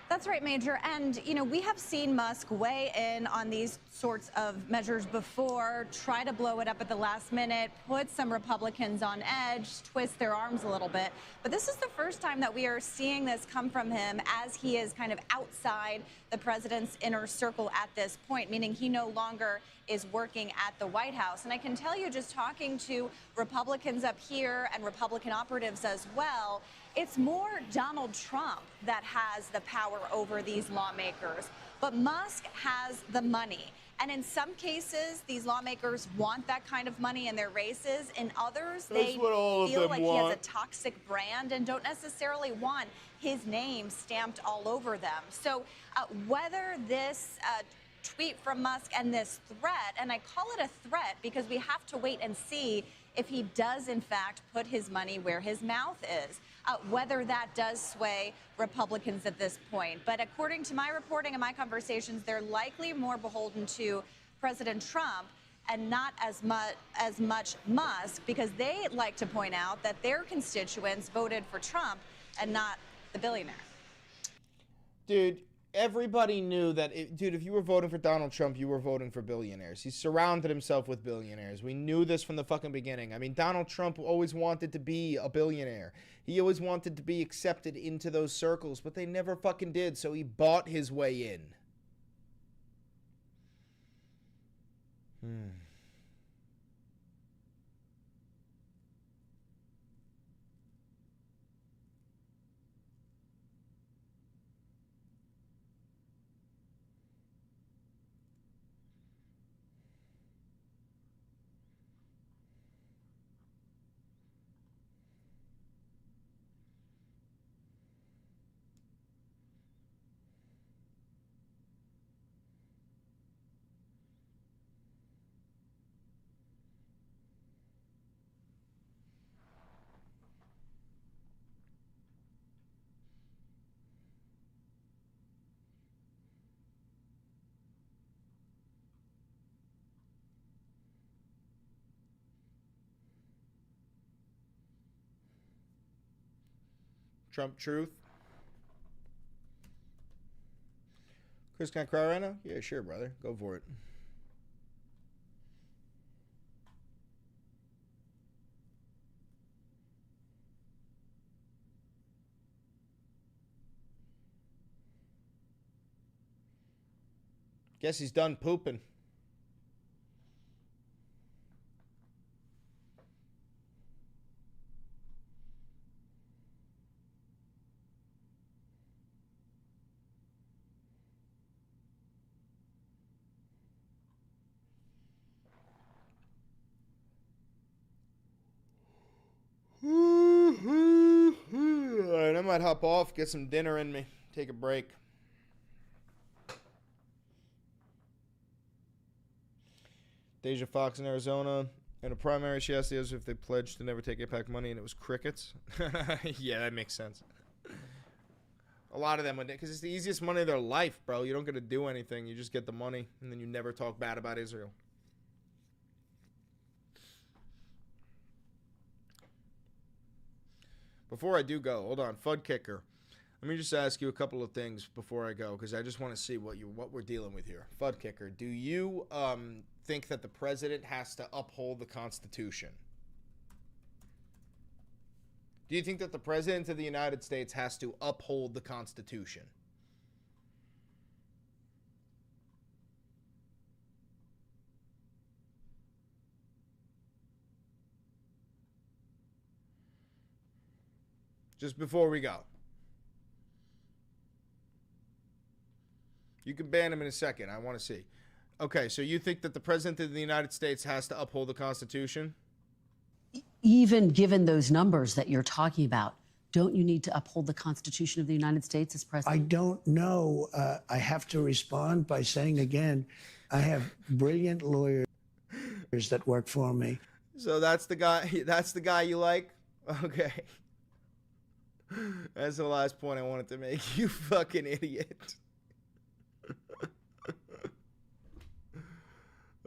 That's right, Major. And, you know, we have seen Musk weigh in on these sorts of measures before, try to blow it up at the last minute, put some Republicans on edge, twist their arms a little bit. But this is the first time that we are seeing this come from him as he is kind of outside the president's inner circle at this point, meaning he no longer is working at the White House. And I can tell you, just talking to Republicans up here and Republican operatives as well, it's more Donald Trump that has the power over these lawmakers. But Musk has the money. And in some cases, these lawmakers want that kind of money in their races. In others, they feel like he has a toxic brand and don't necessarily want his name stamped all over them. So whether this tweet from Musk and this threat, and I call it a threat because we have to wait and see if he does, in fact, put his money where his mouth is, whether that does sway Republicans at this point. But according to my reporting and my conversations, they're likely more beholden to President Trump and not as much Musk, because they like to point out that their constituents voted for Trump and not the billionaire. Dude, everybody knew that, if you were voting for Donald Trump, you were voting for billionaires. He surrounded himself with billionaires. We knew this from the fucking beginning. I mean, Donald Trump always wanted to be a billionaire. He always wanted to be accepted into those circles, but they never fucking did, so he bought his way in. Trump truth. Chris, can I cry right now? Yeah, sure, brother. Go for it. Guess he's done pooping. Alright, I might hop off, get some dinner in me, take a break. Deja Fox in Arizona. In a primary, she asked the others if they pledged to never take AIPAC money, and it was crickets. Yeah, that makes sense. A lot of them would, because it's the easiest money of their life, bro. You don't get to do anything. You just get the money, and then you never talk bad about Israel. Before I do go, hold on, Fud Kicker. Let me just ask you a couple of things before I go, because I just want to see what we're dealing with here. Fud Kicker, do you think that the president has to uphold the Constitution? Do you think that the President of the United States has to uphold the Constitution? Just before we go. You can ban him in a second. I want to see. Okay, so you think that the President of the United States has to uphold the Constitution? Even given those numbers that you're talking about, don't you need to uphold the Constitution of the United States as president? I don't know. I have to respond by saying again, I have brilliant lawyers that work for me. So that's the guy. That's the guy you like? Okay. That's the last point I wanted to make. You fucking idiot.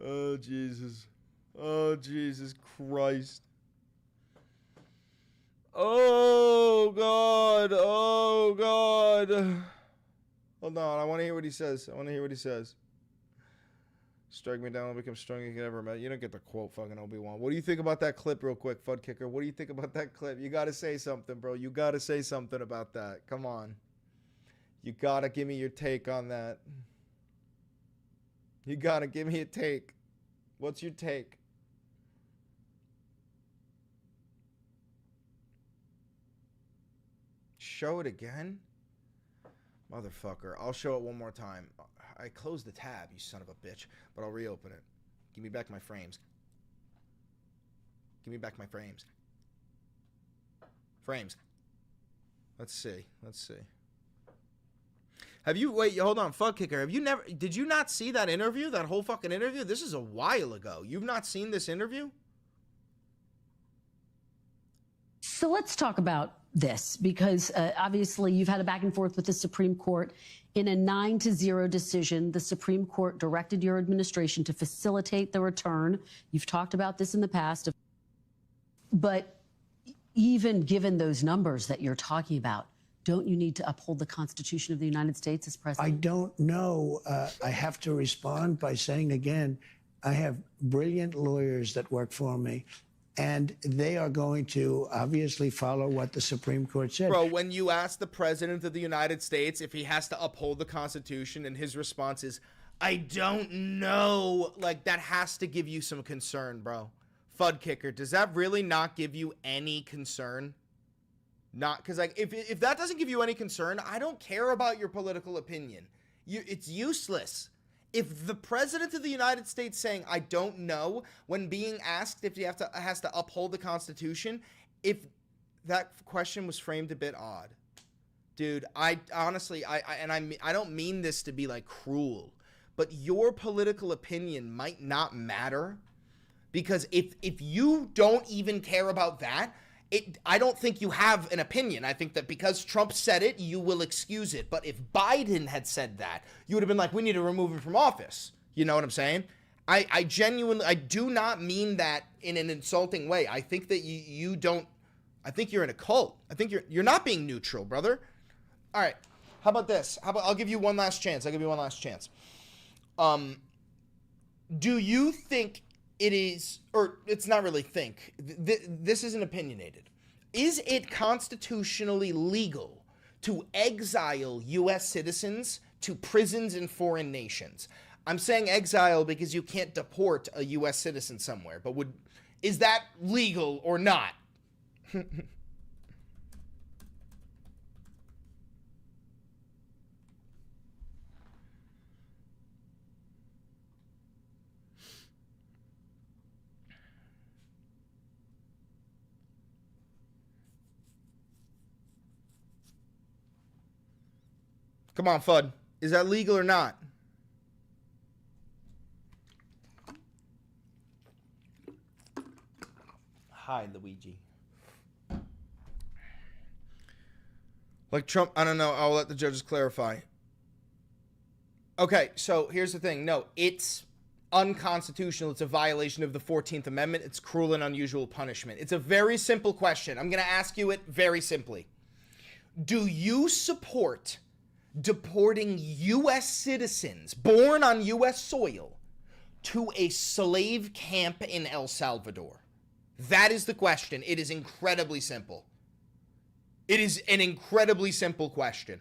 Oh, Jesus. Oh, Jesus Christ. Oh, God. Oh, God. Hold on. I want to hear what he says. Strike me down and become stronger than you can ever imagine. You don't get the quote, fucking Obi-Wan. What do you think about that clip real quick, Fud Kicker? What do you think about that clip? You got to say something, bro. You got to say something about that. Come on. You got to give me your take on that. You got to give me a take. What's your take? Show it again? Motherfucker. I'll show it one more time. I closed the tab, you son of a bitch, but I'll reopen it. Give me back my frames. Give me back my frames. Frames. Let's see. Have you, wait, hold on, Fud Kicker. Did you not see that interview? That whole fucking interview? This is a while ago. You've not seen this interview? So let's talk about this, because obviously you've had a back and forth with the Supreme Court. In a 9-0 decision, the Supreme Court directed your administration to facilitate the return. You've talked about this in the past. But even given those numbers that you're talking about, don't you need to uphold the Constitution of the United States as president? I don't know. I have to respond by saying again, I have brilliant lawyers that work for me, and they are going to obviously follow what the Supreme Court said. Bro, when you ask the President of the United States if he has to uphold the Constitution, and his response is, I don't know, like, that has to give you some concern, bro. Fud Kicker, does that really not give you any concern? Not, because, like, if that doesn't give you any concern, I don't care about your political opinion. It's useless. If the President of the United States saying, I don't know, when being asked if he has to uphold the Constitution, if that question was framed a bit odd. Dude, I honestly, I don't mean this to be, like, cruel, but your political opinion might not matter, because if you don't even care about that, I don't think you have an opinion. I think that because Trump said it, you will excuse it. But if Biden had said that, you would have been like, we need to remove him from office. You know what I'm saying? I genuinely, I do not mean that in an insulting way. I think that you don't, I think you're in a cult. I think you're not being neutral, brother. All right. How about this? I'll give you one last chance. Do you think it is, or it's not really think, this isn't opinionated. Is it constitutionally legal to exile U.S. citizens to prisons in foreign nations? I'm saying exile because you can't deport a U.S. citizen somewhere, but is that legal or not? Come on, Fud. Is that legal or not? Hi, Luigi. Like Trump, I don't know. I'll let the judges clarify. Okay, so here's the thing. No, it's unconstitutional. It's a violation of the 14th Amendment. It's cruel and unusual punishment. It's a very simple question. I'm going to ask you it very simply. Do you support deporting U.S. citizens born on U.S. soil to a slave camp in El Salvador? That is the question. It is incredibly simple. It is an incredibly simple question.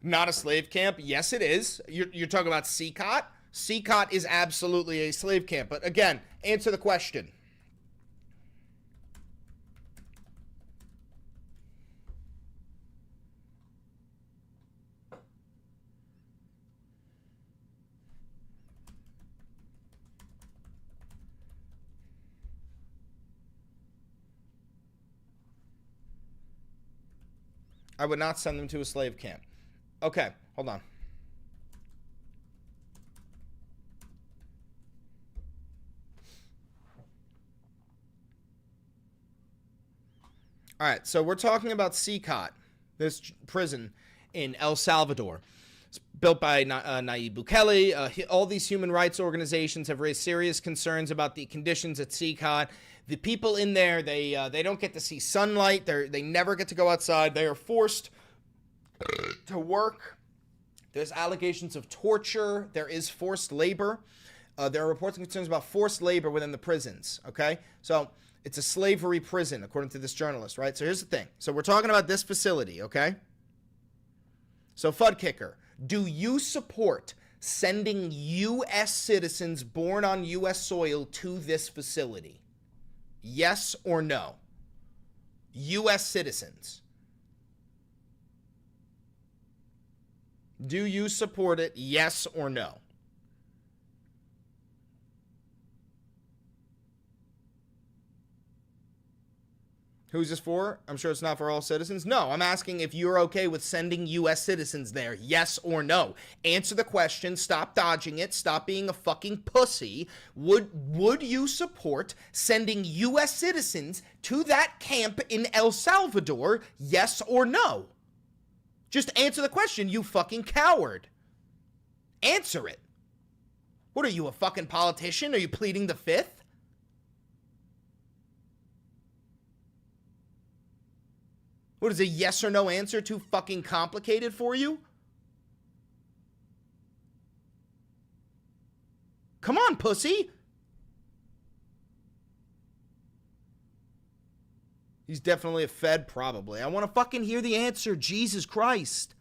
Not a slave camp? Yes, it is. You're talking about Seacot? Seacot is absolutely a slave camp. But again, answer the question. I would not send them to a slave camp. Okay, hold on. All right, so we're talking about Seacot, this prison in El Salvador. It's built by Nayib Bukele. All these human rights organizations have raised serious concerns about the conditions at Seacot. The people in there, they don't get to see sunlight. They never get to go outside. They are forced to work. There's allegations of torture. There is forced labor. There are reports and concerns about forced labor within the prisons, okay? So it's a slavery prison, according to this journalist, right? So here's the thing. So we're talking about this facility, okay? So Fud Kicker, do you support sending U.S. citizens born on U.S. soil to this facility? Yes or no? U.S. citizens. Do you support it? Yes or no? Who's this for? I'm sure it's not for all citizens. No, I'm asking if you're okay with sending U.S. citizens there. Yes or no? Answer the question. Stop dodging it. Stop being a fucking pussy. Would you support sending U.S. citizens to that camp in El Salvador? Yes or no? Just answer the question, you fucking coward. Answer it. What are you, a fucking politician? Are you pleading the fifth? What is a yes or no answer too fucking complicated for you? Come on, pussy. He's definitely a Fed, probably. I want to fucking hear the answer. Jesus Christ.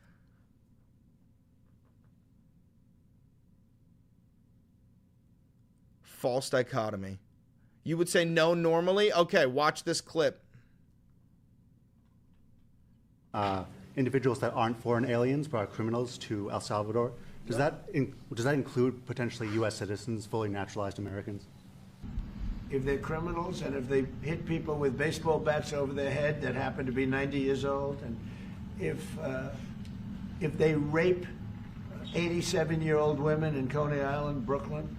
False dichotomy. You would say no normally? Okay, watch this clip. Individuals that aren't foreign aliens but are criminals to El Salvador. Does that include potentially U.S. citizens, fully naturalized Americans? If they're criminals and if they hit people with baseball bats over their head that happen to be 90 years old, and if they rape 87-year-old women in Coney Island, Brooklyn,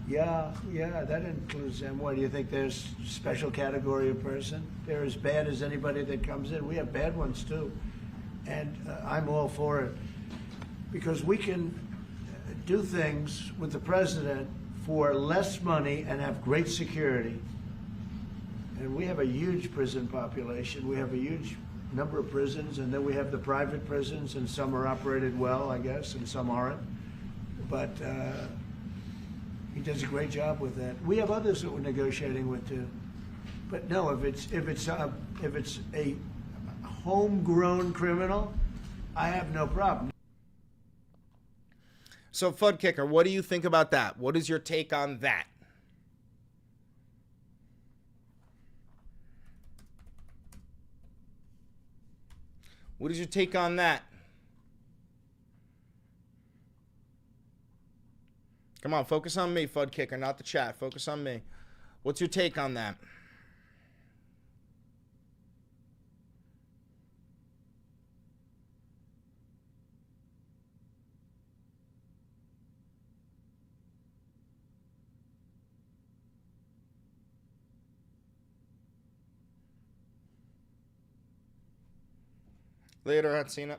yeah, that includes them. What, do you think there's a special category of person? They're as bad as anybody that comes in. We have bad ones too. And I'm all for it. Because we can do things with the president for less money and have great security. And we have a huge prison population. We have a huge number of prisons, and then we have the private prisons, and some are operated well, I guess, and some aren't. But he does a great job with that. We have others that we're negotiating with too. But no, if it's a homegrown criminal, I have no problem. So, Fud Kicker, what do you think about that? What is your take on that? What is your take on that? Come on, focus on me, Fud Kicker, not the chat. Focus on me. What's your take on that? Later, Hatsina.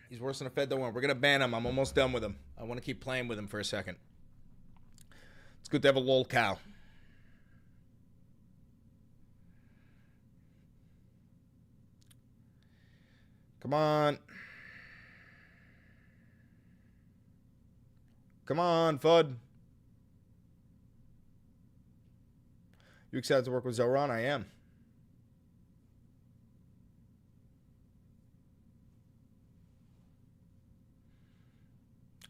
He's worse than a Fed, don't worry. We're going to ban him. I'm almost done with him. I want to keep playing with him for a second. It's good to have a lol cow. Come on. Come on, Fudd. You excited to work with Zoran? I am.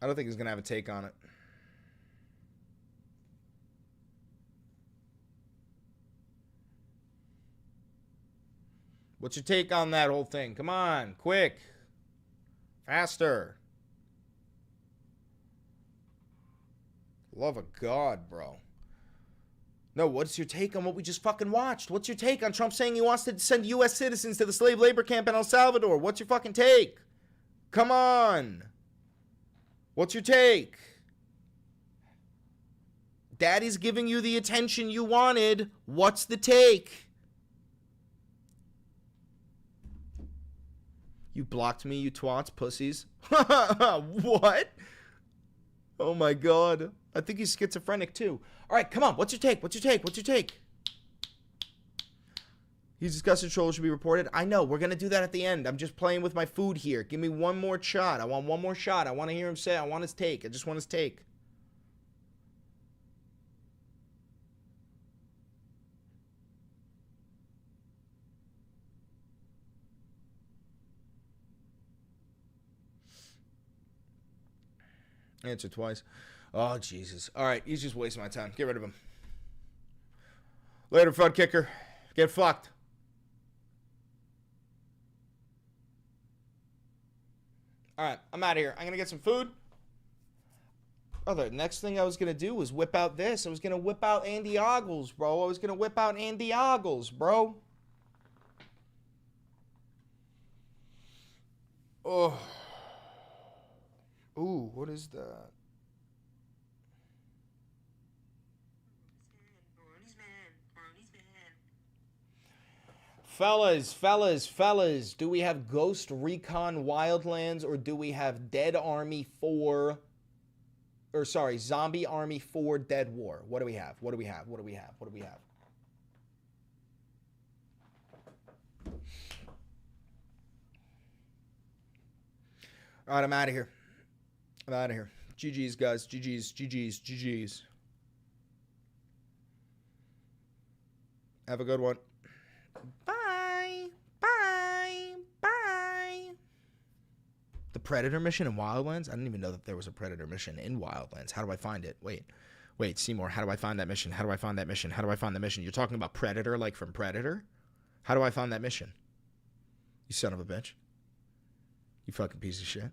I don't think he's going to have a take on it. What's your take on that whole thing? Come on, quick. Faster. Love of God, bro. No, what's your take on what we just fucking watched? What's your take on Trump saying he wants to send U.S. citizens to the slave labor camp in El Salvador? What's your fucking take? Come on. What's your take? Daddy's giving you the attention you wanted. What's the take? You blocked me, you twats, pussies. What? Oh my God. I think he's schizophrenic too. All right, come on. What's your take? What's your take? What's your take? He's discussing trolls should be reported. I know. We're going to do that at the end. I'm just playing with my food here. Give me one more shot. I want one more shot. I want to hear him say. I want his take. I just want his take. Answer twice. Oh, Jesus. All right, he's just wasting my time. Get rid of him. Later, Fudd Kicker. Get fucked. All right, I'm out of here. I'm going to get some food. Brother, next thing I was going to do was whip out this. I was going to whip out Andy Ogles, bro. I was going to whip out Andy Ogles, bro. Oh. Ooh, what is that? Fellas, do we have Ghost Recon Wildlands or do we have Dead Army 4? Or sorry, Zombie Army 4 Dead War? What do we have? What do we have? What do we have? What do we have? All right, I'm out of here. I'm out of here. GG's, guys. GG's. Have a good one. Bye. The Predator mission in Wildlands? I didn't even know that there was a Predator mission in Wildlands. How do I find it? Wait, Seymour, how do I find that mission? How do I find that mission? How do I find that mission? You're talking about Predator like from Predator? How do I find that mission? You son of a bitch. You fucking piece of shit.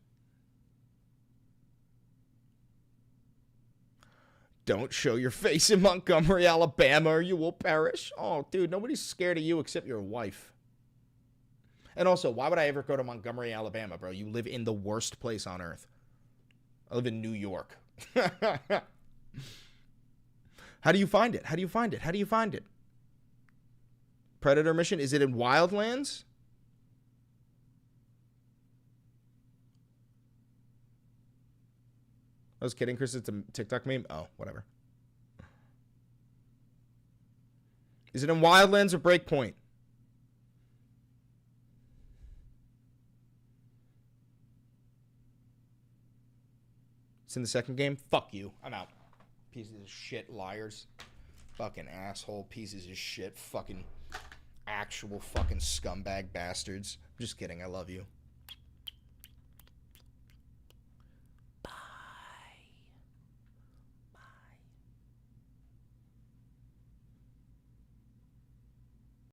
Don't show your face in Montgomery, Alabama, or you will perish. Oh, dude, nobody's scared of you except your wife. And also, why would I ever go to Montgomery, Alabama, bro? You live in the worst place on earth. I live in New York. How do you find it? How do you find it? How do you find it? Predator mission? Is it in Wildlands? I was kidding, Chris. It's a TikTok meme. Oh, whatever. Is it in Wildlands or Breakpoint? It's in the second game? Fuck you. I'm out. Pieces of shit, liars. Fucking asshole pieces of shit. Fucking actual fucking scumbag bastards. I'm just kidding. I love you.